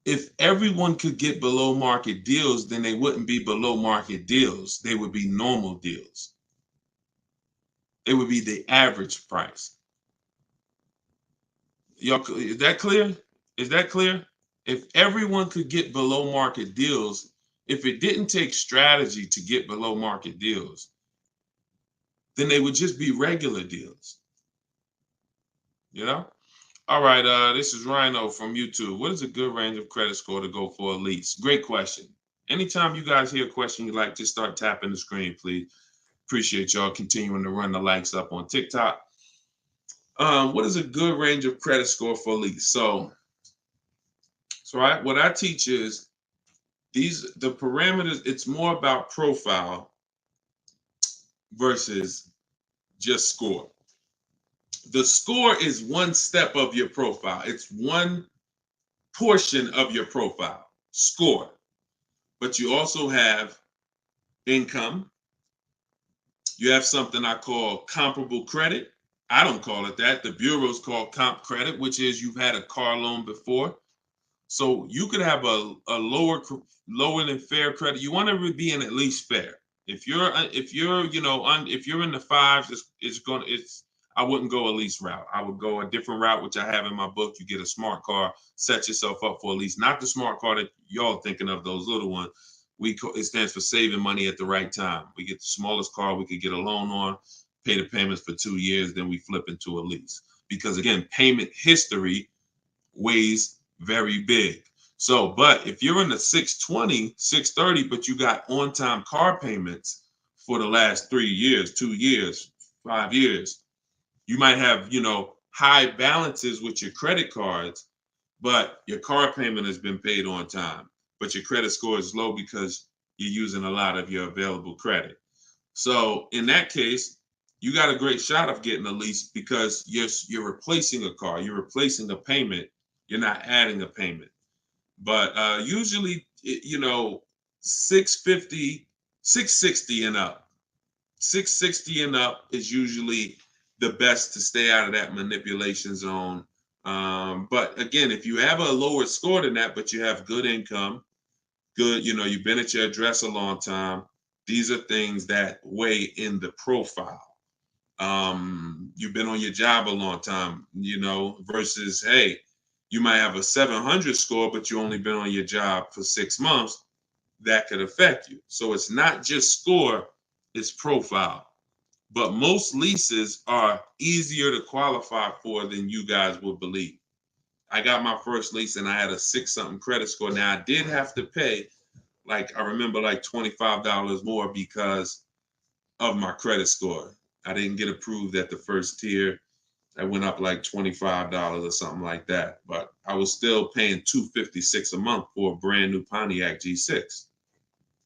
Speaker 1: If everyone could get below market deals, then they wouldn't be below market deals. They would be normal deals. It would be the average price. Y'all, is that clear? Is that clear? If everyone could get below market deals, if it didn't take strategy to get below market deals, then they would just be regular deals. All right, this is Rhino from YouTube. What is a good range of credit score to go for a lease? Great question. Anytime you guys hear a question you like, just start tapping the screen, please. Appreciate y'all continuing to run the likes up on TikTok. What is a good range of credit score for a lease? So what I teach is the parameters. It's more about profile versus just score. The score is one step of your profile. It's one portion of your profile, score. But you also have income. You have something I call comparable credit. I don't call it that. The bureaus call comp credit, which is you've had a car loan before. So you could have a lower than fair credit. You want to be in at least fair. If you're in the fives, I wouldn't go a lease route. I would go a different route, which I have in my book. You get a smart car, set yourself up for a lease. Not the smart car that y'all thinking of, those little ones. It stands for saving money at the right time. We get the smallest car we could get a loan on, pay the payments for 2 years, then we flip into a lease. Because again, payment history weighs very big. So, but if you're in the 620, 630, but you got on-time car payments for the last 3 years, 2 years, 5 years, you might have, high balances with your credit cards, but your car payment has been paid on time, but your credit score is low because you're using a lot of your available credit. So in that case, you got a great shot of getting a lease because you're replacing a car, you're replacing a payment, you're not adding a payment. But usually, 650, 660 and up. 660 and up is usually the best to stay out of that manipulation zone. But again, if you have a lower score than that, but you have good income, good, you've been at your address a long time, these are things that weigh in the profile. You've been on your job a long time, versus, hey, you might have a 700 score, but you only been on your job for 6 months. That could affect you. So it's not just score, it's profile. But most leases are easier to qualify for than you guys would believe. I got my first lease and I had a 6-something credit score. Now I did have to pay, I remember $25 more because of my credit score. I didn't get approved at the first tier. I went up $25 or something like that. But I was still paying $256 a month for a brand new Pontiac G6.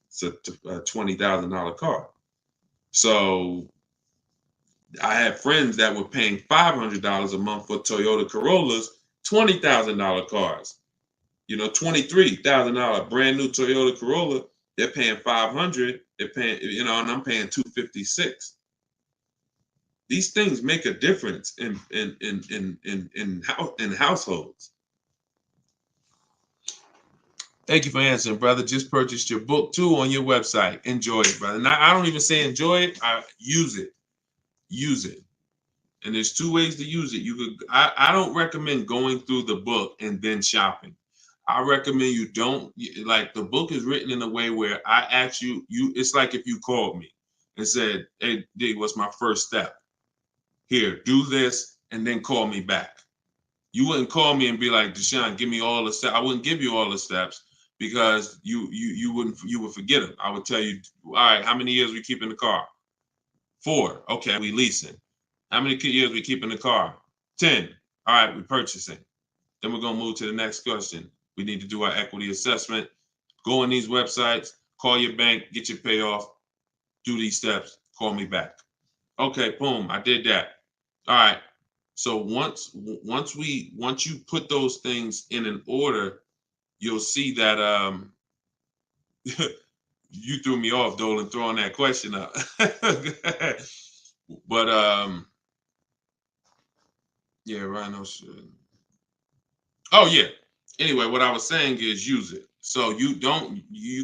Speaker 1: It's a $20,000 car. So I had friends that were paying $500 a month for Toyota Corollas, $20,000 cars. $23,000 brand new Toyota Corolla. They're paying $500. They're paying, and I'm paying $256. These things make a difference in households. Thank you for answering, brother. Just purchased your book too on your website. Enjoy it, brother. Now, I don't even say enjoy it. I use it. Use it. And there's 2 ways to use it. I don't recommend going through the book and then shopping. I recommend you don't, the book is written in a way where I ask you, it's like if you called me and said, hey, D, what's my first step? Here, do this, and then call me back. You wouldn't call me and be like, Deshone, give me all the steps. I wouldn't give you all the steps because you would forget them. I would tell you, all right, how many years we keep in the car? 4. Okay, we leasing. How many years we keep in the car? 10. All right, we purchasing. Then we're gonna move to the next question. We need to do our equity assessment. Go on these websites, call your bank, get your payoff, do these steps, call me back. Okay, boom, I did that. All right. So once you put those things in an order, you'll see that you threw me off, Dolan, throwing that question up. But yeah, Rhino should. Oh yeah. Anyway, what I was saying is use it. So you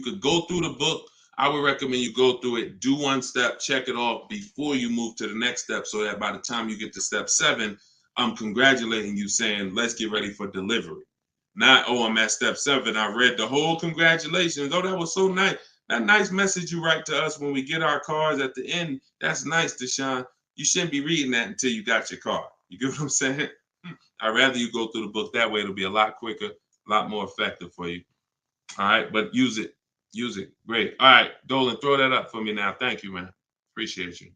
Speaker 1: could go through the book. I would recommend you go through it, do 1 step, check it off before you move to the next step, so that by the time you get to step 7, I'm congratulating you, saying, let's get ready for delivery. Not, oh, I'm at step 7. I read the whole congratulations. Oh, that was so nice. That nice message you write to us when we get our cars at the end. That's nice, Deshone. You shouldn't be reading that until you got your car. You get what I'm saying? I'd rather you go through the book that way. It'll be a lot quicker, a lot more effective for you. All right, but use it. Use it. Great. All right, Dolan, throw that up for me now. Thank you, man. Appreciate you.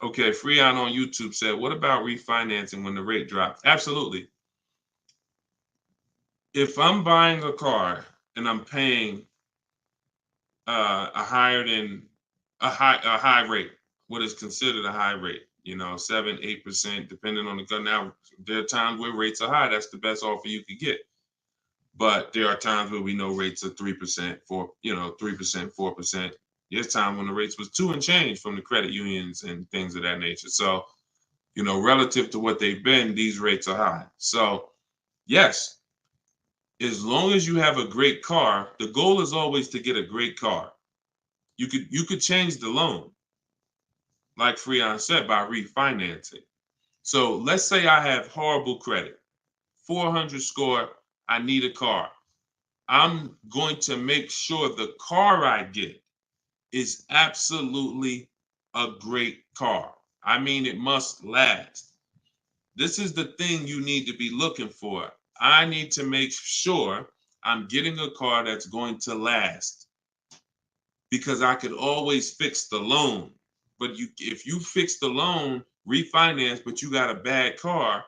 Speaker 1: Okay, Freon on YouTube said, what about refinancing when the rate drops? Absolutely. If I'm buying a car and I'm paying a high rate, what is considered a high rate, 7-8%, depending on the gun. Now, there are times where rates are high. That's the best offer you could get. But there are times where we know rates are 3%, 4%. There's time when the rates was 2 and change from the credit unions and things of that nature. So, relative to what they've been, these rates are high. So, yes, as long as you have a great car, the goal is always to get a great car. You could change the loan, like Freon said, by refinancing. So let's say I have horrible credit, 400 score, I need a car. I'm going to make sure the car I get is absolutely a great car. I mean, it must last. This is the thing you need to be looking for. I need to make sure I'm getting a car that's going to last, because I could always fix the loan. But if you fix the loan refinance, but you got a bad car.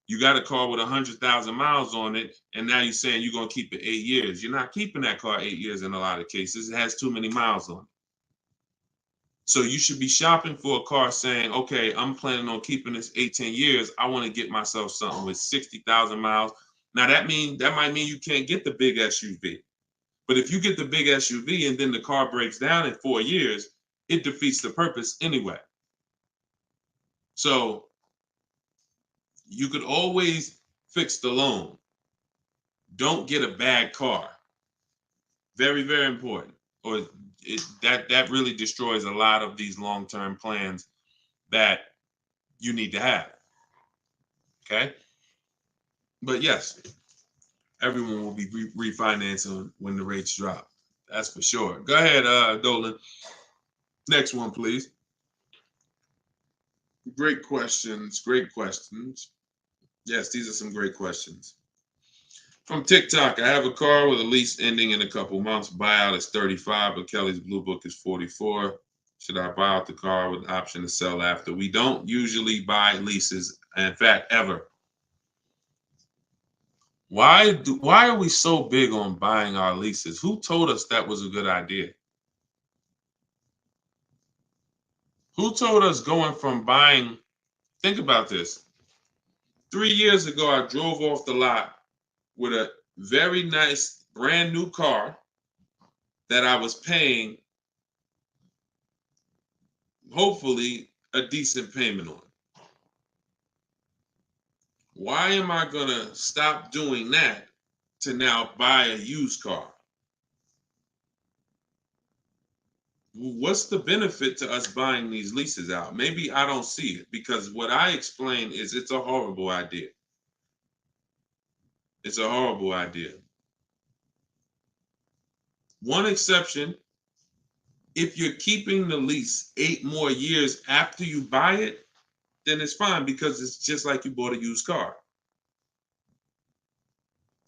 Speaker 1: You got a car with 100,000 miles on it, and now you're saying you're going to keep it 8 years. You're not keeping that car 8 years in a lot of cases. It has too many miles on it. So you should be shopping for a car saying, okay, I'm planning on keeping this 18 years. I want to get myself something with 60,000 miles. Now that might mean you can't get the big SUV. But if you get the big SUV and then the car breaks down in 4 years, it defeats the purpose anyway. So you could always fix the loan. Don't get a bad car. Very, very important. Or that really destroys a lot of these long-term plans that you need to have. Okay? But yes, everyone will be refinancing when the rates drop. That's for sure. Go ahead, Dolan. Next one, please. Great questions. Great questions. Yes, these are some great questions. From TikTok, I have a car with a lease ending in a couple months. Buyout is 35, but Kelly's Blue Book is 44. Should I buy out the car with the option to sell after? We don't usually buy leases, in fact, ever. Why are we so big on buying our leases? Who told us that was a good idea? Who told us going from buying? Think about this. 3 years ago, I drove off the lot with a very nice brand new car that I was paying, hopefully, a decent payment on. Why am I going to stop doing that to now buy a used car? What's the benefit to us buying these leases out? Maybe I don't see it, because what I explain is it's a horrible idea. It's a horrible idea. One exception, if you're keeping the lease 8 more years after you buy it, then it's fine, because it's just like you bought a used car.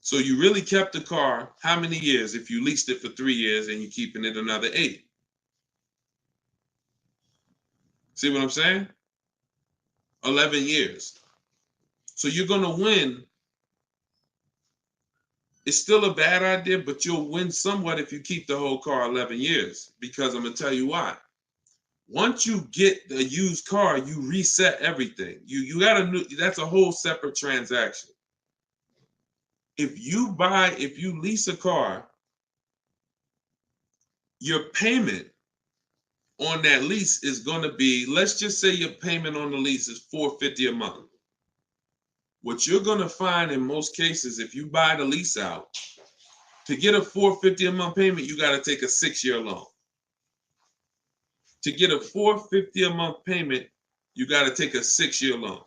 Speaker 1: So you really kept the car how many years if you leased it for 3 years and you're keeping it another 8? See what I'm saying? 11 years. So you're going to win. It's still a bad idea, but you'll win somewhat if you keep the whole car 11 years, because I'm going to tell you why. Once you get the used car, you reset everything. You got that's a whole separate transaction. If you lease a car, your payment on that lease is going to be, let's just say your payment on the lease is $450 a month. What you're going to find in most cases, if you buy the lease out, to get a $450 a month payment, you got to take a 6-year loan. To get a $450 a month payment, you got to take a 6-year loan.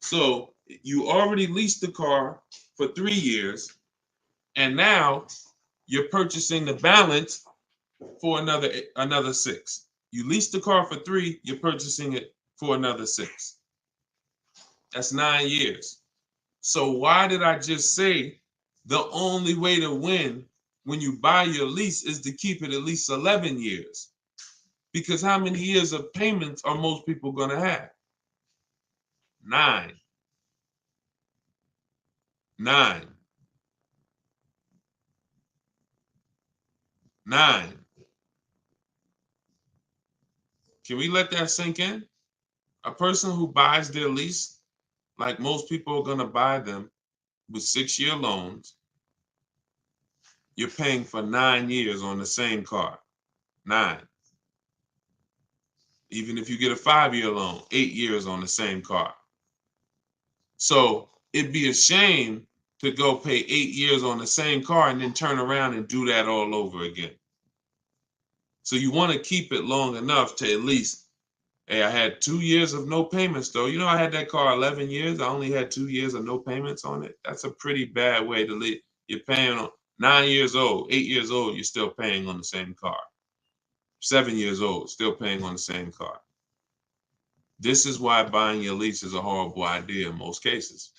Speaker 1: So you already leased the car for 3 years, and now you're purchasing the balance for another 6. You leased the car for 3, you're purchasing it for another 6. That's 9 years. So why did I just say the only way to win when you buy your lease is to keep it at least 11 years? Because how many years of payments are most people going to have? 9. 9. 9. Can we let that sink in? A person who buys their lease, like most people are going to buy them with 6-year loans, you're paying for 9 years on the same car. 9. Even if you get a 5-year loan, 8 years on the same car. So it'd be a shame to go pay 8 years on the same car and then turn around and do that all over again. So you want to keep it long enough to at least, hey, I had 2 years of no payments though. You know, I had that car 11 years. I only had 2 years of no payments on it. That's a pretty bad way to live. You're paying on 9 years old, 8 years old, you're still paying on the same car. 7 years old, still paying on the same car. This is why buying your lease is a horrible idea in most cases.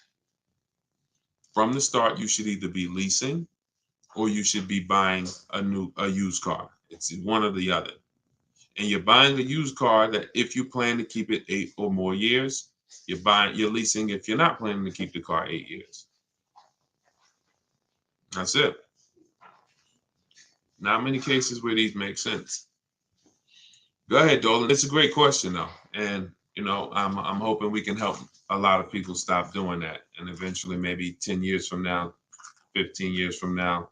Speaker 1: From the start, you should either be leasing or you should be buying a used car. It's one or the other. and you're buying a used car that if you plan to keep it 8 or more years, you're leasing if you're not planning to keep the car 8 years. That's it. Not many cases where these make sense. Go ahead, Dolan. It's a great question though. And you know, I'm hoping we can help a lot of people stop doing that. And eventually maybe 10 years from now, 15 years from now,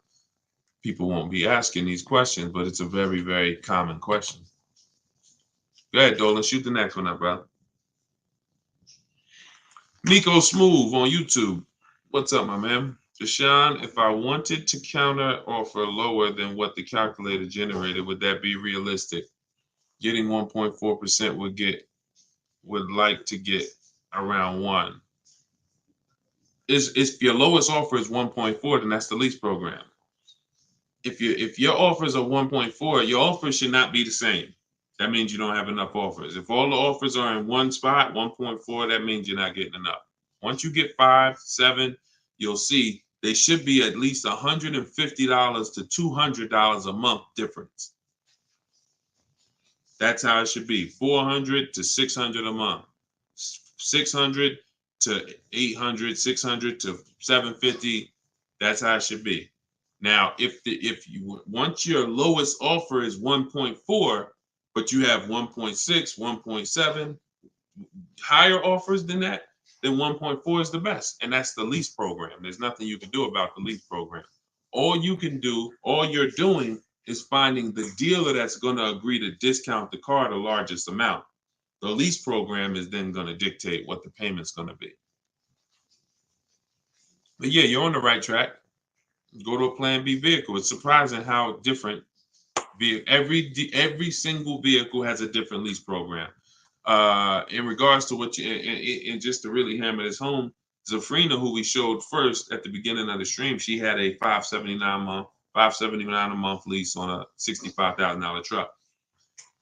Speaker 1: people won't be asking these questions, but it's a very, very common question. Go ahead, Dolan. Shoot the next one up, brother. Nico Smooth on YouTube. What's up, my man? Deshone, if I wanted to counter offer lower than what the calculator generated, would that be realistic? Getting 1.4% would like to get around 1. If your lowest offer is 1.4, then that's the lease program. If your offers are 1.4, your offers should not be the same. That means you don't have enough offers. If all the offers are in one spot, 1.4, that means you're not getting enough. Once you get 5, 7, you'll see they should be at least $150 to $200 a month difference. That's how it should be. 400 to 600 a month. 600 to 800, 600 to 750. That's how it should be. Now, if you once your lowest offer is 1.4, but you have 1.6, 1.7, higher offers than that, then 1.4 is the best. And that's the lease program. There's nothing you can do about the lease program. All you're doing is finding the dealer that's going to agree to discount the car the largest amount. The lease program is then going to dictate what the payment's going to be. But yeah, you're on the right track. Go to a Plan B vehicle. It's surprising how different every single vehicle has a different lease program. In regards to what you and just to really hammer this home, Zafrina, who we showed first at the beginning of the stream, she had a $579 a month lease on a $65,000 truck.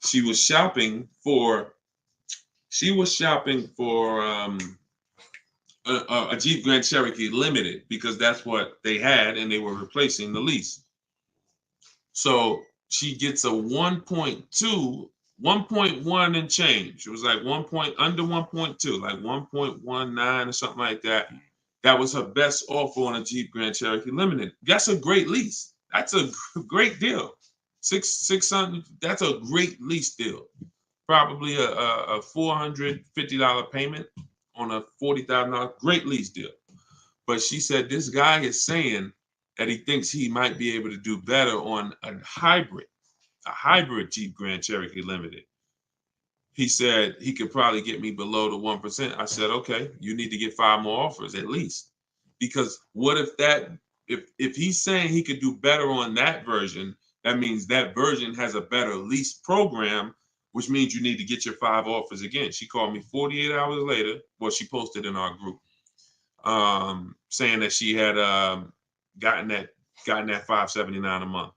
Speaker 1: She was shopping for a Jeep Grand Cherokee Limited because that's what they had and they were replacing the lease. So she gets a 1.1 and change. It was like under 1.2, like 1.19 or something like that. That was her best offer on a Jeep Grand Cherokee Limited. That's a great lease. That's a great deal. $600. That's a great lease deal. Probably a $450 payment on a $40,000. Great lease deal. But she said this guy is saying that he thinks he might be able to do better on a hybrid Jeep Grand Cherokee Limited. He said he could probably get me below the 1%. I said, okay, you need to get 5 more offers at least. Because what if he's saying he could do better on that version, that means that version has a better lease program, which means you need to get your 5 offers again. She called me 48 hours later. Well, she posted in our group saying that she had gotten that $579 a month,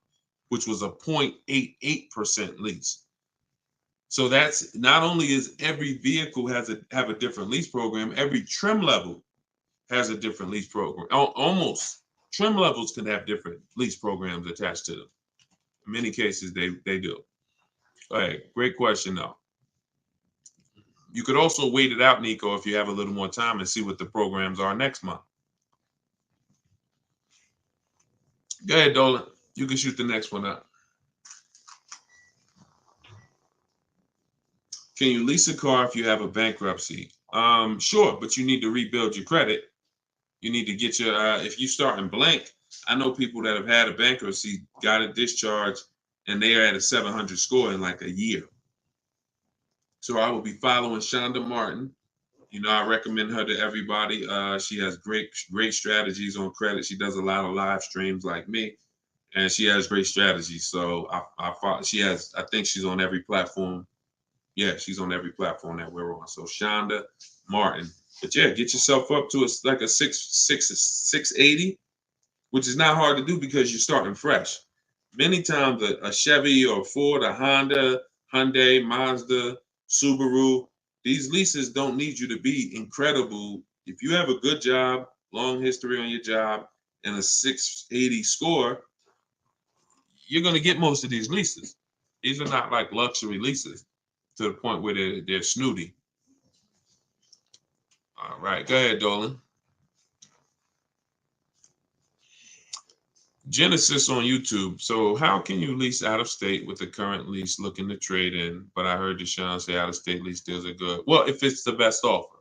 Speaker 1: which was a 0.88% lease. So that's not only is every vehicle have a different lease program, every trim level has a different lease program. Almost trim levels can have different lease programs attached to them. In many cases, they do. All right, great question though. You could also wait it out, Nico, if you have a little more time and see what the programs are next month. Go ahead, Dolan. You can shoot the next one up. Can you lease a car if you have a bankruptcy? Sure, but you need to rebuild your credit. You need to get your, if you start in blank, I know people that have had a bankruptcy, got a discharge, and they are at a 700 score in like a year. So I will be following Shonda Martin. You know, I recommend her to everybody. She has great strategies on credit. She does a lot of live streams like me, and she has great strategies. So I think she's on every platform. Yeah, she's on every platform that we're on. So Shonda Martin. But yeah, get yourself up to like a 680, which is not hard to do because you're starting fresh. Many times a Chevy or a Ford, a Honda, Hyundai, Mazda, Subaru, these leases don't need you to be incredible. If you have a good job, long history on your job, and a 680 score, you're going to get most of these leases. These are not like luxury leases to the point where they're snooty. All right, go ahead, Dolan. Genesis on YouTube. So how can you lease out of state with the current lease looking to trade in? But I heard Deshone say out of state lease deals are good. Well, if it's the best offer,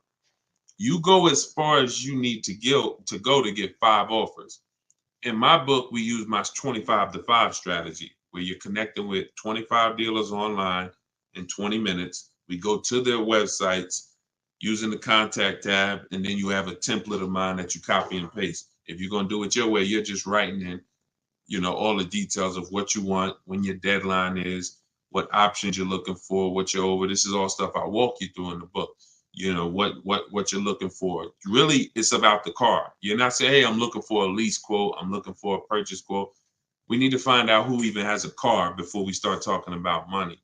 Speaker 1: you go as far as you need to go to get 5 offers. In my book, we use my 25 to 5 strategy, where you're connecting with 25 dealers online in 20 minutes. We go to their websites using the contact tab, and then you have a template of mine that you copy and paste. If you're going to do it your way, you're just writing in, all the details of what you want, when your deadline is, what options you're looking for, what you're over. This is all stuff I walk you through in the book. What you're looking for. Really, it's about the car. You're not saying, hey, I'm looking for a lease quote, I'm looking for a purchase quote. We need to find out who even has a car before we start talking about money.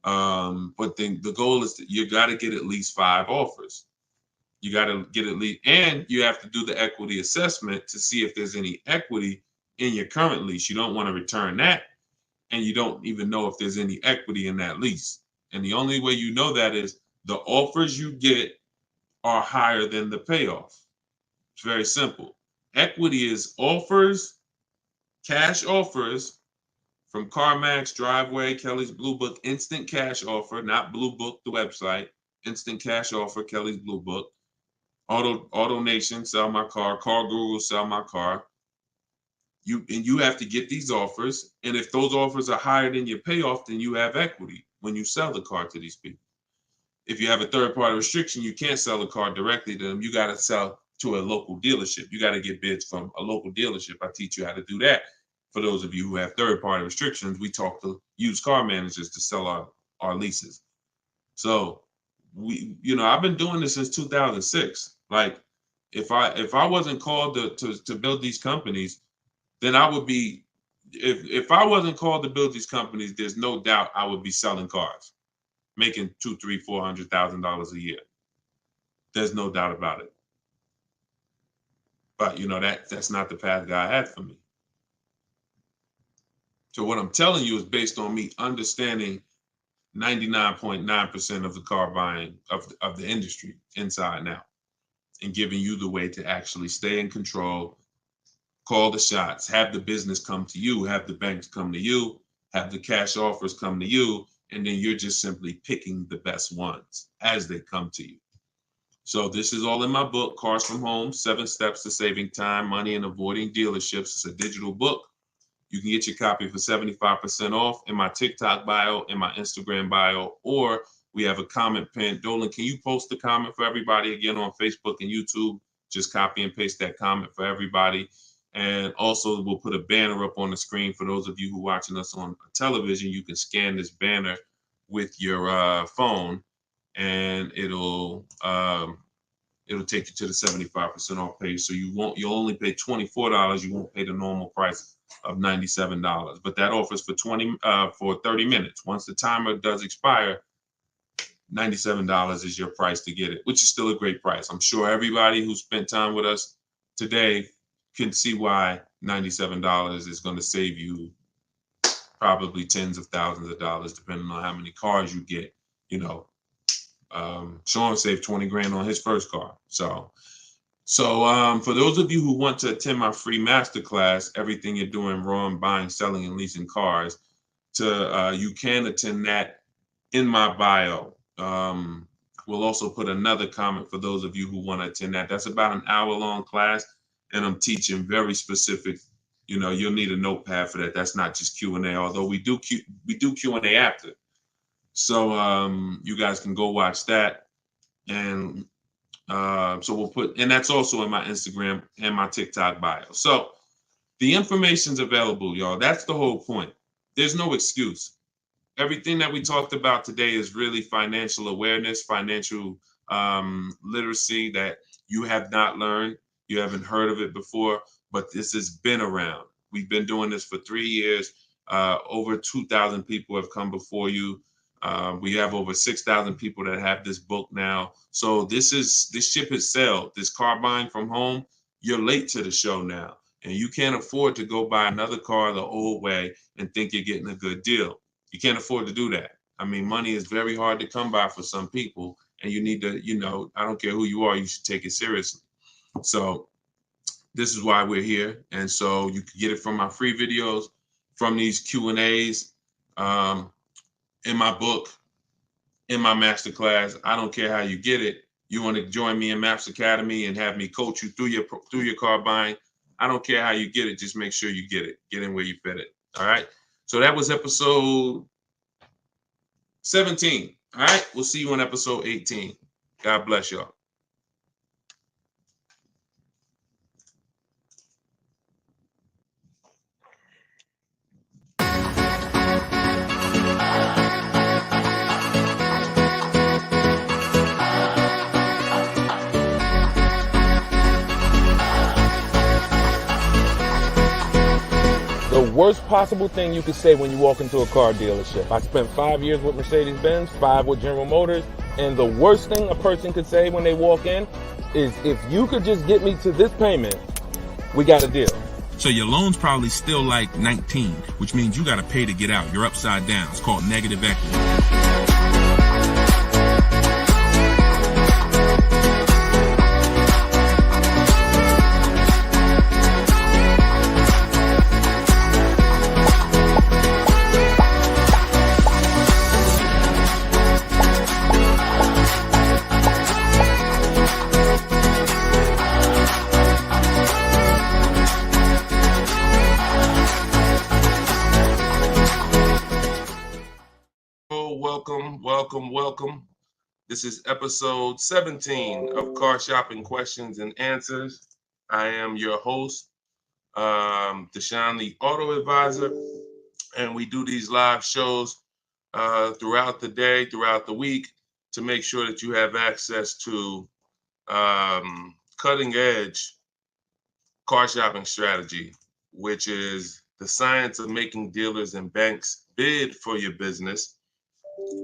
Speaker 1: But then the goal is that you got to get at least 5 offers. You got to get at least, and you have to do the equity assessment to see if there's any equity in your current lease. You don't want to return that, and you don't even know if there's any equity in that lease. And the only way you know that is the offers you get are higher than the payoff. It's very simple. Equity is offers, cash offers from CarMax, Driveway, Kelly's Blue Book, instant cash offer, not Blue Book, the website, instant cash offer, Kelly's Blue Book, Auto Nation, sell my car, Car Guru, sell my car. You have to get these offers, and if those offers are higher than your payoff, then you have equity when you sell the car to these people. If you have a third-party restriction, you can't sell the car directly to them. You got to sell to a local dealership. You got to get bids from a local dealership. I teach you how to do that. For those of you who have third-party restrictions, we talk to used car managers to sell our leases. So I've been doing this since 2006. Like, if I wasn't called to build these companies, then I would be. If I wasn't called to build these companies, there's no doubt I would be selling cars, making $200,000, $300,000, $400,000 a year. There's no doubt about it. But that's not the path God had for me. So what I'm telling you is based on me understanding 99.9% of the car buying of the industry inside and out, and giving you the way to actually stay in control, call the shots, have the business come to you, have the banks come to you, have the cash offers come to you, and then you're just simply picking the best ones as they come to you. So this is all in my book, Cars from Home, 7 Steps to Saving Time, Money, and Avoiding Dealerships. It's a digital book. You can get your copy for 75% off in my TikTok bio, in my Instagram bio, or we have a comment pin. Dolan, can you post the comment for everybody again on Facebook and YouTube? Just copy and paste that comment for everybody. And also we'll put a banner up on the screen for those of you who are watching us on television. You can scan this banner with your phone, and it'll take you to the 75% off page. So you'll only pay $24. You won't pay the normal price of $97. But that offers for 30 minutes. Once the timer does expire, $97 is your price to get it, which is still a great price. I'm sure everybody who spent time with us today can see why $97 is going to save you probably tens of thousands of dollars, depending on how many cars you get. Sean saved 20 grand on his first car. So for those of you who want to attend my free masterclass, Everything You're Doing Wrong, Buying, Selling, and Leasing Cars, you can attend that in my bio. We'll also put another comment for those of you who want to attend that. That's about an hour-long class, and I'm teaching very specific. You'll need a notepad for that. That's not just Q&A, although we do Q&A after. So you guys can go watch that, and so we'll put, and that's also in my Instagram and my TikTok bio. So the information's available, y'all. That's the whole point. There's no excuse. Everything that we talked about today is really financial awareness, financial literacy that you have not learned. You haven't heard of it before, but this has been around. We've been doing this for 3 years. Over 2,000 people have come before you. We have over 6,000 people that have this book now. So this ship has sailed. This car buying from home, you're late to the show now. And you can't afford to go buy another car the old way and think you're getting a good deal. You can't afford to do that. I mean, money is very hard to come by for some people, and you need to, I don't care who you are, you should take it seriously. So this is why we're here. And so you can get it from my free videos, from these Q&As, in my book, in my masterclass. I don't care how you get it. You want to join me in Maps Academy and have me coach you through your car buying. I don't care how you get it. Just make sure you get it. Get in where you fit it. All right. So that was episode 17. All right. We'll see you on episode 18. God bless y'all.
Speaker 2: The worst possible thing you could say when you walk into a car dealership. I spent 5 years with Mercedes-Benz, 5 with General Motors, and the worst thing a person could say when they walk in is, if you could just get me to this payment, we got a deal.
Speaker 3: So your loan's probably still like 19, which means you got to pay to get out. You're upside down. It's called negative equity.
Speaker 1: Welcome. This is episode 17 of Car Shopping Questions and Answers. I am your host, Deshone the Auto Advisor, and we do these live shows throughout the day, throughout the week, to make sure that you have access to cutting edge car shopping strategy, which is the science of making dealers and banks bid for your business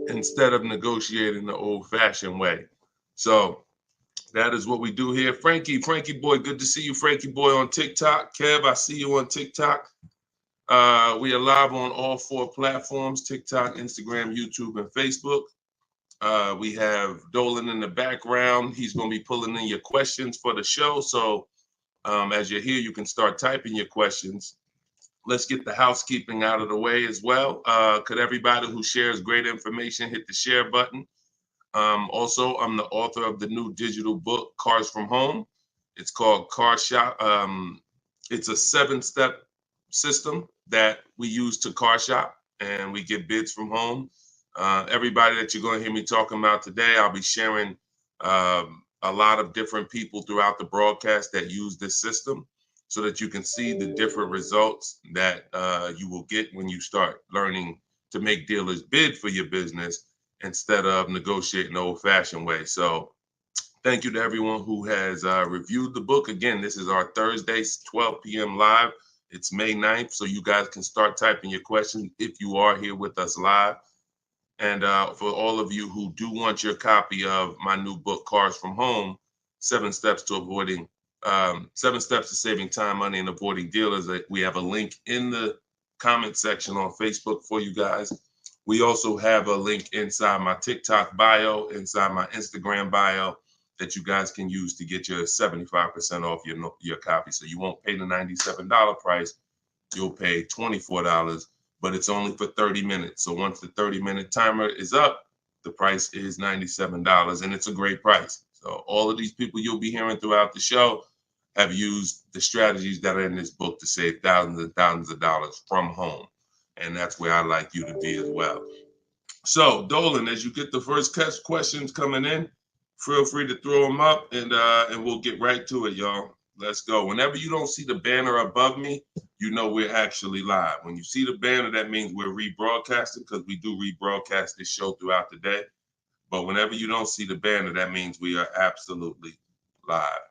Speaker 1: instead of negotiating the old-fashioned way. So that is what we do here. Frankie boy, good to see you, Frankie boy, on TikTok. Kev, I see you on TikTok. We are live on all 4 platforms: TikTok, Instagram, YouTube, and Facebook. We have Dolan in the background. He's going to be pulling in your questions for the show. So as you're here, you can start typing your questions. Let's get the housekeeping out of the way as well. Could everybody who shares great information hit the share button? Also, I'm the author of the new digital book, Cars from Home. It's called Car Shop. It's a 7-step system that we use to car shop, and we get bids from home. Everybody that you're going to hear me talking about today, I'll be sharing a lot of different people throughout the broadcast that use this system, so that you can see the different results that you will get when you start learning to make dealers bid for your business instead of negotiating the old-fashioned way. So thank you to everyone who has reviewed the book. Again, this is our Thursday, 12 p.m. live. It's May 9th, so you guys can start typing your questions if you are here with us live. And for all of you who do want your copy of my new book, Cars from Home, 7 Steps to Saving Time, Money, and Avoiding Dealers. We have a link in the comment section on Facebook for you guys. We also have a link inside my TikTok bio, inside my Instagram bio, that you guys can use to get your 75% off your copy. So you won't pay the $97 price. You'll pay $24, but it's only for 30 minutes. So once the 30-minute timer is up, the price is $97, and it's a great price. So all of these people you'll be hearing throughout the show have used the strategies that are in this book to save thousands and thousands of dollars from home. And that's where I'd like you to be as well. So Dolan, as you get the first questions coming in, feel free to throw them up, and we'll get right to it, y'all. Let's go. Whenever you don't see the banner above me, you know we're actually live. When you see the banner, that means we're rebroadcasting, because we do rebroadcast this show throughout the day. But whenever you don't see the banner, that means we are absolutely live.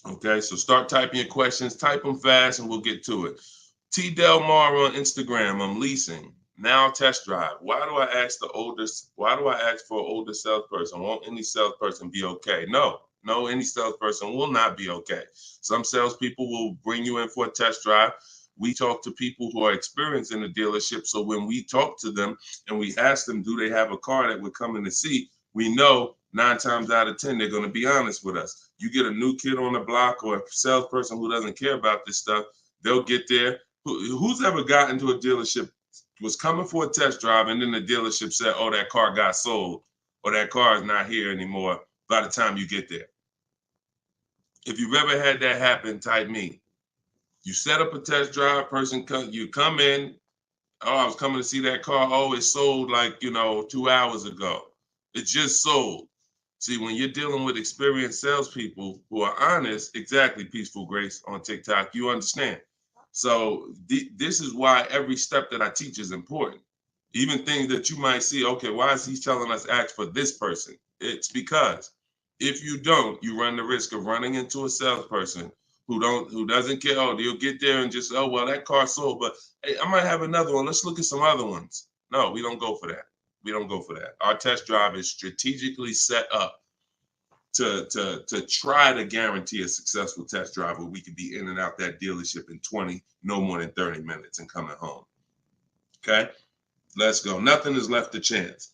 Speaker 1: Okay, so start typing your questions. Type them fast, and we'll get to it. T. Del Mar on Instagram. I'm leasing. Now test drive. Why do I ask for an older salesperson? Won't any salesperson be okay? No, any salesperson will not be okay. Some salespeople will bring you in for a test drive, we talk to people who are experienced in the dealership. So when we talk to them and we ask them, do they have a car that we're coming to see? We know 9 times out of 10, they're going to be honest with us. You get a new kid on the block or a salesperson who doesn't care about this stuff, they'll get there. Who's ever gotten to a dealership, was coming for a test drive, and then the dealership said, oh, that car got sold, or that car is not here anymore by the time you get there? If you've ever had that happen, type me. You set up a test drive, you come in, oh, I was coming to see that car. Oh, it sold like, 2 hours ago. It just sold. See, when you're dealing with experienced salespeople who are honest, exactly, Peaceful Grace on TikTok, you understand. So this is why every step that I teach is important. Even things that you might see, okay, why is he telling us ask for this person? It's because if you don't, you run the risk of running into a salesperson who doesn't care. Oh, they'll get there and just, oh, well, that car sold, but hey, I might have another one. Let's look at some other ones. No, we don't go for that. We don't go for that. Our test drive is strategically set up to try to guarantee a successful test drive where we can be in and out that dealership in 20, no more than 30 minutes and coming home. Okay, let's go. Nothing is left to chance.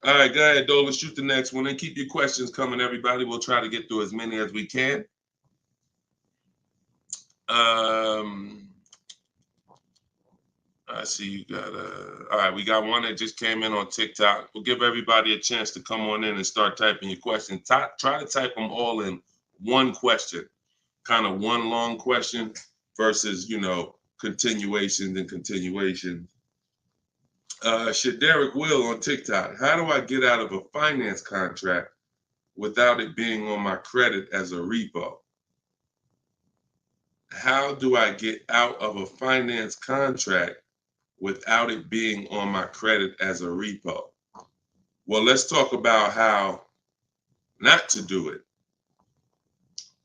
Speaker 1: All right, go ahead, Doe. Let's shoot the next one and keep your questions coming, everybody. We'll try to get through as many as we can. I see you got all right, we got one that just came in on TikTok. We'll give everybody a chance to come on in and start typing your questions. Try to type them all in one question, kind of one long question versus, continuations and continuations. Shaderick Will on TikTok. How do I get out of a finance contract without it being on my credit as a repo? How do I get out of a finance contract without it being on my credit as a repo? Well, let's talk about how not to do it.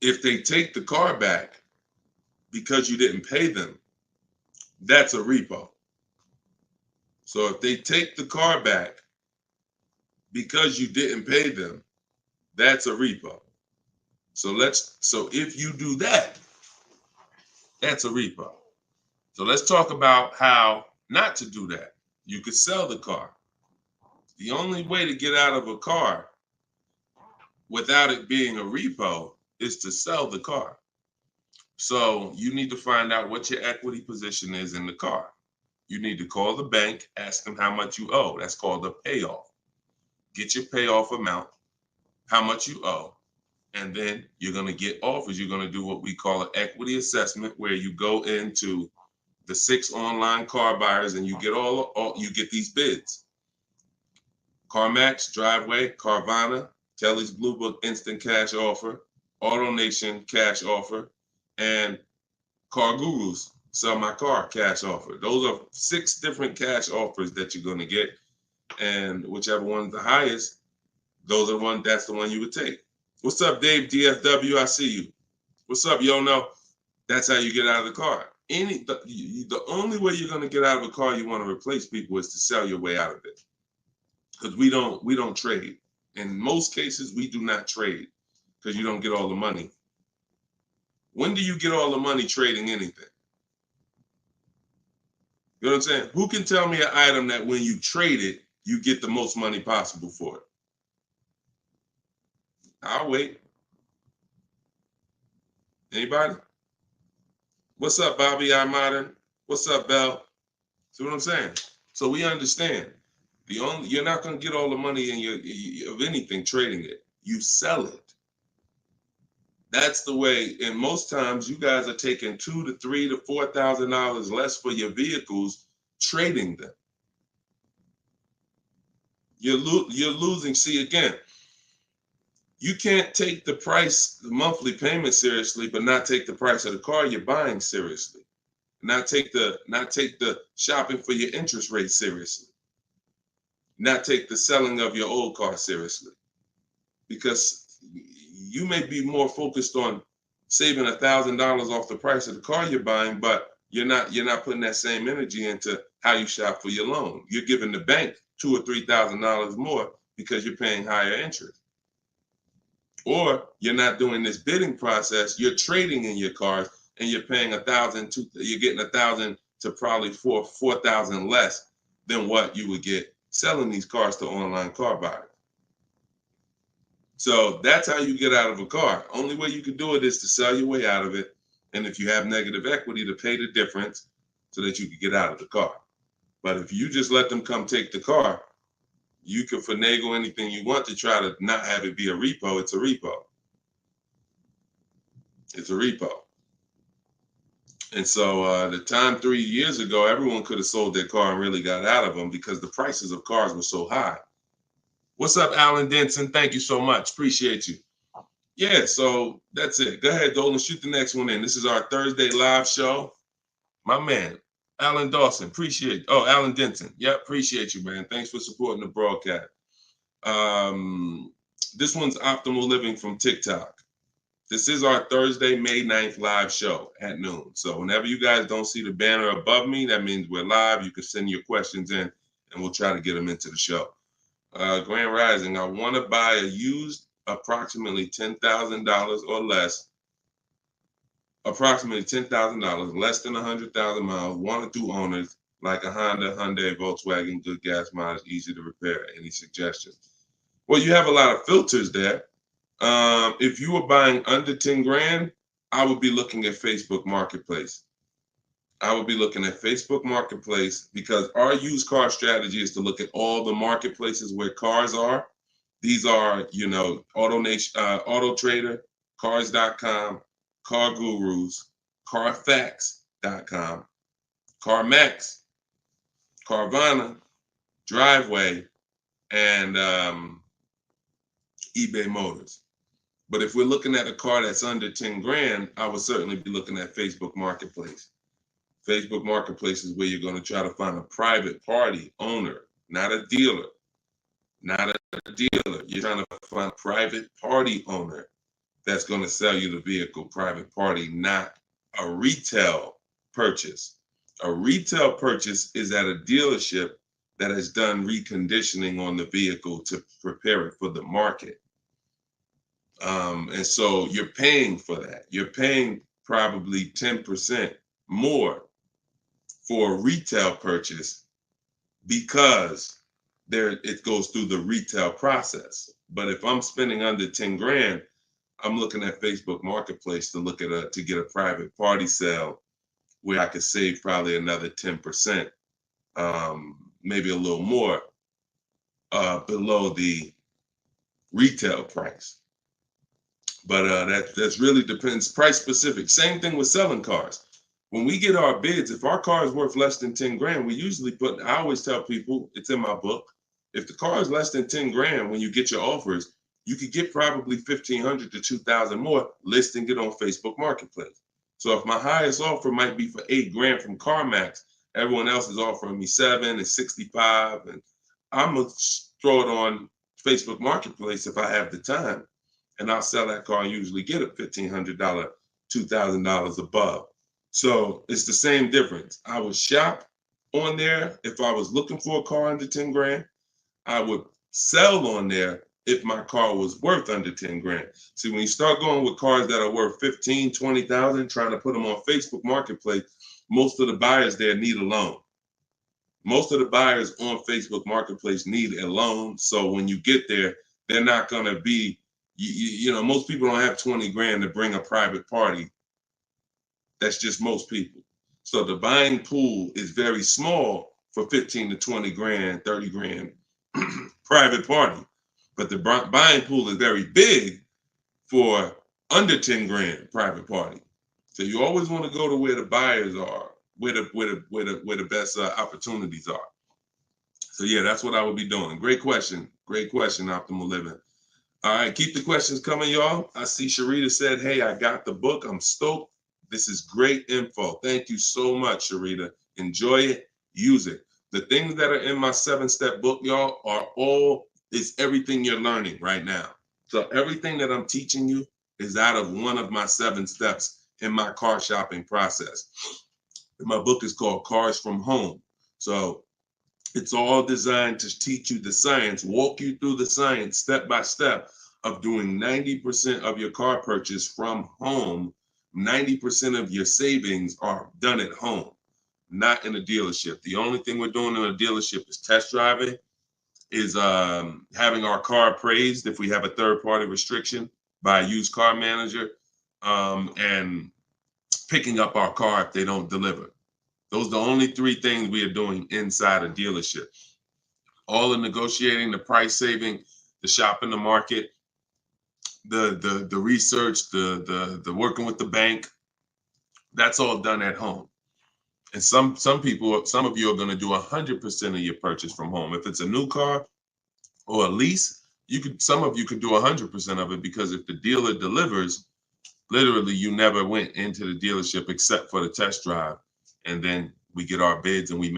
Speaker 1: If they take the car back because you didn't pay them, that's a repo. So if they take the car back because you didn't pay them, that's a repo. So if you do that, that's a repo. So let's talk about how not to do that. You could sell the car. The only way to get out of a car without it being a repo is to sell the car. So you need to find out what your equity position is in the car. You need to call the bank, ask them how much you owe. That's called a payoff. Get your payoff amount, how much you owe, and then you're going to get offers. You're going to do what we call an equity assessment, where you go into the 6 online car buyers and you get you get these bids. CarMax, Driveway, Carvana, Kelly's Blue Book Instant Cash Offer, AutoNation Cash Offer, and Car Gurus Sell My Car Cash Offer. Those are 6 different cash offers that you're going to get, and whichever one's the highest, that's the one you would take. What's up, Dave DFW? I see you. What's up, Yono? That's how you get out of the car. The only way you're going to get out of a car you want to replace people is to sell your way out of it. Because we don't trade. In most cases, we do not trade because you don't get all the money. When do you get all the money trading anything? You know what I'm saying? Who can tell me an item that when you trade it, you get the most money possible for it? I'll wait. Anybody? What's up, Bobby I Modern? What's up, Bell? See what I'm saying? So we understand. You're not going to get all the money of anything trading it. You sell it. That's the way. And most times you guys are taking $2,000 to $3,000 to $4,000 less for your vehicles, trading them. You're losing. See, again, you can't take the price, the monthly payment seriously, but not take the price of the car you're buying seriously. Not take the shopping for your interest rate seriously. Not take the selling of your old car seriously. Because you may be more focused on saving $1,000 off the price of the car you're buying, but you're not putting that same energy into how you shop for your loan. You're giving the bank $2,000 or $3,000 more because you're paying higher interest. Or you're not doing this bidding process. You're trading in your cars. and you're paying $1,000, you're getting $1,000 to probably $4,000 less than what you would get selling these cars to online car buyers. So that's how you get out of a car. Only way you can do it is to sell your way out of it. And if you have negative equity, to pay the difference so that you can get out of the car. But if you just let them come take the car, you can finagle anything you want to try to not have it be a repo. It's a repo. It's a repo. And so the time 3 years ago, everyone could have sold their car and really got out of them because the prices of cars were so high. What's up, Alan Denson? Thank you so much. Appreciate you. Yeah, so that's it. Go ahead, Dolan, shoot the next one in. This is our Thursday live show. My man, Alan Dawson, appreciate you. Oh, Alan Denson. Yep, appreciate you, man. Thanks for supporting the broadcast. This one's Optimal Living from TikTok. This is our Thursday, May 9th live show at noon. So whenever you guys don't see the banner above me, that means we're live. You can send your questions in, and we'll try to get them into the show. Grand Rising, I want to buy a used approximately $10,000 or less, approximately $10,000, less than 100,000 miles, 1 or 2 owners, like a Honda, Hyundai, Volkswagen, good gas mileage, easy to repair. Any suggestions? Well, you have a lot of filters there. If you were buying under 10 grand, I would be looking at Facebook Marketplace. I would be looking at Facebook Marketplace because our used car strategy is to look at all the marketplaces where cars are. These are, you know, Auto Trader, Cars.com, Car Gurus, Carfax.com, CarMax, Carvana, Driveway, and eBay Motors. But if we're looking at a car that's under 10 grand, I would certainly be looking at Facebook Marketplace. Facebook Marketplace is where you're going to try to find a private party owner, not a dealer. Not a dealer. You're trying to find a private party owner that's going to sell you the vehicle, private party, not a retail purchase. A retail purchase is at a dealership that has done reconditioning on the vehicle to prepare it for the market. And so you're paying for that. You're paying probably 10% more for a retail purchase because it goes through the retail process. But if I'm spending under 10 grand, I'm looking at Facebook Marketplace to look at to get a private party sale where I could save probably another 10%, maybe a little more below the retail price. But that's really depends, price specific. Same thing with selling cars. When we get our bids, if our car is worth less than 10 grand, we usually I always tell people, it's in my book, if the car is less than 10 grand, when you get your offers, you could get probably 1,500 to 2,000 more listing it on Facebook Marketplace. So if my highest offer might be for 8 grand from CarMax, everyone else is offering me 7 and 65, and I'm gonna throw it on Facebook Marketplace if I have the time, and I'll sell that car and usually get a $1,500, $2,000 above. So it's the same difference. I would shop on there if I was looking for a car under 10 grand. I would sell on there if my car was worth under 10 grand. See, when you start going with cars that are worth 15, 20,000, trying to put them on Facebook Marketplace, most of the buyers there need a loan. Most of the buyers on Facebook Marketplace need a loan. So when you get there, they're not going to be, you know, most people don't have 20 grand to bring a private party. That's just most people. So the buying pool is very small for 15 to 20 grand, 30 grand private party. But the buying pool is very big for under 10 grand private party. So you always want to go to where the buyers are, where the best opportunities are. So yeah, that's what I would be doing. Great question, Optimal Living. All right, keep the questions coming, y'all. I see Sharita said, hey, I got the book. I'm stoked. This is great info. Thank you so much, Sharita. Enjoy it, use it. The things that are in my 7-step book, y'all, is everything you're learning right now. So everything that I'm teaching you is out of one of my 7 steps in my car shopping process. My book is called Cars from Home. So it's all designed to teach you the science, walk you through the science step by step of doing 90% of your car purchase from home 90% of your savings are done at home, not in a dealership. The only thing we're doing in a dealership is test driving, is having our car appraised if we have a third-party restriction by a used car manager, and picking up our car if they don't deliver. Those are the only three things we are doing inside a dealership. All the negotiating, the price saving, the shopping the market, the research, the working with the bank, that's all done at home. And some people, some of you are going to do 100% of your purchase from home. If it's a new car or a lease, some of you could do 100% of it, because if the dealer delivers, literally you never went into the dealership except for the test drive, and then we get our bids and we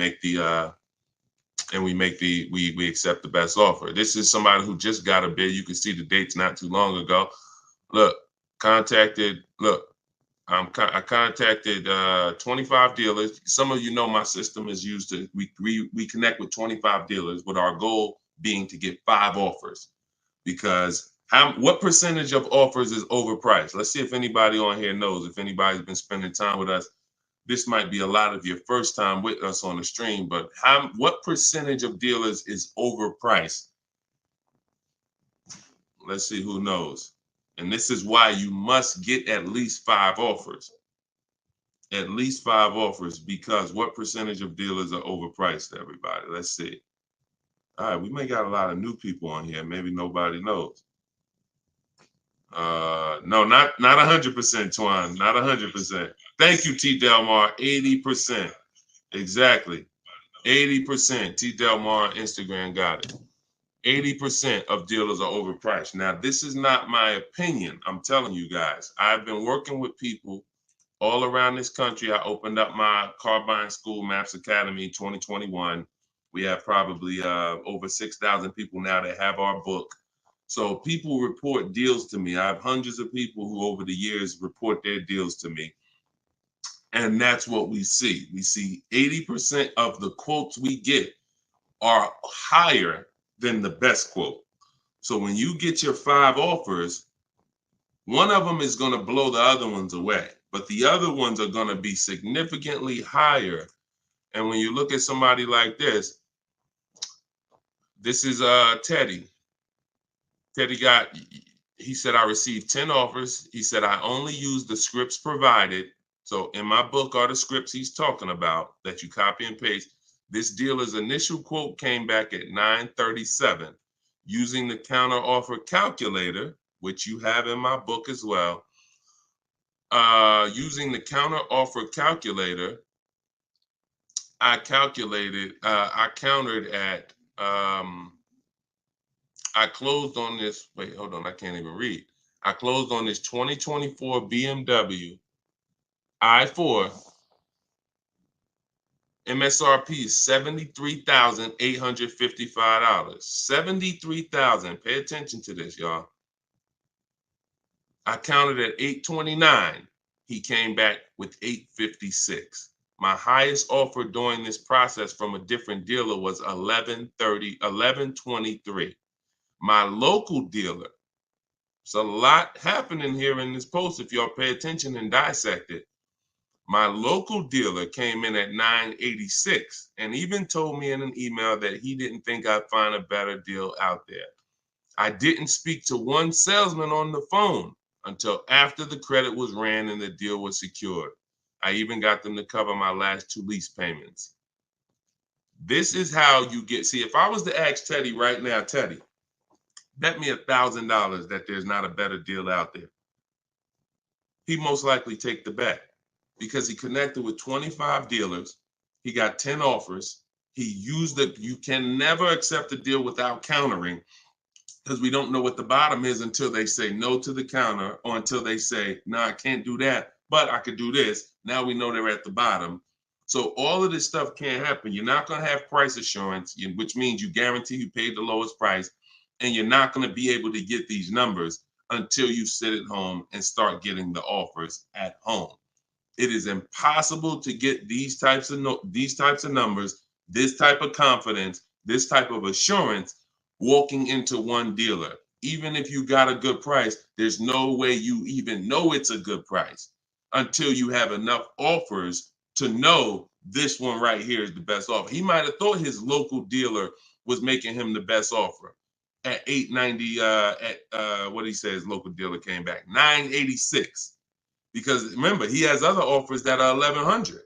Speaker 1: accept the best offer. This is somebody who just got a bid. You can see the dates not too long ago. Look, I contacted 25 dealers. Some of you know my system is used to, we connect with 25 dealers, with our goal being to get 5 offers. Because what percentage of offers is overpriced? Let's see if anybody on here knows. If anybody's been spending time with us, this might be a lot of your first time with us on the stream, but what percentage of dealers is overpriced? Let's see who knows. And this is why you must get at least 5 offers. At least 5 offers, because what percentage of dealers are overpriced, everybody? Let's see. All right, we may got a lot of new people on here. Maybe nobody knows. No, not 100%, Twan. Not 100%. Thank you, T. Delmar. 80%. Exactly. 80%. T. Delmar Instagram got it. 80% of dealers are overpriced. Now, this is not my opinion. I'm telling you guys. I've been working with people all around this country. I opened up my car buying school, Maps Academy, 2021. We have probably over 6,000 people now that have our book. So people report deals to me. I have hundreds of people who over the years report their deals to me. And that's what we see. We see 80% of the quotes we get are higher than the best quote. So when you get your 5 offers, one of them is going to blow the other ones away, but the other ones are going to be significantly higher. And when you look at somebody like this is Teddy. Teddy he said, I received 10 offers. He said, I only used the scripts provided. So in my book are the scripts he's talking about that you copy and paste. This dealer's initial quote came back at 937. Using the counter offer calculator, which you have in my book as well. Using the counter offer calculator, I countered at, I closed on this, wait, hold on, I can't even read. I closed on this 2024 BMW i4. MSRP is $73,855. $73,000. Pay attention to this, y'all. I counted at 829. He came back with 856. My highest offer during this process from a different dealer was 1123. My local dealer, there's a lot happening here in this post if y'all pay attention and dissect it. My local dealer came in at 986 and even told me in an email that he didn't think I'd find a better deal out there. I didn't speak to one salesman on the phone until after the credit was ran and the deal was secured. I even got them to cover my last 2 lease payments. This is how you get, see, if I was to ask Teddy right now, Teddy, bet me $1,000 that there's not a better deal out there. He'd most likely take the bet because he connected with 25 dealers. He got 10 offers. He used it. You can never accept a deal without countering because we don't know what the bottom is until they say no to the counter or until they say, no, I can't do that, but I could do this. Now we know they're at the bottom. So all of this stuff can't happen. You're not going to have price assurance, which means you guarantee you paid the lowest price, and you're not going to be able to get these numbers until you sit at home and start getting the offers at home. It is impossible to get these types of numbers, this type of confidence, this type of assurance walking into one dealer. Even if you got a good price, there's no way you even know it's a good price. until you have enough offers to know this one right here is the best offer. He might have thought his local dealer was making him the best offer at 890. What he said, his local dealer came back 986, because remember, he has other offers that are 1100.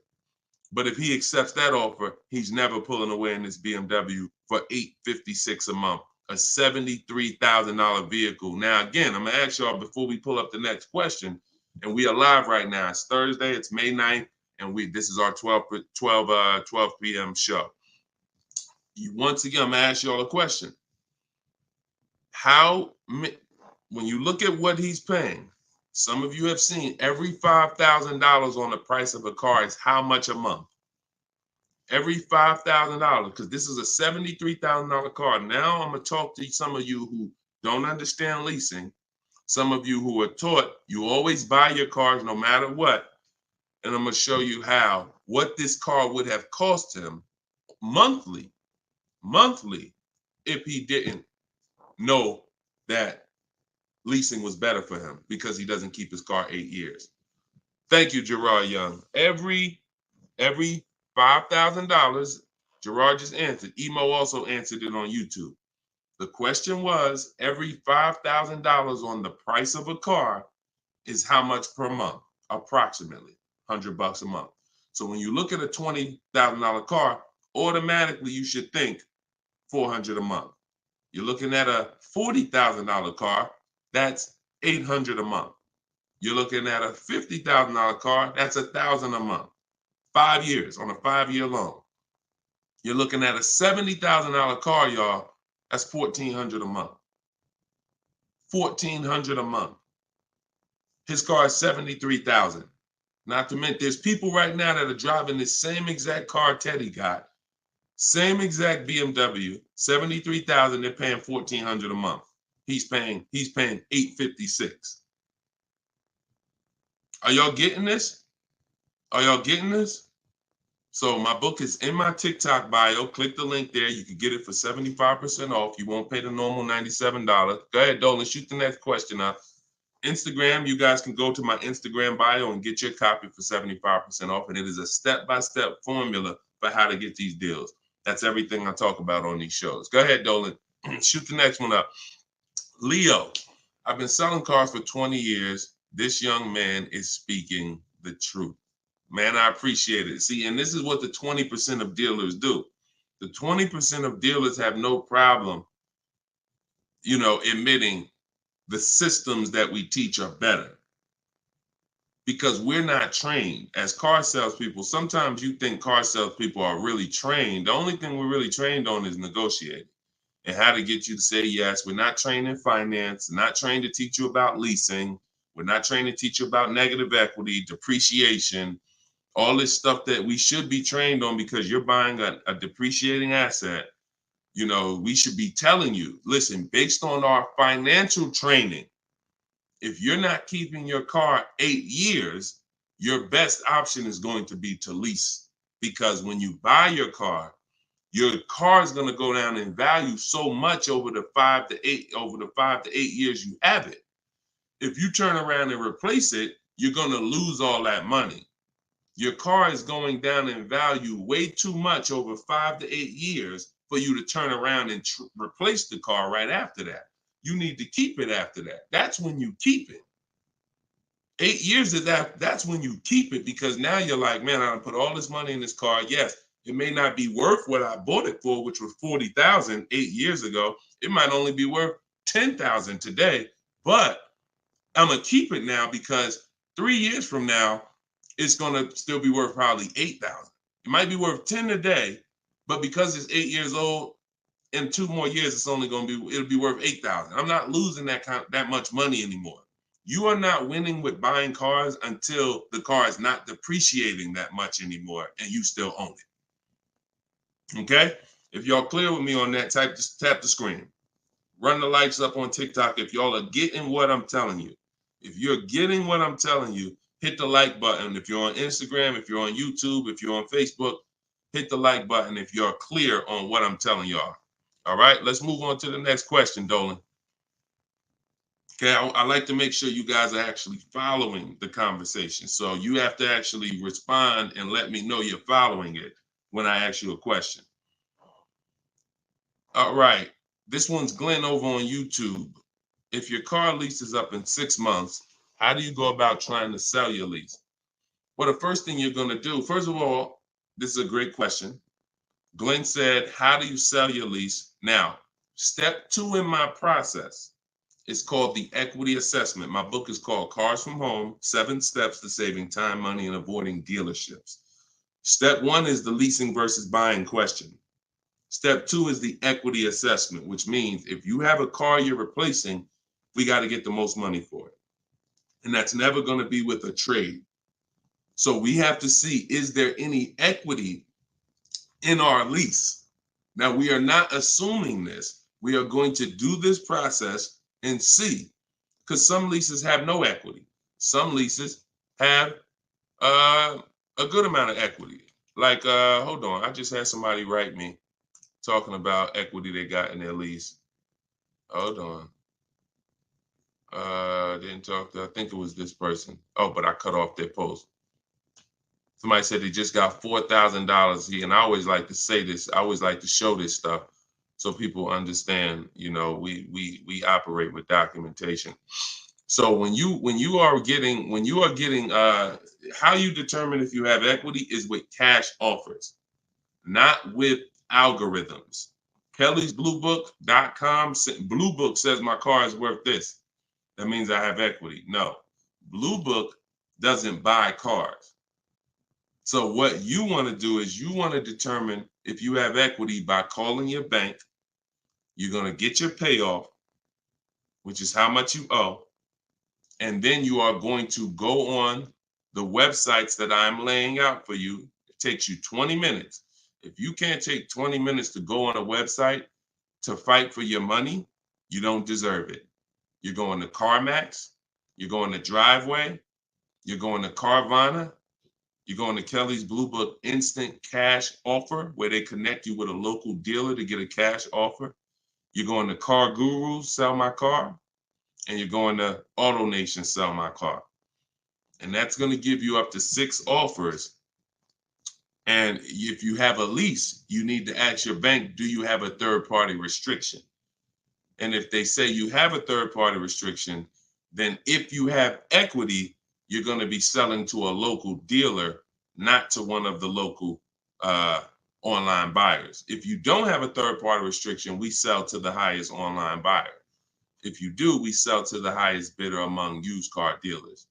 Speaker 1: But if he accepts that offer, he's never pulling away in this BMW for $856 a month, a $73,000 vehicle. Now, again, I'm gonna ask y'all before we pull up the next question, and we are live right now. It's Thursday, it's May 9th, and this is our 12 p.m. show. Once again, I'm gonna ask y'all a question. When you look at what he's paying, some of you have seen every $5,000 on the price of a car is how much a month? Every $5,000, because this is a $73,000 car. Now I'm going to talk to some of you who don't understand leasing, some of you who are taught you always buy your cars no matter what, and I'm going to show you what this car would have cost him monthly, if he didn't know that leasing was better for him because he doesn't keep his car 8 years. Thank you, Gerard Young. Every $5,000, Gerard just answered. Emo also answered it on YouTube. The question was, every $5,000 on the price of a car is how much per month? Approximately $100 a month. So when you look at a $20,000 car, automatically you should think $400 a month. You're looking at a $40,000 car, that's $800 a month. You're looking at a $50,000 car, that's $1,000 a month. 5 years on a 5-year loan. You're looking at a $70,000 car, y'all. That's $1,400 a month. $1,400 a month. His car is $73,000. Not to mention, there's people right now that are driving this same exact car Teddy got, same exact BMW, $73,000. They're paying $1,400 a month. He's paying $856. Are y'all getting this? Are y'all getting this? So my book is in my TikTok bio. Click the link there. You can get it for 75% off. You won't pay the normal $97. Go ahead, Dolan, shoot the next question up. Instagram, you guys can go to my Instagram bio and get your copy for 75% off. And it is a step-by-step formula for how to get these deals. That's everything I talk about on these shows. Go ahead, Dolan. Shoot the next one up. Leo, I've been selling cars for 20 years. This young man is speaking the truth. Man, I appreciate it. See, and this is what the 20% of dealers do. The 20% of dealers have no problem, admitting the systems that we teach are better. Because we're not trained as car salespeople. Sometimes you think car salespeople are really trained. The only thing we're really trained on is negotiating and how to get you to say yes. We're not trained in finance, not trained to teach you about leasing. We're not trained to teach you about negative equity, depreciation, all this stuff that we should be trained on because you're buying a depreciating asset. We should be telling you, listen, based on our financial training, if you're not keeping your car 8 years, your best option is going to be to lease. Because when you buy your car is going to go down in value so much over the 5 to 8 years you have it. If you turn around and replace it, you're going to lose all that money. Your car is going down in value way too much over 5 to 8 years for you to turn around and replace the car right after that. You need to keep it after that. That's when you keep it. 8 years of that's when you keep it, because now you're like, man, I put all this money in this car. Yes, it may not be worth what I bought it for, which was $40,000 8 years ago. It might only be worth $10,000 today, but I'm going to keep it now because 3 years from now, it's going to still be worth probably $8,000. It might be worth 10 today, but because it's 8 years old, in 2 more years, it'll be worth $8,000. I'm not losing that much money anymore. You are not winning with buying cars until the car is not depreciating that much anymore and you still own it. Okay? If y'all clear with me on that, just tap the screen. Run the likes up on TikTok if y'all are getting what I'm telling you. If you're getting what I'm telling you, hit the like button. If you're on Instagram, if you're on YouTube, if you're on Facebook, hit the like button if you're clear on what I'm telling y'all. All right, let's move on to the next question, Dolan. Okay, I like to make sure you guys are actually following the conversation. So you have to actually respond and let me know you're following it when I ask you a question. All right, this one's Glenn over on YouTube. If your car lease is up in 6 months, how do you go about trying to sell your lease? Well, the first thing you're going to do, first of all, this is a great question. Glenn said, how do you sell your lease? Now, step 2 in my process is called the equity assessment. My book is called Cars from Home, 7 Steps to Saving Time, Money, and Avoiding Dealerships. Step 1 is the leasing versus buying question. Step 2 is the equity assessment, which means if you have a car you're replacing, we got to get the most money for it. And that's never going to be with a trade. So we have to see, is there any equity in our lease? Now, we are not assuming this. We are going to do this process and see, because some leases have no equity. Some leases have a good amount of equity. Like, hold on, I just had somebody write me talking about equity they got in their lease. Hold on. Didn't talk to, I think it was this person. Oh, but I cut off their post. Somebody said they just got $4,000 and I always like to say this. I always like to show this stuff so people understand, you know, we operate with documentation. So when you are getting how you determine if you have equity is with cash offers, not with algorithms. KellysBlueBook.com, Blue Book says my car is worth this. That means I have equity. No, Blue Book doesn't buy cars. So what you want to do is you want to determine if you have equity by calling your bank. You're going to get your payoff, which is how much you owe. And then you are going to go on the websites that I'm laying out for you. It takes you 20 minutes. If you can't take 20 minutes to go on a website to fight for your money, you don't deserve it. You're going to CarMax. You're going to Driveway. You're going to Carvana. You're going to Kelly's Blue Book Instant Cash Offer, where they connect you with a local dealer to get a cash offer. You're going to Car Gurus, Sell My Car. And you're going to Auto Nation, Sell My Car. And that's going to give you up to 6 offers. And if you have a lease, you need to ask your bank, do you have a third-party restriction? And if they say you have a third-party restriction, then if you have equity, you're going to be selling to a local dealer, not to one of the local online buyers. If you don't have a third-party restriction, we sell to the highest online buyer. If you do, we sell to the highest bidder among used car dealers.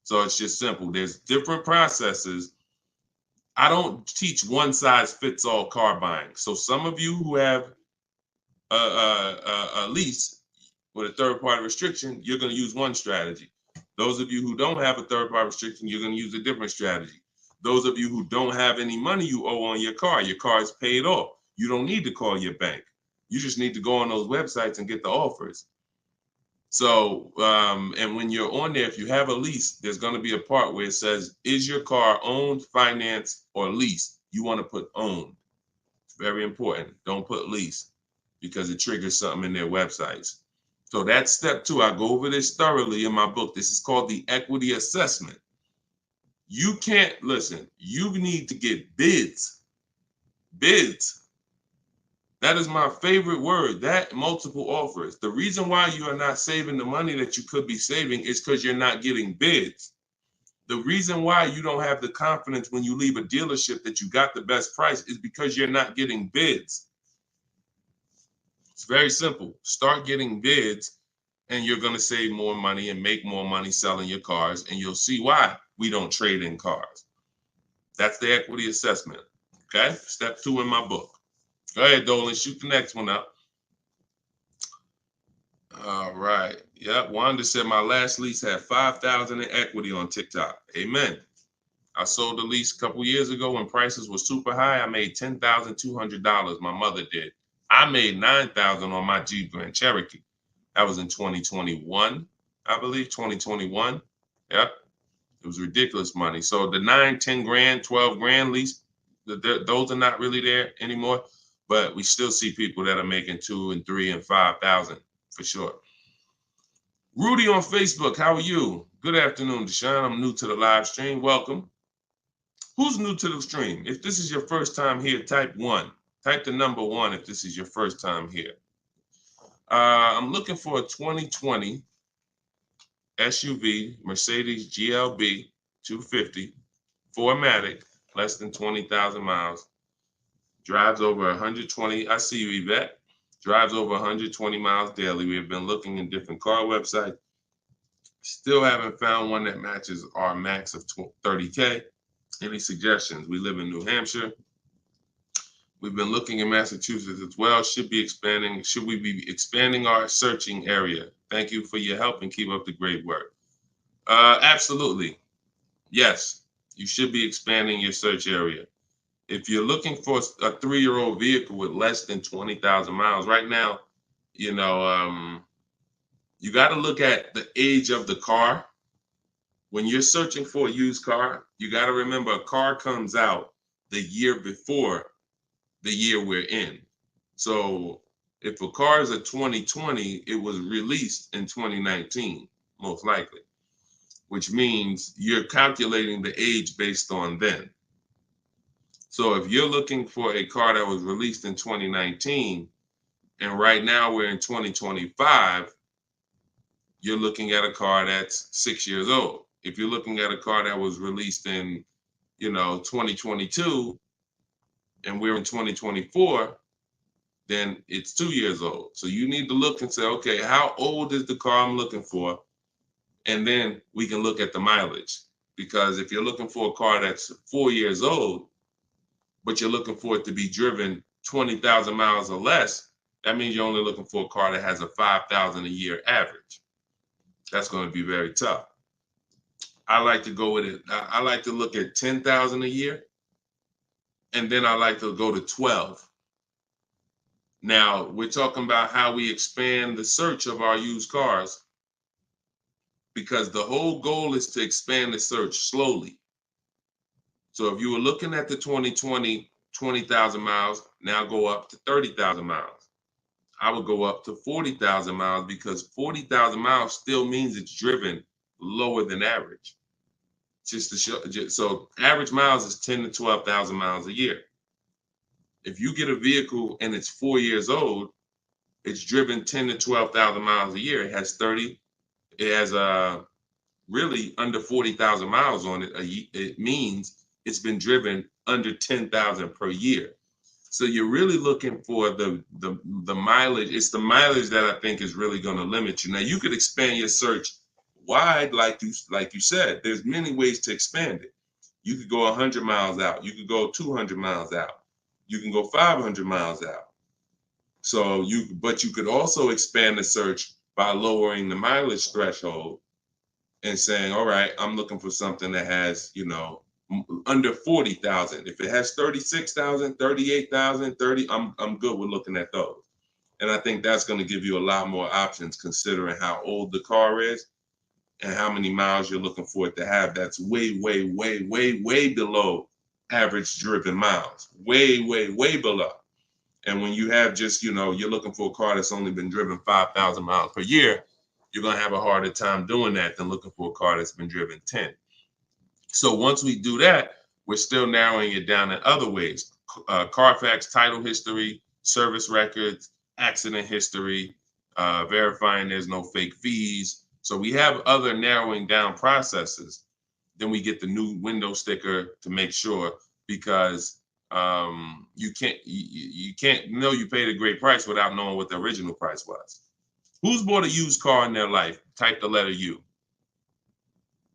Speaker 1: So it's just simple. There's different processes. I don't teach one size fits all car buying. So some of you who have a lease with a third-party restriction, you're going to use one strategy. Those of you who don't have a third-party restriction, you're going to use a different strategy. Those of you who don't have any money you owe on your car is paid off. You don't need to call your bank. You just need to go on those websites and get the offers. So, and when you're on there, if you have a lease, there's going to be a part where it says, is your car owned, financed, or leased? You want to put owned. It's very important. Don't put lease because it triggers something in their websites. So that's step 2. I go over this thoroughly in my book. This is called the equity assessment. You can't, listen, you need to get bids. Bids. That is my favorite word, that multiple offers. The reason why you are not saving the money that you could be saving is because you're not getting bids. The reason why you don't have the confidence when you leave a dealership that you got the best price is because you're not getting bids. It's very simple. Start getting bids and you're going to save more money and make more money selling your cars, and you'll see why we don't trade in cars. That's the equity assessment. Okay? Step 2 in my book. Go ahead, Dolan, shoot the next one up. All right. Yep. Wanda said my last lease had 5,000 in equity on TikTok. Amen. I sold the lease a couple years ago when prices were super high. I made $10,200. My mother did. I made $9,000 on my Jeep Grand Cherokee. That was in 2021, I believe, 2021. Yep. It was ridiculous money. So the 9, 10 grand, 12 grand lease, those are not really there anymore. But we still see people that are making 2 and 3 and 5,000 for sure. Rudy on Facebook, how are you? Good afternoon, Deshone. I'm new to the live stream. Welcome. Who's new to the stream? If this is your first time here, type 1. Type the number 1 if this is your first time here. I'm looking for a 2020 SUV, Mercedes GLB 250, 4MATIC, less than 20,000 miles. Drives over 120. I see you, Yvette. Drives over 120 miles daily. We have been looking in different car websites. Still haven't found one that matches our max of 30K. Any suggestions? We live in New Hampshire. We've been looking in Massachusetts as well. Should we be expanding our searching area? Thank you for your help and keep up the great work. Absolutely. Yes, you should be expanding your search area. If you're looking for a 3-year-old vehicle with less than 20,000 miles, right now, you got to look at the age of the car. When you're searching for a used car, you got to remember a car comes out the year before the year we're in. So if a car is a 2020, it was released in 2019, most likely, which means you're calculating the age based on then. So if you're looking for a car that was released in 2019, and right now we're in 2025, you're looking at a car that's 6 years old. If you're looking at a car that was released in, 2022, and we're in 2024, then it's 2 years old. So you need to look and say, okay, how old is the car I'm looking for? And then we can look at the mileage. Because if you're looking for a car that's 4 years old, but you're looking for it to be driven 20,000 miles or less, that means you're only looking for a car that has a 5,000 a year average. That's going to be very tough. I like to go with it. I like to look at 10,000 a year, and then I like to go to 12. Now, we're talking about how we expand the search of our used cars, because the whole goal is to expand the search slowly. So if you were looking at the 2020, 20,000 miles, now go up to 30,000 miles. I would go up to 40,000 miles, because 40,000 miles still means it's driven lower than average. Just to show, so average miles is 10 to 12,000 miles a year. If you get a vehicle and it's 4 years old, it's driven 10 to 12,000 miles a year. It has really under 40,000 miles on it. It means it's been driven under 10,000 per year. So you're really looking for the mileage. It's the mileage that I think is really going to limit you. Now you could expand your search wide, like you said. There's many ways to expand it. You could go 100 miles out. You could go 200 miles out. You can go 500 miles out. But you could also expand the search by lowering the mileage threshold and saying, all right, I'm looking for something that has, under 40,000. If it has 36,000, 38,000, 30, I'm good with looking at those. And I think that's going to give you a lot more options, considering how old the car is and how many miles you're looking for it to have. That's way, way, way, way, way below average driven miles. Way, way, way below. And when you have just, you're looking for a car that's only been driven 5,000 miles per year, you're going to have a harder time doing that than looking for a car that's been driven 10. So once we do that, we're still narrowing it down in other ways. Carfax title history, service records, accident history, verifying there's no fake fees. So we have other narrowing down processes. Then we get the new window sticker to make sure, because you can't know you paid a great price without knowing what the original price was. Who's bought a used car in their life? Type the letter U.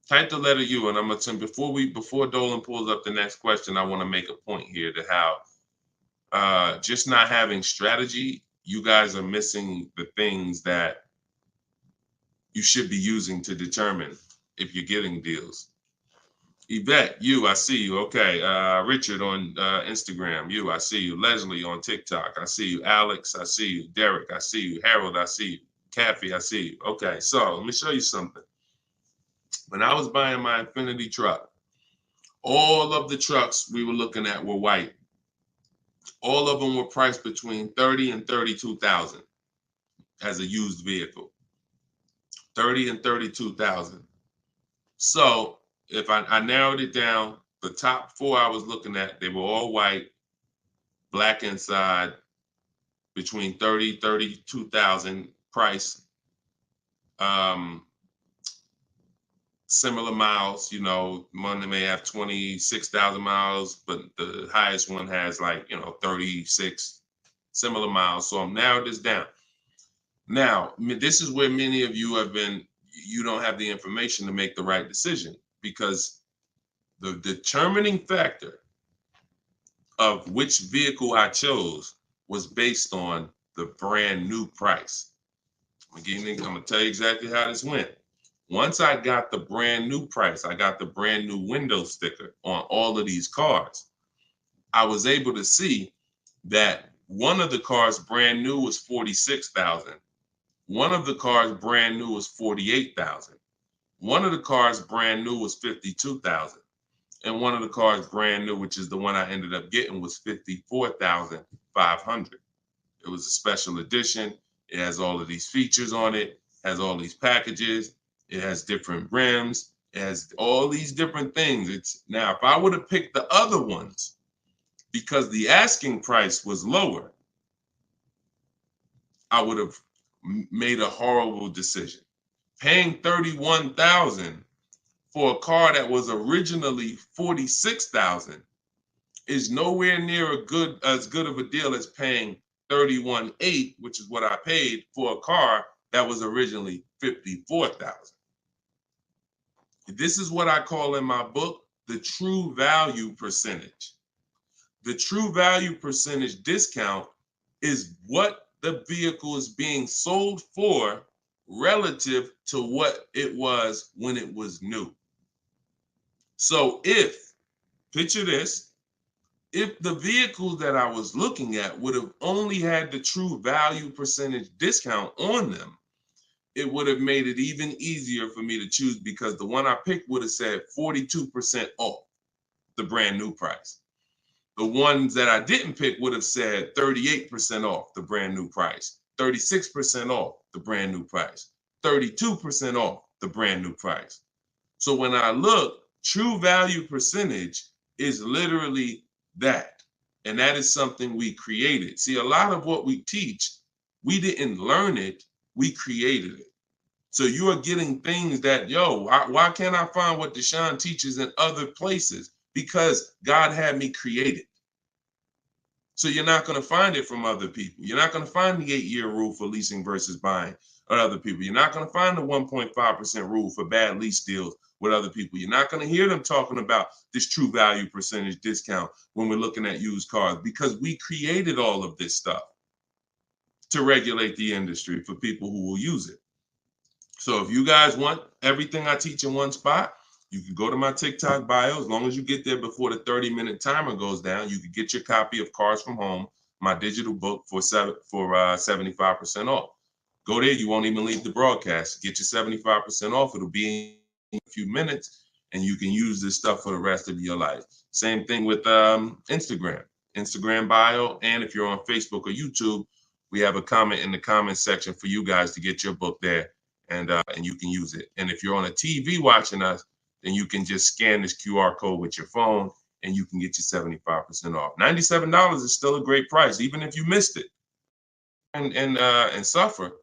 Speaker 1: Type the letter U, and I'm gonna tell before Dolan pulls up the next question, I want to make a point here to how just not having strategy, you guys are missing the things that you should be using to determine if you're getting deals. Yvette, you, I see you. Okay. Richard on Instagram, you, I see you. Leslie on TikTok, I see you. Alex, I see you. Derek, I see you. Harold, I see you. Kathy, I see you. Okay, so let me show you something. When I was buying my Infiniti truck, all of the trucks we were looking at were white. All of them were priced between 30 and 32,000 as a used vehicle. 30 and 32,000. So if I narrowed it down, the top 4 I was looking at, they were all white, black inside, between 30, 32,000 price. Similar miles, you know, one may have 26,000 miles, but the highest one has like, 36 similar miles. So I'm narrowed this down. Now, this is where many of you you don't have the information to make the right decision, because the determining factor of which vehicle I chose was based on the brand new price. I'm gonna tell you exactly how this went. Once I got the brand new price, I got the brand new window sticker on all of these cars, I was able to see that one of the cars brand new was 46,000. One of the cars brand new was 48,000. One of the cars brand new was 52,000. And one of the cars brand new, which is the one I ended up getting, was 54,500. It was a special edition. It has all of these features on it, has all these packages. It has different rims. It has all these different things. Now, if I would have picked the other ones, because the asking price was lower, I would have made a horrible decision. Paying 31,000 for a car that was originally 46,000 is nowhere near as good of a deal as paying 31,800, which is what I paid for a car that was originally 54,000. This is what I call in my book the true value percentage. The true value percentage discount is what the vehicle is being sold for relative to what it was when it was new. So picture this, if the vehicles that I was looking at would have only had the true value percentage discount on them, it would have made it even easier for me to choose, because the one I picked would have said 42% off the brand new price. The ones that I didn't pick would have said 38% off the brand new price, 36% off the brand new price, 32% off the brand new price. So when I look, true value percentage is literally that. And that is something we created. See, a lot of what we teach, we didn't learn it, we created it. So you are getting things that, why can't I find what Deshone teaches in other places? Because God had me create it. So you're not going to find it from other people. You're not going to find the 8-year rule for leasing versus buying with other people. You're not going to find the 1.5% rule for bad lease deals with other people. You're not going to hear them talking about this true value percentage discount when we're looking at used cars, because we created all of this stuff to regulate the industry for people who will use it. So if you guys want everything I teach in one spot, you can go to my TikTok bio. As long as you get there before the 30-minute timer goes down, you can get your copy of Cars from Home, my digital book, for 75% off. Go there. You won't even leave the broadcast. Get your 75% off. It'll be in a few minutes, and you can use this stuff for the rest of your life. Same thing with Instagram bio. And if you're on Facebook or YouTube, we have a comment in the comment section for you guys to get your book there, and you can use it. And if you're on a TV watching us, then you can just scan this QR code with your phone, and you can get your 75% off. $97 is still a great price, even if you missed it and suffer.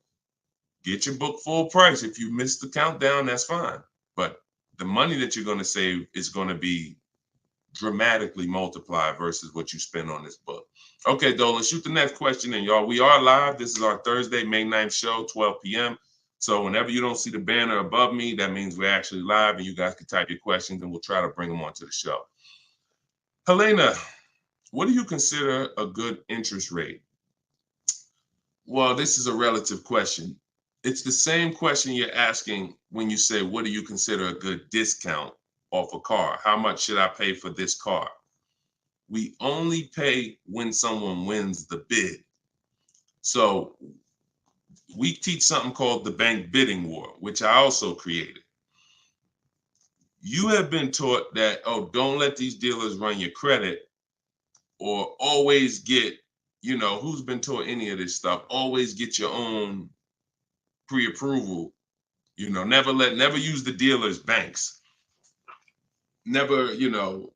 Speaker 1: Get your book full price. If you missed the countdown, that's fine. But the money that you're going to save is going to be dramatically multiplied versus what you spend on this book. Okay, Dolan, shoot the next question in, y'all. We are live. This is our Thursday, May 9th show, 12 p.m. So whenever you don't see the banner above me, that means we're actually live, and you guys can type your questions, and we'll try to bring them onto the show. Helena, what do you consider a good interest rate? Well, this is a relative question. It's the same question you're asking when you say, what do you consider a good discount off a car? How much should I pay for this car? We only pay when someone wins the bid. So we teach something called the bank bidding war, which I also created. You have been taught that, don't let these dealers run your credit, or always get, who's been taught any of this stuff? Always get your own pre-approval, You know, never use the dealer's banks. Never, you know,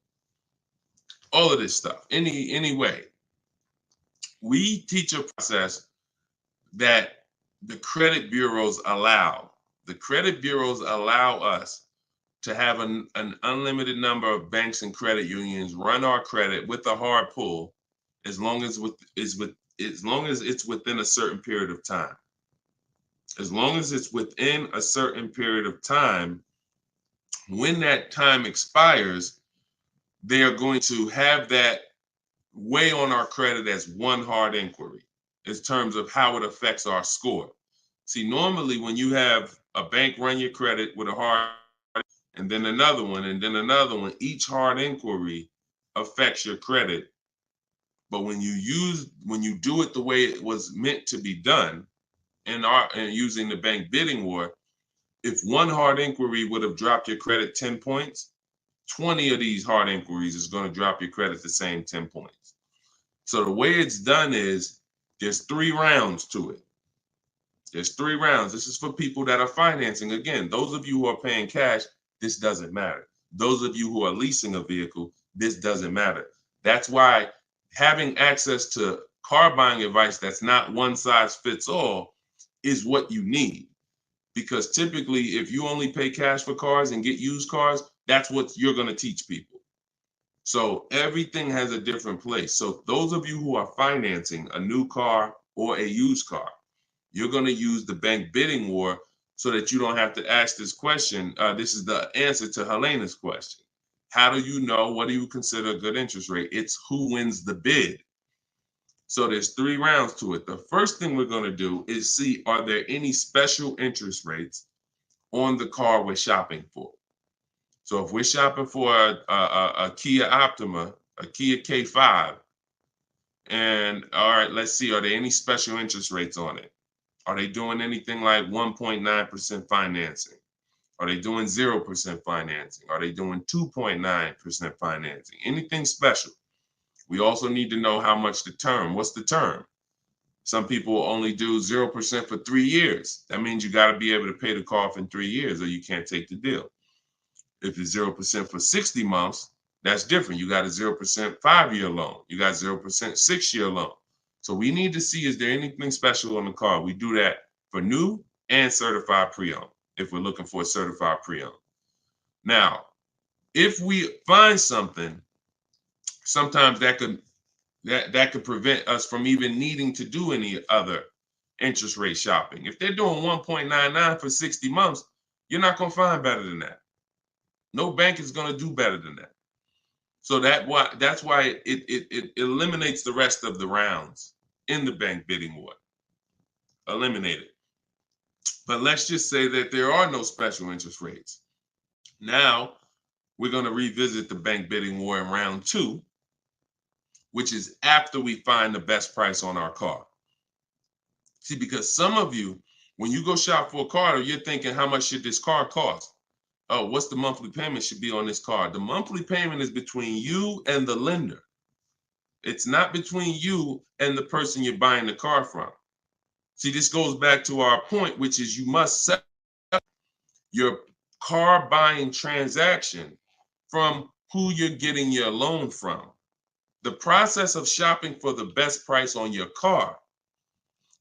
Speaker 1: all of this stuff. Any way. We teach a process that the credit bureaus allow. The credit bureaus allow us to have an unlimited number of banks and credit unions run our credit with a hard pull, as long as it's within a certain period of time. As long as it's within a certain period of time, when that time expires, they are going to have that weigh on our credit as one hard inquiry in terms of how it affects our score. See, normally when you have a bank run your credit with a hard and then another one, and then another one, each hard inquiry affects your credit. But when you do it the way it was meant to be done, and using the bank bidding war, if one hard inquiry would have dropped your credit 10 points, 20 of these hard inquiries is going to drop your credit the same 10 points. So the way it's done is there's 3 rounds to it. There's 3 rounds. This is for people that are financing. Again, those of you who are paying cash, this doesn't matter. Those of you who are leasing a vehicle, this doesn't matter. That's why having access to car buying advice that's not one size fits all is what you need. Because typically, if you only pay cash for cars and get used cars, that's what you're going to teach people. So everything has a different place. So those of you who are financing a new car or a used car, you're going to use the bank bidding war so that you don't have to ask this question. This is the answer to Helena's question. How do you know? What do you consider a good interest rate? It's who wins the bid. So there's 3 rounds to it. The first thing we're going to do is see, are there any special interest rates on the car we're shopping for? So if we're shopping for a Kia Optima, a Kia K5, and all right, let's see, are there any special interest rates on it? Are they doing anything like 1.9% financing? Are they doing 0% financing? Are they doing 2.9% financing? Anything special? We also need to know how much the term. What's the term? Some people only do 0% for 3 years. That means you got to be able to pay the car off in 3 years or you can't take the deal. If it's 0% for 60 months, that's different. You got a 0% 5-year loan. You got 0% 6-year loan. So we need to see, is there anything special on the car? We do that for new and certified pre-owned if we're looking for a certified pre-owned. Now, if we find something, sometimes that could prevent us from even needing to do any other interest rate shopping. If they're doing 1.99 for 60 months, you're not going to find better than that. No bank is going to do better than that. So that's why it eliminates the rest of the rounds in the bank bidding war. Eliminate it. But let's just say that there are no special interest rates. Now we're going to revisit the bank bidding war in round 2, which is after we find the best price on our car. See, because some of you, when you go shop for a car, you're thinking, how much should this car cost? Oh, what's the monthly payment should be on this car? The monthly payment is between you and the lender. It's not between you and the person you're buying the car from. See, this goes back to our point, which is you must set up your car buying transaction from who you're getting your loan from. The process of shopping for the best price on your car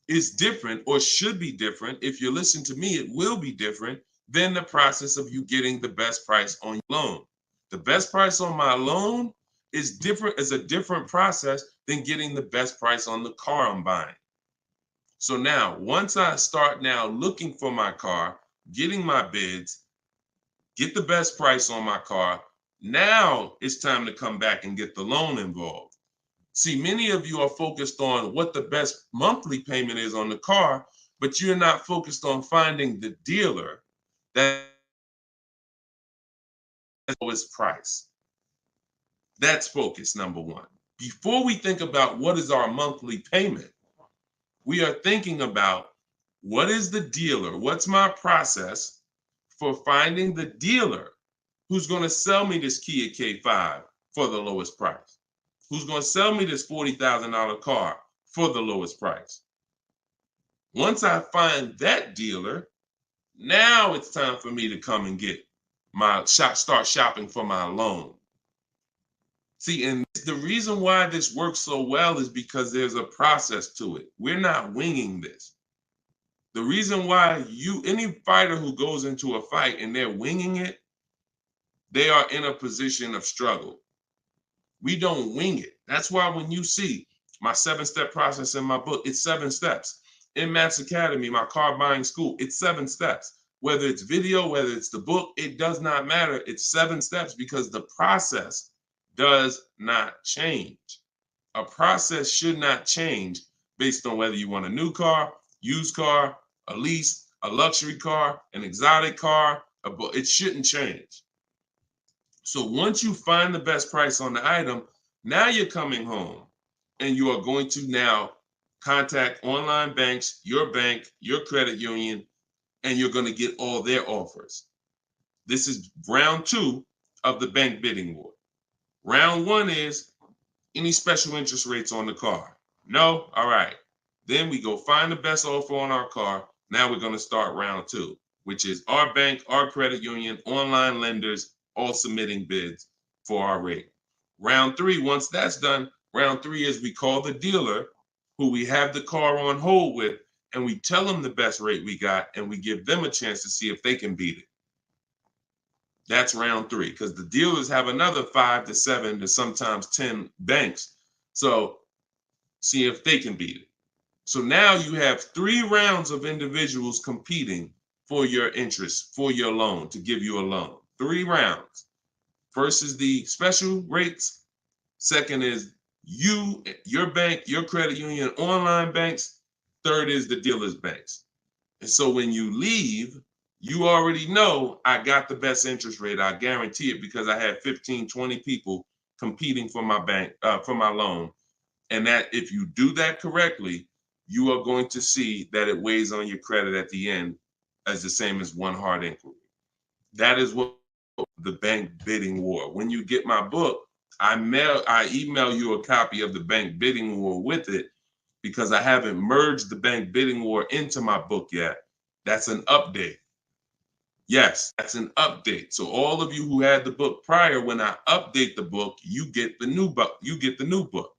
Speaker 1: is different, or should be different. If you listen to me, it will be different than the process of you getting the best price on your loan. The best price on my loan is a different process than getting the best price on the car I'm buying. So now, once I start now looking for my car, getting my bids, get the best price on my car, now it's time to come back and get the loan involved. See, many of you are focused on what the best monthly payment is on the car, but you're not focused on finding the dealer that has the lowest price. That's focus number 1. Before we think about what is our monthly payment, we are thinking about what is the dealer, what's my process for finding the dealer who's going to sell me this Kia K5 for the lowest price, who's going to sell me this $40,000 car for the lowest price. Once I find that dealer, Now it's time for me to come and get start shopping for my loan. See, and the reason why this works so well is because there's a process to it. We're not winging this. The reason why any fighter who goes into a fight and they're winging it, they are in a position of struggle. We don't wing it. That's why when you see my 7-step process in my book, it's 7 steps. In Matt's Academy, my car buying school, it's 7 steps. Whether it's video, whether it's the book, it does not matter. It's 7 steps because the process does not change. A process should not change based on whether you want a new car, used car, a lease, a luxury car, an exotic car. It shouldn't change. So once you find the best price on the item, now you're coming home and you are going to now contact online banks, your bank, your credit union, and you're going to get all their offers. This is round 2 of the bank bidding war. Round 1 is any special interest rates on the car. No? All right. Then we go find the best offer on our car. Now we're going to start round 2, which is our bank, our credit union, online lenders, all submitting bids for our rate. Round 3, once that's done, round 3 is we call the dealer who we have the car on hold with, and we tell them the best rate we got, and we give them a chance to see if they can beat it. That's round 3, because the dealers have another 5 to 7 to sometimes 10 banks. So see if they can beat it. So now you have 3 rounds of individuals competing for your interest, for your loan, to give you a loan. 3 rounds. First is the special rates. Second is you, your bank, your credit union, online banks. Third is the dealer's banks. And so when you leave, you already know I got the best interest rate. I guarantee it because I had 15, 20 people competing for my bank, for my loan. And that if you do that correctly, you are going to see that it weighs on your credit at the end as the same as one hard inquiry. That is what the bank bidding war. When you get my book, I email you a copy of the bank bidding war with it because I haven't merged the bank bidding war into my book yet. That's an update. Yes, that's an update. So all of you who had the book prior, when I update the book, you get the new book. You get the new book.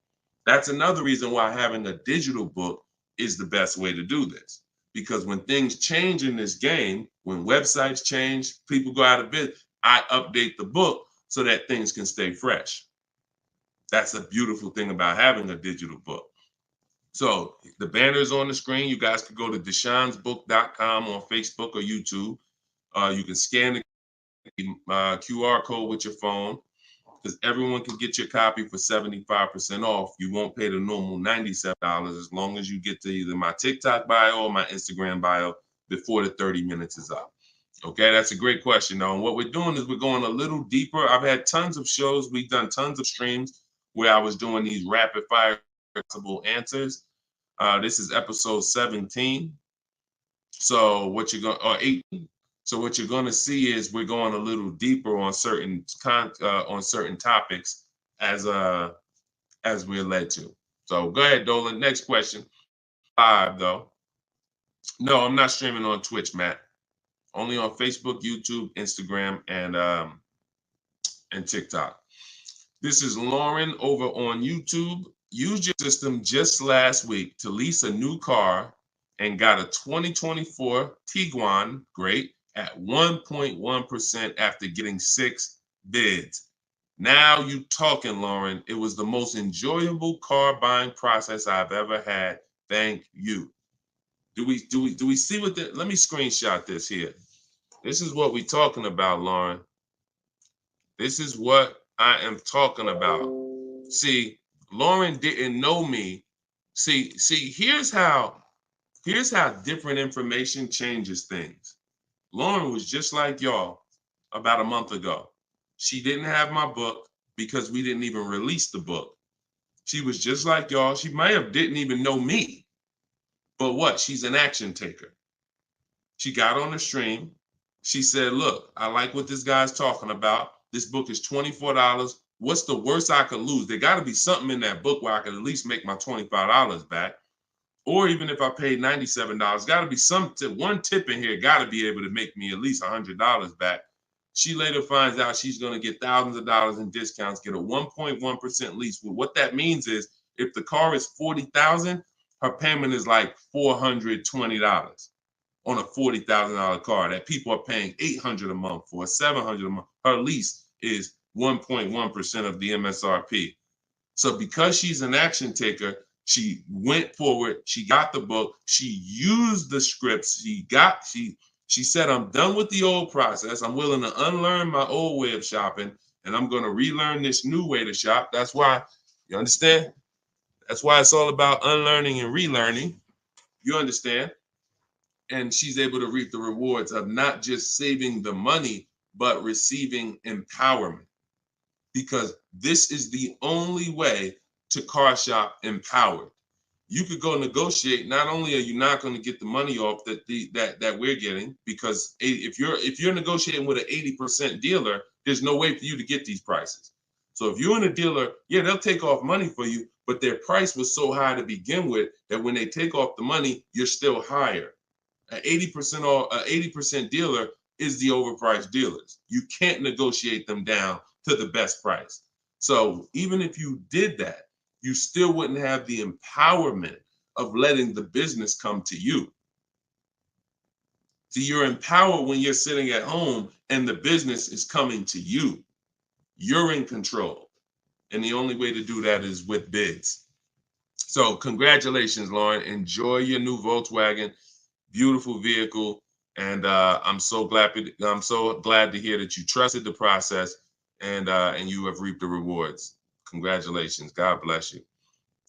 Speaker 1: That's another reason why having a digital book is the best way to do this. Because when things change in this game, when websites change, people go out of business, I update the book so that things can stay fresh. That's a beautiful thing about having a digital book. So the banner is on the screen. You guys can go to deshonesbook.com on Facebook or YouTube. You can scan the QR code with your phone because everyone can get your copy for 75% off. You won't pay the normal $97 as long as you get to either my TikTok bio or my Instagram bio before the 30 minutes is up. Okay, that's a great question, though. And what we're doing is we're going a little deeper. I've had tons of shows. We've done tons of streams where I was doing these rapid fire answers. This is episode 17. So what you're going, or 18. So what you're going to see is we're going a little deeper on certain topics as we're led to. So go ahead, Dolan. Next question. 5 though. No, I'm not streaming on Twitch, Matt. Only on Facebook, YouTube, Instagram, and TikTok. This is Lauren over on YouTube. Used your system just last week to lease a new car and got a 2024 Tiguan, great, at 1.1% after getting 6 bids. Now you talking, Lauren. It was the most enjoyable car buying process I've ever had. Thank you. Do we see what let me screenshot this here. This is what we're talking about, Lauren. This is what I am talking about. See, Lauren didn't know me. See, here's how different information changes things. Lauren was just like y'all about a month ago. She didn't have my book because we didn't even release the book. She was just like y'all. She might have didn't even know me. But what? She's an action taker. She got on the stream. She said, look, I like what this guy's talking about. This book is $24. What's the worst I could lose? There got to be something in that book where I could at least make my $25 back. Or even if I paid $97, got to be some tip. One tip in here got to be able to make me at least $100 back. She later finds out she's going to get thousands of dollars in discounts, get a 1.1% lease. Well, what that means is if the car is $40,000, her payment is like $420 on a $40,000 car that people are paying $800 a month for, $700 a month. Her lease is 1.1% of the MSRP. So because she's an action taker, she went forward, she got the book, she used the scripts, she said, I'm done with the old process. I'm willing to unlearn my old way of shopping, and I'm going to relearn this new way to shop. That's why, you understand? That's why it's all about unlearning and relearning. You understand? And she's able to reap the rewards of not just saving the money, but receiving empowerment. Because this is the only way to car shop empowered. You could go negotiate. Not only are you not going to get the money off that we're getting, because if you're negotiating with an 80% dealer, there's no way for you to get these prices. So if you're in a dealer, yeah, they'll take off money for you, but their price was so high to begin with that when they take off the money, you're still higher. An 80% dealer is the overpriced dealers. You can't negotiate them down to the best price. So even if you did that, you still wouldn't have the empowerment of letting the business come to you. See, you're empowered when you're sitting at home and the business is coming to you. You're in control. And the only way to do that is with bids. So congratulations, Lauren. Enjoy your new Volkswagen. Beautiful vehicle. And I'm so glad to hear that you trusted the process and you have reaped the rewards. Congratulations. God bless you.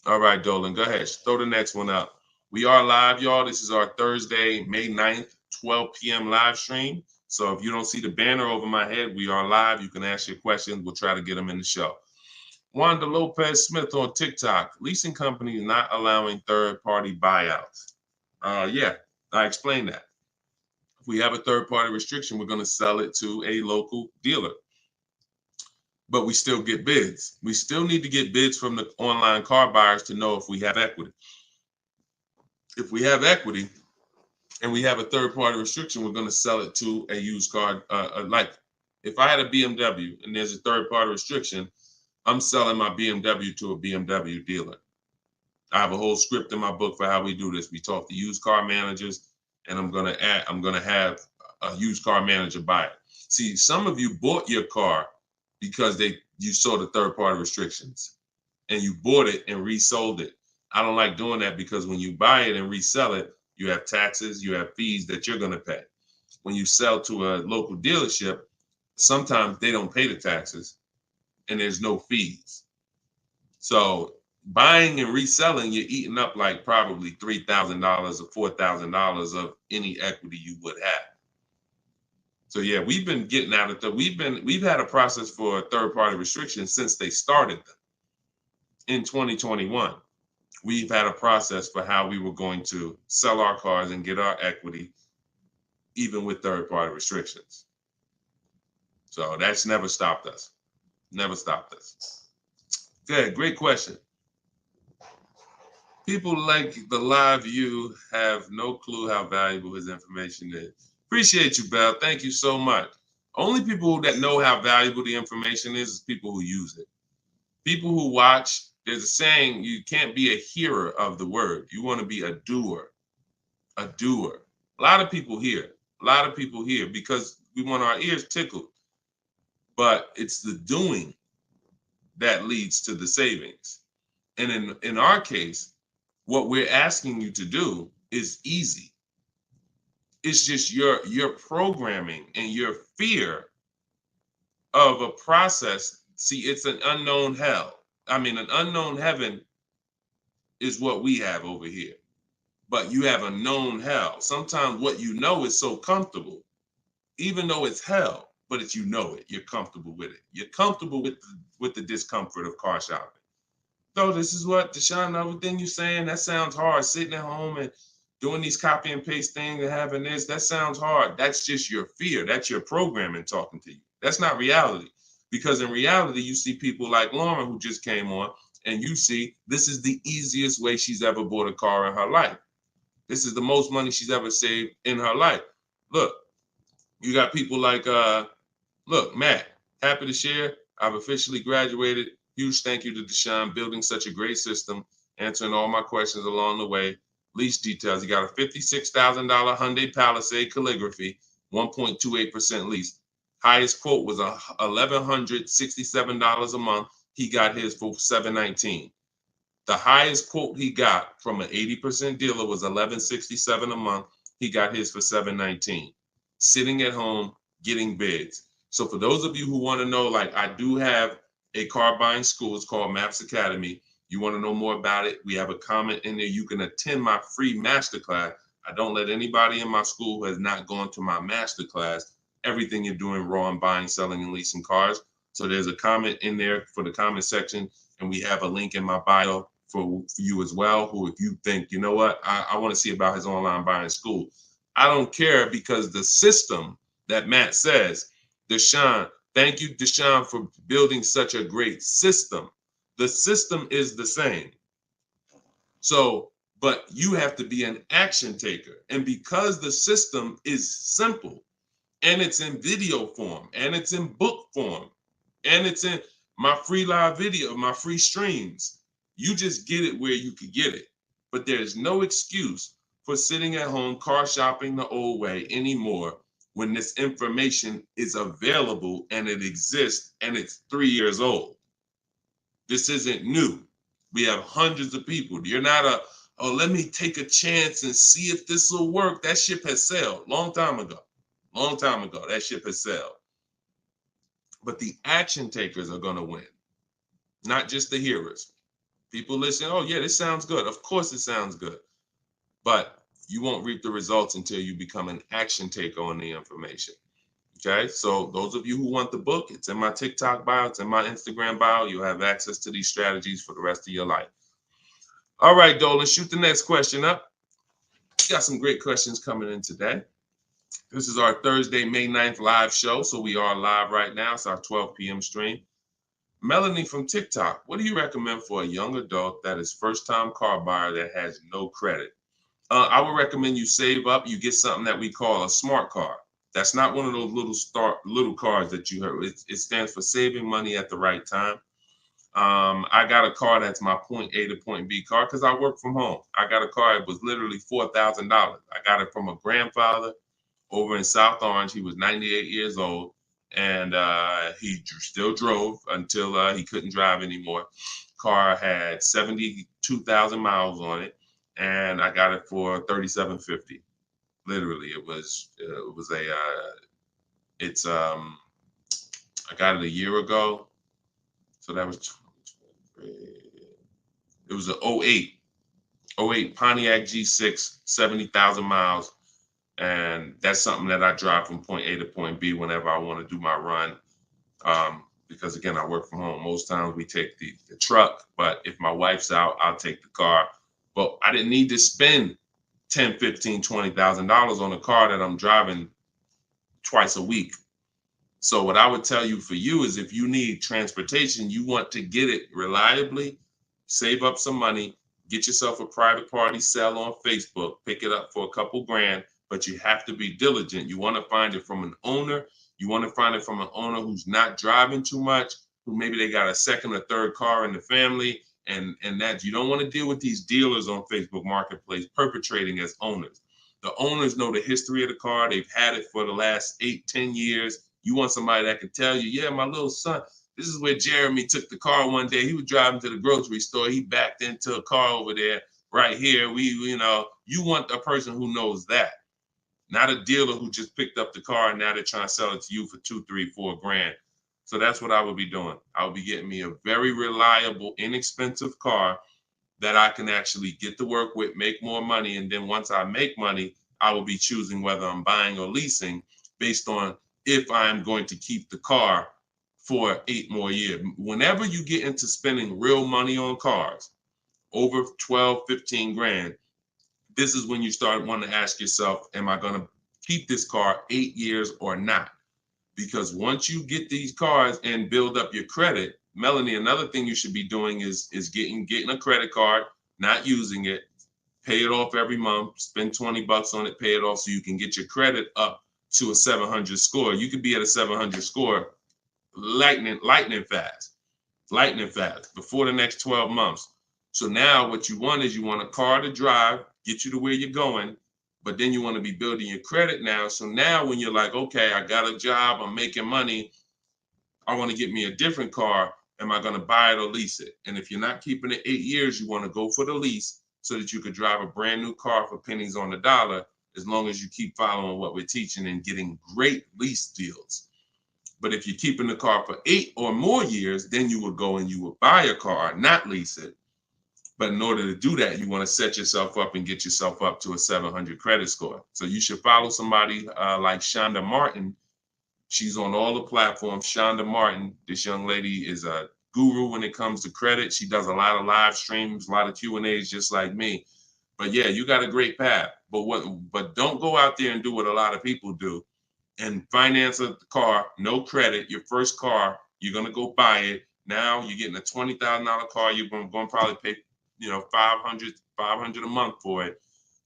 Speaker 1: All right, Dolan, go ahead. Throw the next one up. We are live, y'all. This is our Thursday, May 9th, 12 p.m. live stream. So if you don't see the banner over my head, we are live. You can ask your questions. We'll try to get them in the show. Wanda Lopez Smith on TikTok. Leasing companies not allowing third-party buyouts. Yeah, I explained that. If we have a third-party restriction, we're going to sell it to a local dealer. But we still get bids. We still need to get bids from the online car buyers to know if we have equity. If we have equity and we have a third-party restriction, we're going to sell it to a used car. Like if I had a BMW and there's a third-party restriction, I'm selling my BMW to a BMW dealer. I have a whole script in my book for how we do this. We talk to used car managers, and I'm going to have a used car manager buy it. See, some of you bought your car because you saw the third-party restrictions and you bought it and resold it. I don't like doing that because when you buy it and resell it, you have taxes, you have fees that you're going to pay. When you sell to a local dealership, sometimes they don't pay the taxes and there's no fees. So buying and reselling, you're eating up like probably $3,000 or $4,000 of any equity you would have. So yeah, we've been getting out of that. We've had a process for third-party restrictions since they started them in 2021. We've had a process for how we were going to sell our cars and get our equity, even with third-party restrictions. So that's never stopped us. Never stopped us. Good, great question. People like the live view have no clue how valuable his information is. Appreciate you, Belle. Thank you so much. Only people that know how valuable the information is people who use it. People who watch, there's a saying, you can't be a hearer of the word. You want to be a doer. A doer. A lot of people hear. A lot of people hear because we want our ears tickled. But it's the doing that leads to the savings. And in our case, what we're asking you to do is easy. It's just your programming and your fear of a process. See, it's an unknown hell. I mean, an unknown heaven is what we have over here. But you have a known hell. Sometimes what you know is so comfortable, even though it's hell, but it's you know it. You're comfortable with it. You're comfortable with the discomfort of car shopping. So this is what, Deshone, everything you're saying, that sounds hard. Sitting at home and doing these copy and paste things and having this, that sounds hard. That's just your fear. That's your programming talking to you. That's not reality. Because in reality, you see people like Lauren who just came on And you see, this is the easiest way she's ever bought a car in her life. This is the most money she's ever saved in her life. Look, you got people like, look, Matt, happy to share. I've officially graduated. Huge thank you to Deshone, building such a great system, answering all my questions along the way. Lease details. He got a $56,000 Hyundai Palisade calligraphy, 1.28% lease. Highest quote was $1,167 a month. He got his for $719. The highest quote he got from an 80% dealer was $1,167 a month. He got his for $719. Sitting at home, getting bids. So for those of you who want to know, like, I do have a car buying school. It's called Maps Academy. You want to know more about it? We have a comment in there. You can attend my free masterclass. I don't let anybody in my school who has not gone to my masterclass. Everything you're doing raw and buying, selling, and leasing cars. So there's a comment in there for the comment section, and we have a link in my bio for you as well, who, if you think, you know what, I want to see about his online buying school. I don't care, because the system that Matt says, Deshone, thank you, Deshone, for building such a great system. The system is the same. So, but you have to be an action taker. And because the system is simple, and it's in video form, and it's in book form, and it's in my free live video, my free streams, you just get it where you could get it. But there's no excuse for sitting at home car shopping the old way anymore when this information is available and it exists and it's 3 years old. This isn't new. We have hundreds of people. You're not let me take a chance and see if this will work. That ship has sailed long time ago. Long time ago, that ship has sailed. But the action takers are going to win, not just the hearers. People listen, oh yeah, this sounds good. Of course it sounds good. But you won't reap the results until you become an action taker on the information. Okay, so those of you who want the book, it's in my TikTok bio, it's in my Instagram bio. You'll have access to these strategies for the rest of your life. All right, Dolan, shoot the next question up. We got some great questions coming in today. This is our Thursday, May 9th live show. So we are live right now. It's our 12 p.m. stream. Melanie from TikTok, what do you recommend for a young adult that is first-time car buyer that has no credit? I would recommend you save up. You get something that we call a smart car. That's not one of those little cars that you heard. It stands for saving money at the right time. I got a car that's my point A to point B car because I work from home. I got a car that was literally $4,000. I got it from a grandfather over in South Orange. He was 98 years old, and he still drove until he couldn't drive anymore. Car had 72,000 miles on it, and I got it for $3,750. Literally, I got it a year ago, so that was it was an 08 Pontiac G6, 70,000 miles. And that's something that I drive from point A to point B whenever I want to do my run. Because again, I work from home. Most times we take the truck, but if my wife's out, I'll take the car. But I didn't need to spend $10,000, $15,000, $20,000 on a car that I'm driving twice a week. So what I would tell you for you is, if you need transportation, you want to get it reliably, save up some money, get yourself a private party sell on Facebook, pick it up for a couple grand, but you have to be diligent. You want to find it from an owner. You want to find it from an owner who's not driving too much, who maybe they got a second or third car in the family, and that you don't want to deal with these dealers on Facebook Marketplace perpetrating as owners. The owners know the history of the car. They've had it for the last 8-10 years. You want somebody that can tell you, yeah, my little son, this is where Jeremy took the car one day. He was driving to the grocery store. He backed into a car over there right here. You want a person who knows that, not a dealer who just picked up the car and now they're trying to sell it to you for $2, $3, $4 grand. So that's what I would be doing. I would be getting me a very reliable, inexpensive car that I can actually get to work with, make more money. And then once I make money, I will be choosing whether I'm buying or leasing based on if I'm going to keep the car for 8 more years. Whenever you get into spending real money on cars, over 12, 15 grand, this is when you start wanting to ask yourself, am I going to keep this car 8 years or not? Because once you get these cars and build up your credit, Melanie, another thing you should be doing is getting a credit card, not using it, pay it off every month, spend $20 on it, pay it off so you can get your credit up to a 700 score. You could be at a 700 score lightning fast before the next 12 months. So now what you want is you want a car to drive, get you to where you're going, but then you want to be building your credit now. So now when you're like, okay, I got a job, I'm making money, I want to get me a different car. Am I going to buy it or lease it? And if you're not keeping it 8 years, you want to go for the lease so that you could drive a brand new car for pennies on the dollar, as long as you keep following what we're teaching and getting great lease deals. But if you're keeping the car for 8 or more years, then you would go and you would buy a car, not lease it. But in order to do that, you want to set yourself up and get yourself up to a 700 credit score. So you should follow somebody like Shonda Martin. She's on all the platforms. Shonda Martin, this young lady is a guru when it comes to credit. She does a lot of live streams, a lot of Q&As, just like me. But yeah, you got a great path. But don't go out there and do what a lot of people do and finance a car, no credit, your first car, you're going to go buy it. Now you're getting a $20,000 car. You're going to probably pay, $500 a month for it.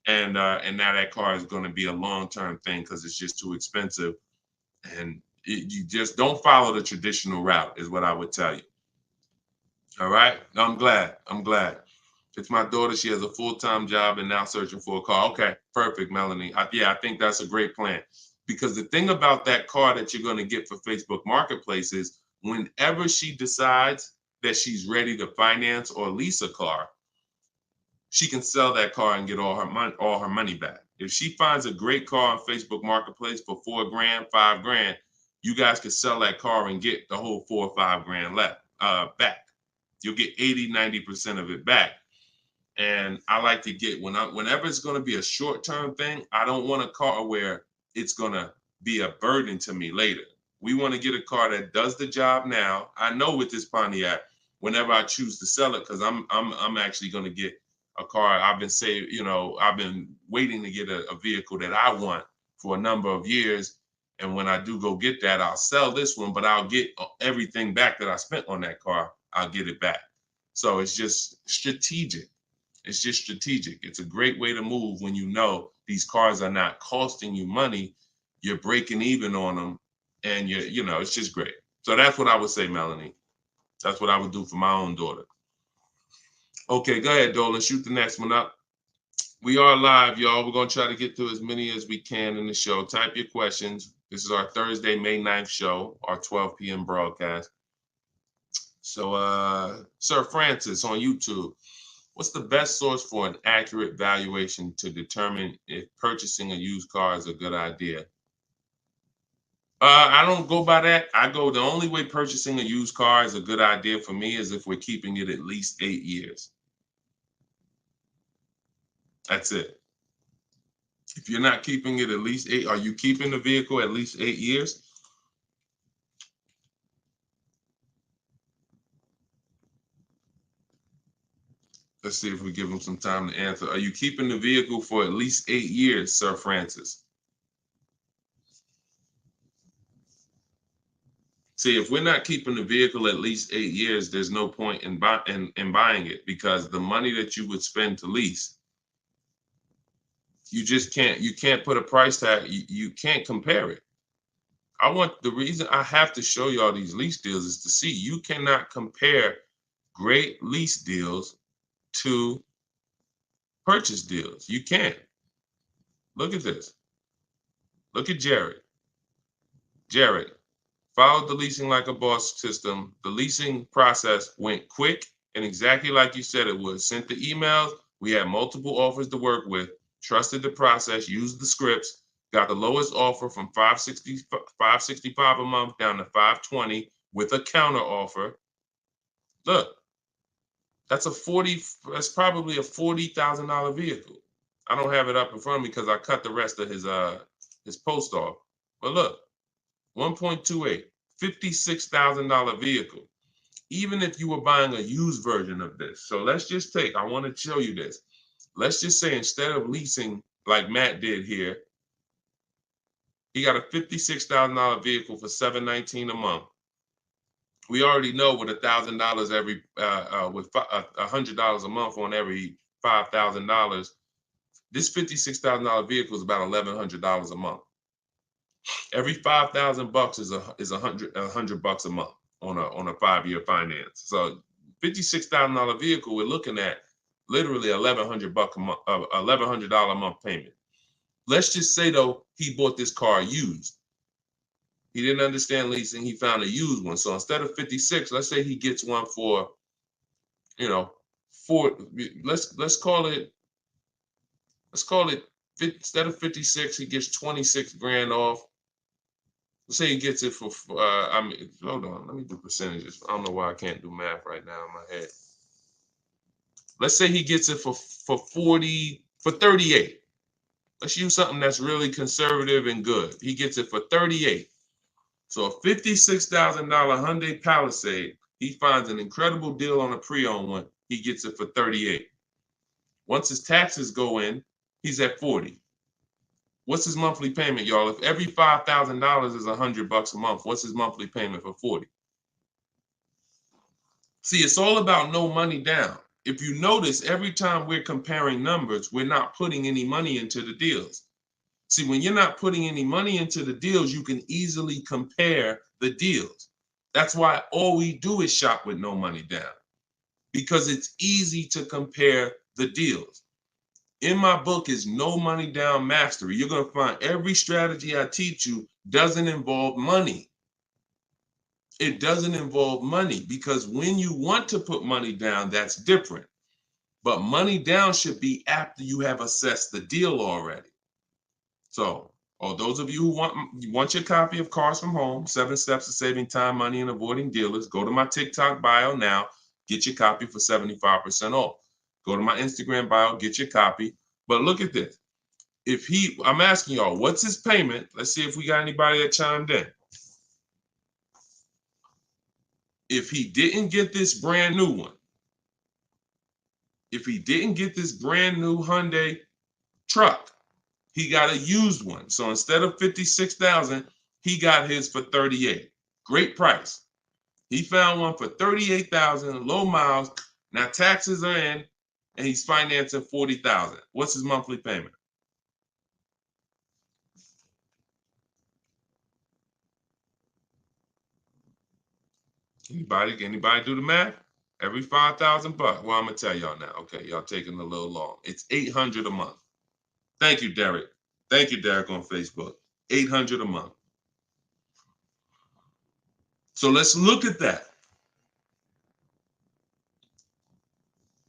Speaker 1: And now that car is going to be a long-term thing because it's just too expensive. And you just don't follow the traditional route is what I would tell you. All right. I'm glad. It's my daughter. She has a full-time job and now searching for a car. Okay. Perfect, Melanie. I think that's a great plan. Because the thing about that car that you're going to get for Facebook Marketplace is whenever she decides that she's ready to finance or lease a car, she can sell that car and get all her money back. If she finds a great car on Facebook Marketplace for $4,000, $5,000, you guys can sell that car and get the whole $4,000 or $5,000 back. You'll get 80-90% of it back. And I like to get whenever it's going to be a short-term thing, I don't want a car where it's going to be a burden to me later. We want to get a car that does the job now. I know with this Pontiac, whenever I choose to sell it, because I'm actually going to get a car. I've been waiting to get a vehicle that I want for a number of years. And when I do go get that, I'll sell this one, but I'll get everything back that I spent on that car. I'll get it back. So it's just strategic. It's a great way to move when you know these cars are not costing you money. You're breaking even on them, and it's just great. So that's what I would say, Melanie. That's what I would do for my own daughter. Okay, go ahead, Dolan. Shoot the next one up. We are live, y'all. We're going to try to get to as many as we can in the show. Type your questions. This is our Thursday, May 9th show, our 12 p.m. broadcast. So, Sir Francis on YouTube, what's the best source for an accurate valuation to determine if purchasing a used car is a good idea? I don't go by that. The only way purchasing a used car is a good idea for me is if we're keeping it at least 8 years. That's it. If you're not keeping it at least 8, are you keeping the vehicle at least 8 years? Let's see if we give him some time to answer. Are you keeping the vehicle for at least 8 years, Sir Francis? See, if we're not keeping the vehicle at least 8 years, there's no point in buying it, because the money that you would spend to lease, you can't put a price tag. You can't compare it. The reason I have to show you all these lease deals is to see you cannot compare great lease deals to purchase deals. You can't. Look at this. Look at Jared. Jared followed the leasing like a boss system. The leasing process went quick and exactly like you said it would. Sent the emails. We had multiple offers to work with. Trusted the process. Used the scripts. Got the lowest offer from $565 a month down to $520 with a counter offer. Look, that's probably a $40,000 vehicle. I don't have it up in front of me because I cut the rest of his post off. But look, 1.28, $56,000 vehicle. Even if you were buying a used version of this. So let's just I want to show you this. Let's just say instead of leasing like Matt did here, he got a $56,000 vehicle for $719 a month We already know with $1,000 every, with $100 a month on every $5,000, this $56,000 vehicle is about $1,100 a month. Every $5,000 is $100 a month on a 5-year finance. So $56,000 vehicle, we're looking at literally $1,100 a month, $1,100 a month payment. Let's just say though he bought this car used. He didn't understand leasing. He found a used one. So instead of 56, let's say he gets one for, you know, let's call it instead of 56, he gets 26 grand off. Let's say he gets it for, hold on, let me do percentages. I don't know why I can't do math right now in my head. Let's say he gets it for 38. Let's use something that's really conservative and good. He gets it for 38. So a $56,000 Hyundai Palisade, he finds an incredible deal on a pre-owned one. He gets it for 38. Once his taxes go in, he's at 40. What's his monthly payment, y'all? If every $5,000 is $100 a month, what's his monthly payment for 40? See, it's all about no money down. If you notice, every time we're comparing numbers, we're not putting any money into the deals. See, when you're not putting any money into the deals, you can easily compare the deals. That's why all we do is shop with no money down, because it's easy to compare the deals. In my book is No Money Down Mastery. You're going to find every strategy I teach you doesn't involve money. It doesn't involve money, because when you want to put money down, that's different. But money down should be after you have assessed the deal already. So, those of you who want your copy of Cars from Home, 7 Steps to Saving Time, Money, and Avoiding Dealers, go to my TikTok bio now, get your copy for 75% off. Go to my Instagram bio, get your copy. But look at this. I'm asking y'all, what's his payment? Let's see if we got anybody that chimed in. If he didn't get this brand new one, if he didn't get this brand new Hyundai truck, he got a used one. So instead of 56,000, he got his for 38. Great price. He found one for 38,000, low miles. Now taxes are in, and he's financing 40,000. What's his monthly payment? Anybody do the math? Every $5,000. Well, I'm gonna tell y'all now. Okay, y'all taking a little long. It's $800 a month. Thank you, Derek. Thank you, Derek, on Facebook. $800 a month. So let's look at that.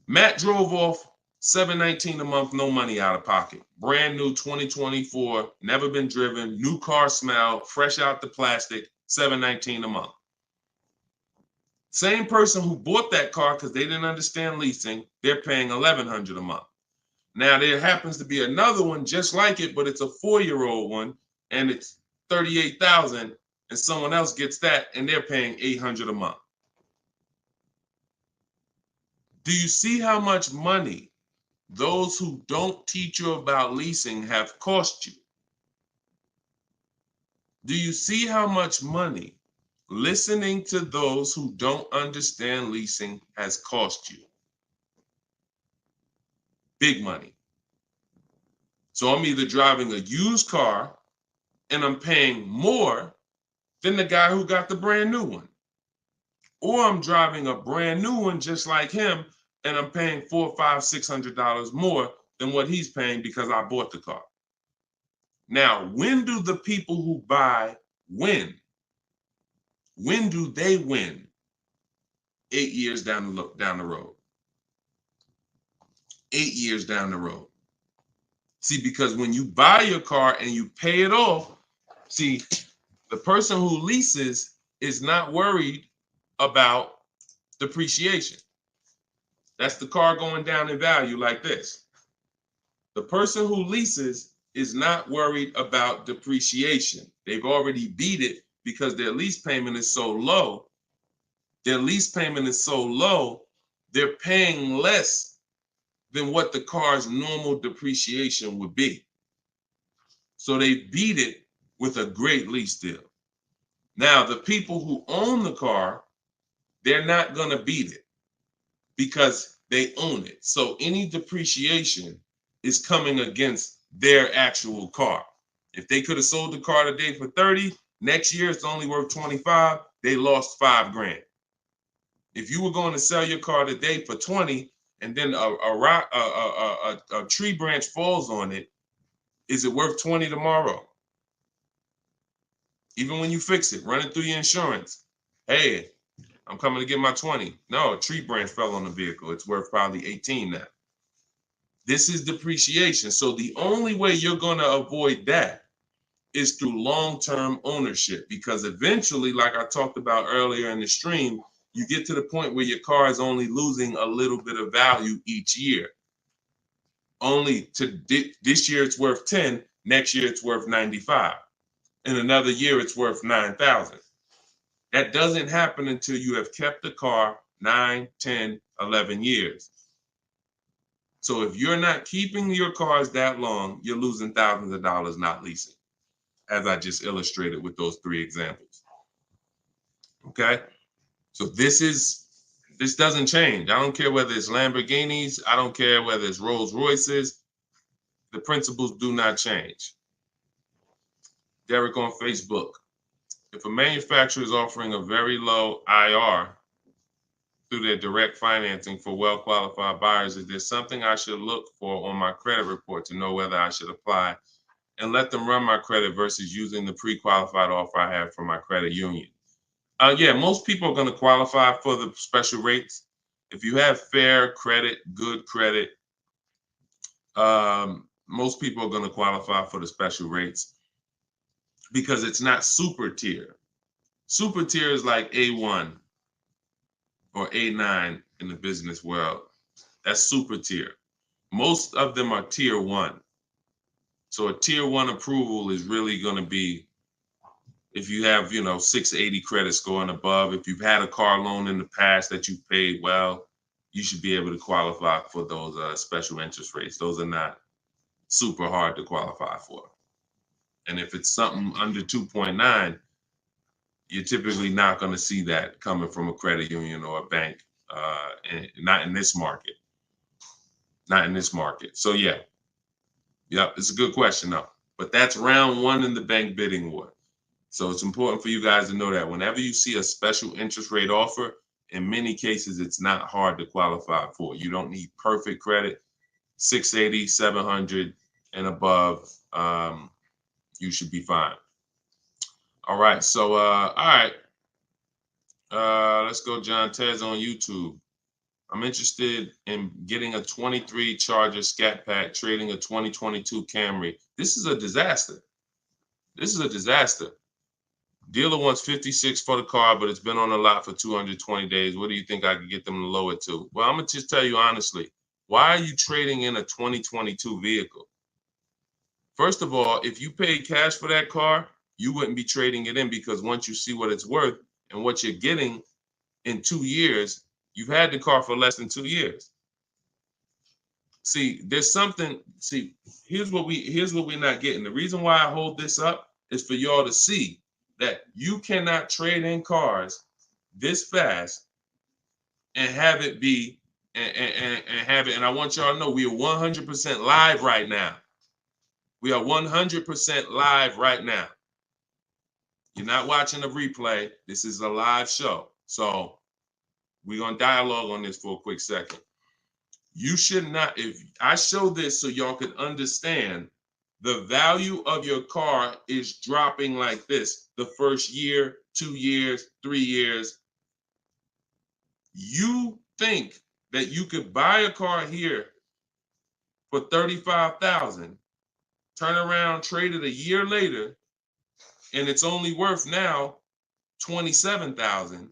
Speaker 1: Matt drove off $719 a month, no money out of pocket. Brand new 2024, never been driven, new car smell, fresh out the plastic, $719 a month. Same person who bought that car because they didn't understand leasing, they're paying $1,100 a month. Now there happens to be another one just like it, but it's a 4-year-old one, and it's $38,000, and someone else gets that, and they're paying $800 a month. Do you see how much money those who don't teach you about leasing have cost you? Do you see how much money listening to those who don't understand leasing has cost you? Big money. So I'm either driving a used car and I'm paying more than the guy who got the brand new one, or I'm driving a brand new one just like him and I'm paying $400, $500, $600 more than what he's paying because I bought the car. Now, when do the people who buy win? When do they win? 8 years down the road. 8 years down the road. See, because when you buy your car and you pay it off, see, the person who leases is not worried about depreciation. That's the car going down in value like this. The person who leases is not worried about depreciation. They've already beat it because their lease payment is so low. Their lease payment is so low, they're paying less than what the car's normal depreciation would be. So they beat it with a great lease deal. Now, the people who own the car they're not going to beat it because they own it. So any depreciation is coming against their actual car. If they could have sold the car today for 30, next year it's only worth 25, they lost $5,000. If you were going to sell your car today for 20 and then a tree branch falls on it, is it worth 20 tomorrow? Even when you fix it, run it through your insurance. Hey, I'm coming to get my 20. No, a tree branch fell on the vehicle. It's worth probably 18 now. This is depreciation. So the only way you're going to avoid that is through long-term ownership, because eventually, like I talked about earlier in the stream, you get to the point where your car is only losing a little bit of value each year. Only to this year it's worth 10, next year it's worth 95. In another year it's worth 9,000. That doesn't happen until you have kept the car 9, 10, 11 years. So if you're not keeping your cars that long, you're losing thousands of dollars not leasing, as I just illustrated with those 3 examples. Okay? So this doesn't change. I don't care whether it's Lamborghinis. I don't care whether it's Rolls Royces. The principles do not change. Derek on Facebook. If a manufacturer is offering a very low IR through their direct financing for well-qualified buyers, is there something I should look for on my credit report to know whether I should apply and let them run my credit versus using the pre-qualified offer I have from my credit union? Yeah, most people are going to qualify for the special rates. If you have fair credit, good credit, most people are going to qualify for the special rates because it's not super tier. Super tier is like A1 or A9 in the business world. That's super tier. Most of them are tier 1. So a tier 1 approval is really going to be if you have, 680 credit score and above. If you've had a car loan in the past that you paid well, you should be able to qualify for those special interest rates. Those are not super hard to qualify for. And if it's something under 2.9, you're typically not going to see that coming from a credit union or a bank, not in this market. Not in this market. So yeah, it's a good question though. But that's round 1 in the bank bidding war. So it's important for you guys to know that whenever you see a special interest rate offer, in many cases, it's not hard to qualify for. You don't need perfect credit. 680, 700 and above, you should be fine. All right. So, all right. Let's go, John Tez on YouTube. I'm interested in getting a 23 Charger Scat Pack, trading a 2022 Camry. This is a disaster. This is a disaster. Dealer wants 56 for the car, but it's been on the lot for 220 days. What do you think I could get them to lower it to? Well, I'm going to just tell you honestly, why are you trading in a 2022 vehicle? First of all, if you paid cash for that car, you wouldn't be trading it in, because once you see what it's worth and what you're getting in 2 years, you've had the car for less than 2 years. See, there's something, here's what we're not getting. The reason why I hold this up is for y'all to see that you cannot trade in cars this fast and have it be and have it. And I want y'all to know we are 100% live right now. We are 100% live right now. You're not watching a replay. This is a live show. So we're going to dialogue on this for a quick second. You should not, if I show this so y'all can understand the value of your car is dropping like this the first year, 2 years, 3 years. You think that you could buy a car here for $35,000, turn around, trade it a year later, and it's only worth now $27,000,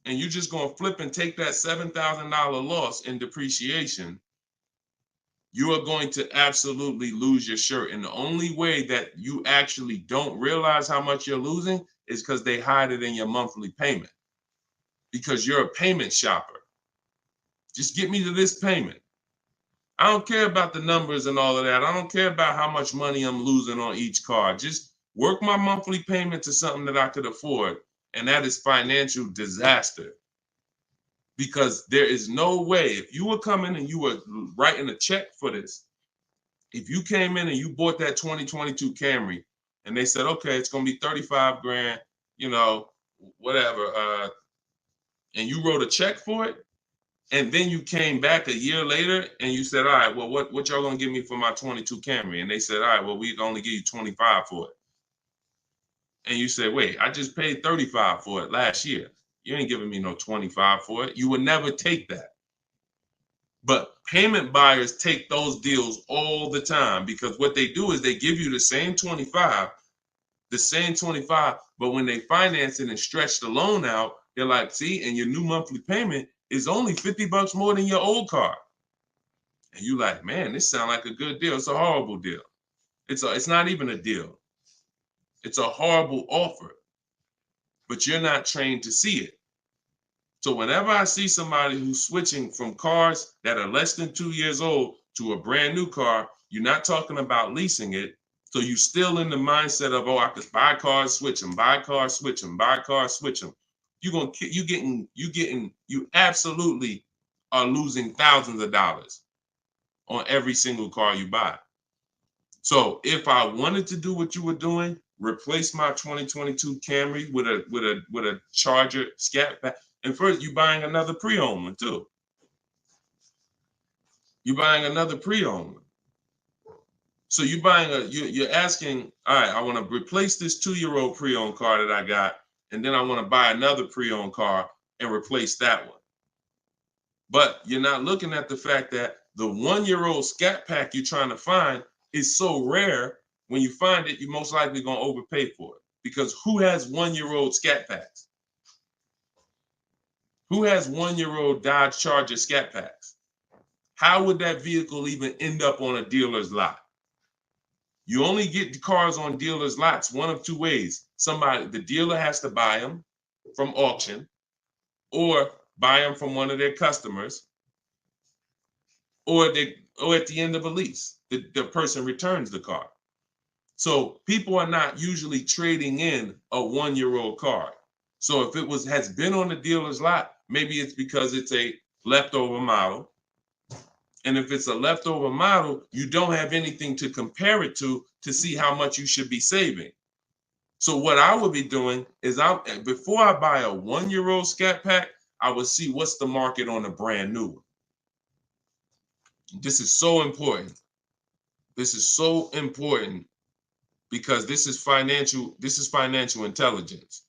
Speaker 1: and you're just going to flip and take that $7,000 loss in depreciation. You are going to absolutely lose your shirt. And the only way that you actually don't realize how much you're losing is because they hide it in your monthly payment, because you're a payment shopper. Just get me to this payment. I don't care about the numbers and all of that. I don't care about how much money I'm losing on each car. Just work my monthly payment to something that I could afford. And that is financial disaster. Because there is no way, if you were coming and you were writing a check for this, if you came in and you bought that 2022 Camry and they said, okay, it's going to be 35 grand, you know, whatever, and you wrote a check for it, and then you came back a year later and you said, all right, well, what y'all going to give me for my 22 Camry? And they said, all right, well, we can only give you 25 for it. And you said, wait, I just paid 35 for it last year. You ain't giving me no 25 for it. You would never take that. But payment buyers take those deals all the time, because what they do is they give you the same 25, but when they finance it and stretch the loan out, they're like, see, and your new monthly payment is only $50 more than your old car. And you like, man, this sounds like a good deal. It's a horrible deal. It's not even a deal. It's a horrible offer, but you're not trained to see it. So whenever I see somebody who's switching from cars that are less than 2 years old to a brand new car, you're not talking about leasing it. So you're still in the mindset of, oh, I could buy cars, switch them, buy cars, switch them, buy cars, switch them. You absolutely are losing thousands of dollars on every single car you buy. So if I wanted to do what you were doing, replace my 2022 Camry with a Charger Scat Pack. And first, you're buying another pre-owned one too. You're buying another pre-owned one. So you're asking, all right, I want to replace this 2-year-old pre-owned car that I got, and then I want to buy another pre-owned car and replace that one. But you're not looking at the fact that the 1-year-old Scat Pack you're trying to find is so rare. When you find it, you're most likely going to overpay for it. Because who has 1-year-old Scat Packs? Who has 1-year-old Dodge Charger Scat Packs? How would that vehicle even end up on a dealer's lot? You only get the cars on dealers' lots one of two ways. The dealer has to buy them from auction, or buy them from one of their customers, or at the end of a lease, the person returns the car. So people are not usually trading in a 1-year-old car. So if it has been on the dealer's lot, maybe it's because it's a leftover model. And if it's a leftover model, you don't have anything to compare it to see how much you should be saving. So what I would be doing is, before I buy a 1-year-old Scat Pack, I would see what's the market on a brand new one. This is so important. This is so important because this is financial intelligence.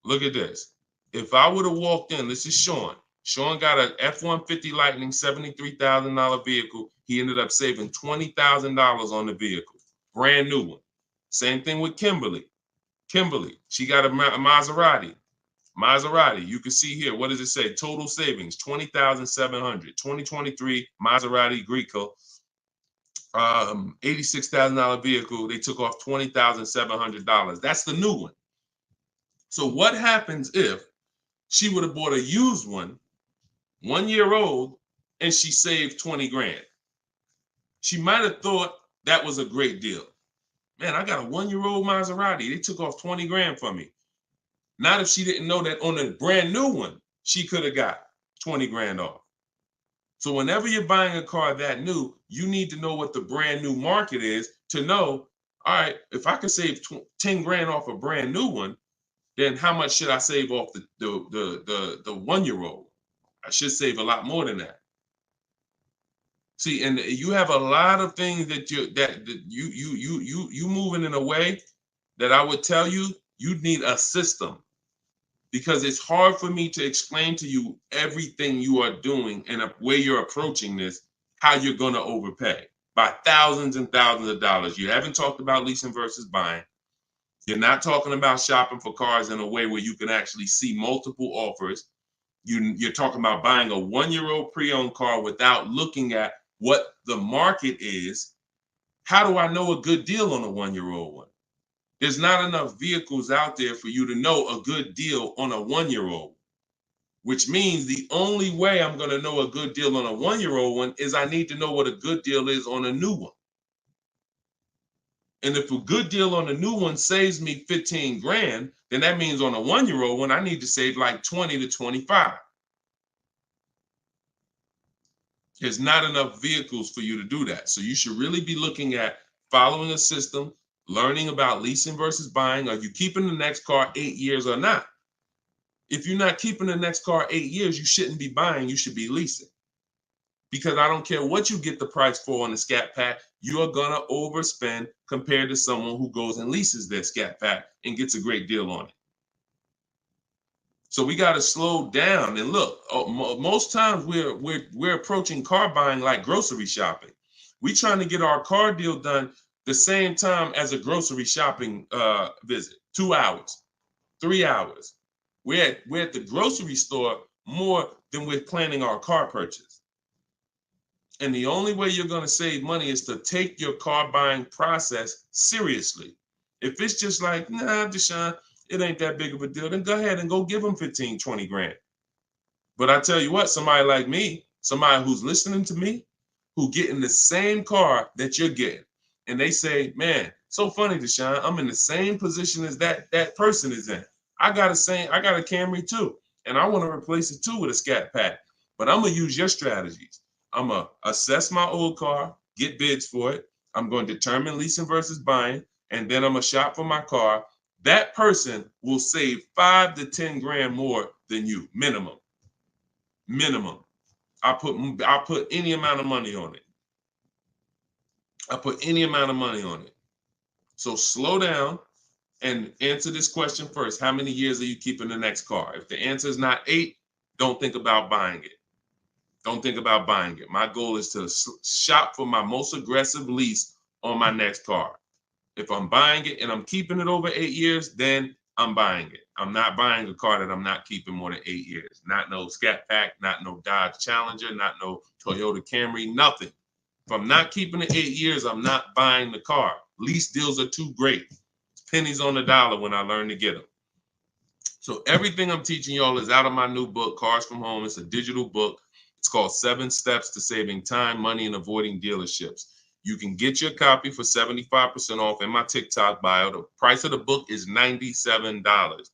Speaker 1: Look at this. If I would have walked in, this is Sean. Sean got an F-150 Lightning $73,000 vehicle. He ended up saving $20,000 on the vehicle. Brand new one. Same thing with Kimberly. She got a Maserati. You can see here, what does it say? Total savings, $20,700. 2023 Maserati Greco, $86,000 vehicle. They took off $20,700. That's the new one. So what happens if she would have bought a used one, 1 year old, and she saved 20 grand? She might have thought that was a great deal. Man, I got a 1-year-old Maserati. They took off 20 grand from me. Not if she didn't know that on a brand new one, she could have got 20 grand off. So whenever you're buying a car that new, you need to know what the brand new market is to know, all right, if I can save 10 grand off a brand new one, then how much should I save off the 1-year-old? I should save a lot more than that. See, and you have a lot of things that you moving in a way that I would tell you need a system, because it's hard for me to explain to you everything you are doing and a way you're approaching this, how you're going to overpay by thousands and thousands of dollars. You haven't talked about leasing versus buying. You're not talking about shopping for cars in a way where you can actually see multiple offers. You're talking about buying a 1-year-old pre-owned car without looking at what the market is. How do I know a good deal on a 1-year-old one? There's not enough vehicles out there for you to know a good deal on a 1-year-old, which means the only way I'm going to know a good deal on a 1-year-old one is I need to know what a good deal is on a new one. And if a good deal on a new one saves me 15 grand, then that means on a 1-year-old one, I need to save like 20 to 25. There's not enough vehicles for you to do that. So you should really be looking at following a system, learning about leasing versus buying. Are you keeping the next car 8 years or not? If you're not keeping the next car 8 years, you shouldn't be buying, you should be leasing. Because I don't care what you get the price for on the Scat Pack, you are gonna overspend compared to someone who goes and leases their Scat Pack and gets a great deal on it. So we got to slow down and look. Most times we're approaching car buying like grocery shopping. We're trying to get our car deal done the same time as a grocery shopping visit. 2 hours, 3 hours. We're at the grocery store more than we're planning our car purchase. And the only way you're going to save money is to take your car buying process seriously. If it's just like, nah, Deshone, it ain't that big of a deal, then go ahead and go give them 15, 20 grand. But I tell you what, somebody like me, somebody who's listening to me, who get in the same car that you're getting, and they say, man, so funny, Deshone, I'm in the same position as that person is in. I got a Camry too, and I want to replace it too with a Scat Pack. But I'm gonna use your strategies. I'm gonna assess my old car, get bids for it. I'm going to determine leasing versus buying, and then I'm gonna shop for my car. That person will save 5 to 10 grand more than you, minimum. Minimum. I'll put any amount of money on it. I put any amount of money on it. So slow down and answer this question first. How many years are you keeping the next car? If the answer is not 8, don't think about buying it. Don't think about buying it. My goal is to shop for my most aggressive lease on my next car. If I'm buying it and I'm keeping it over 8 years, then I'm buying it. I'm not buying a car that I'm not keeping more than 8 years. Not no Scat Pack, not no Dodge Challenger, not no Toyota Camry, nothing. If I'm not keeping it 8 years, I'm not buying the car. Lease deals are too great. It's pennies on the dollar when I learn to get them. So everything I'm teaching y'all is out of my new book, Cars from Home. It's a digital book. It's called 7 Steps to Saving Time, Money, and Avoiding Dealerships. You can get your copy for 75% off in my TikTok bio. The price of the book is $97.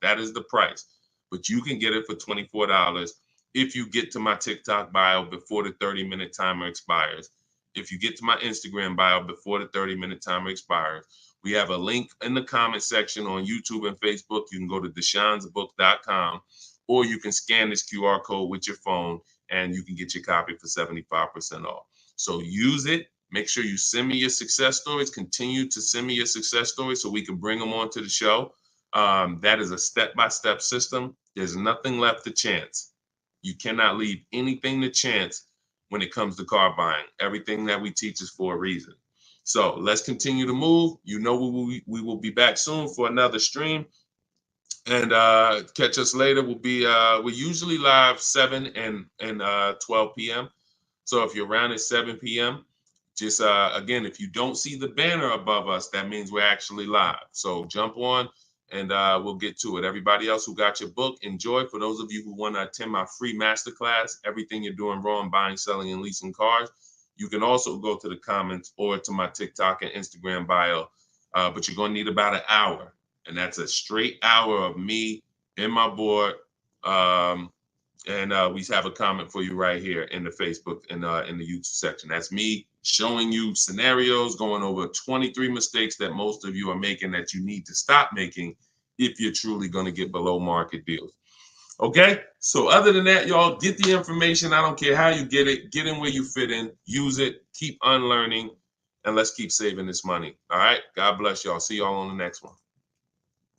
Speaker 1: That is the price. But you can get it for $24 if you get to my TikTok bio before the 30-minute timer expires. If you get to my Instagram bio before the 30-minute timer expires. We have a link in the comment section on YouTube and Facebook. You can go to deshonsbook.com, or you can scan this QR code with your phone and you can get your copy for 75% off. So use it. Make sure you send me your success stories. Continue to send me your success stories so we can bring them onto the show. That is a step-by-step system. There's nothing left to chance. You cannot leave anything to chance when it comes to car buying. Everything that we teach is for a reason. So let's continue to move. You know, we will be back soon for another stream. And catch us later. We're usually live 7 and 12 p.m. So if you're around at 7 p.m., just again, if you don't see the banner above us, that means we're actually live. So jump on and we'll get to it. Everybody else who got your book, enjoy. For those of you who want to attend my free masterclass, Everything You're Doing Wrong, Buying, Selling, and Leasing Cars, you can also go to the comments or to my TikTok and Instagram bio. But you're going to need about an hour. And that's a straight hour of me and my board. And we have a comment for you right here in the Facebook and in the YouTube section. That's me showing you scenarios, going over 23 mistakes that most of you are making that you need to stop making if you're truly going to get below market deals. Okay, so other than that, y'all, get the information. I don't care how you get it. Get in where you fit in. Use it. Keep unlearning. And let's keep saving this money. All right, God bless y'all. See y'all on the next one.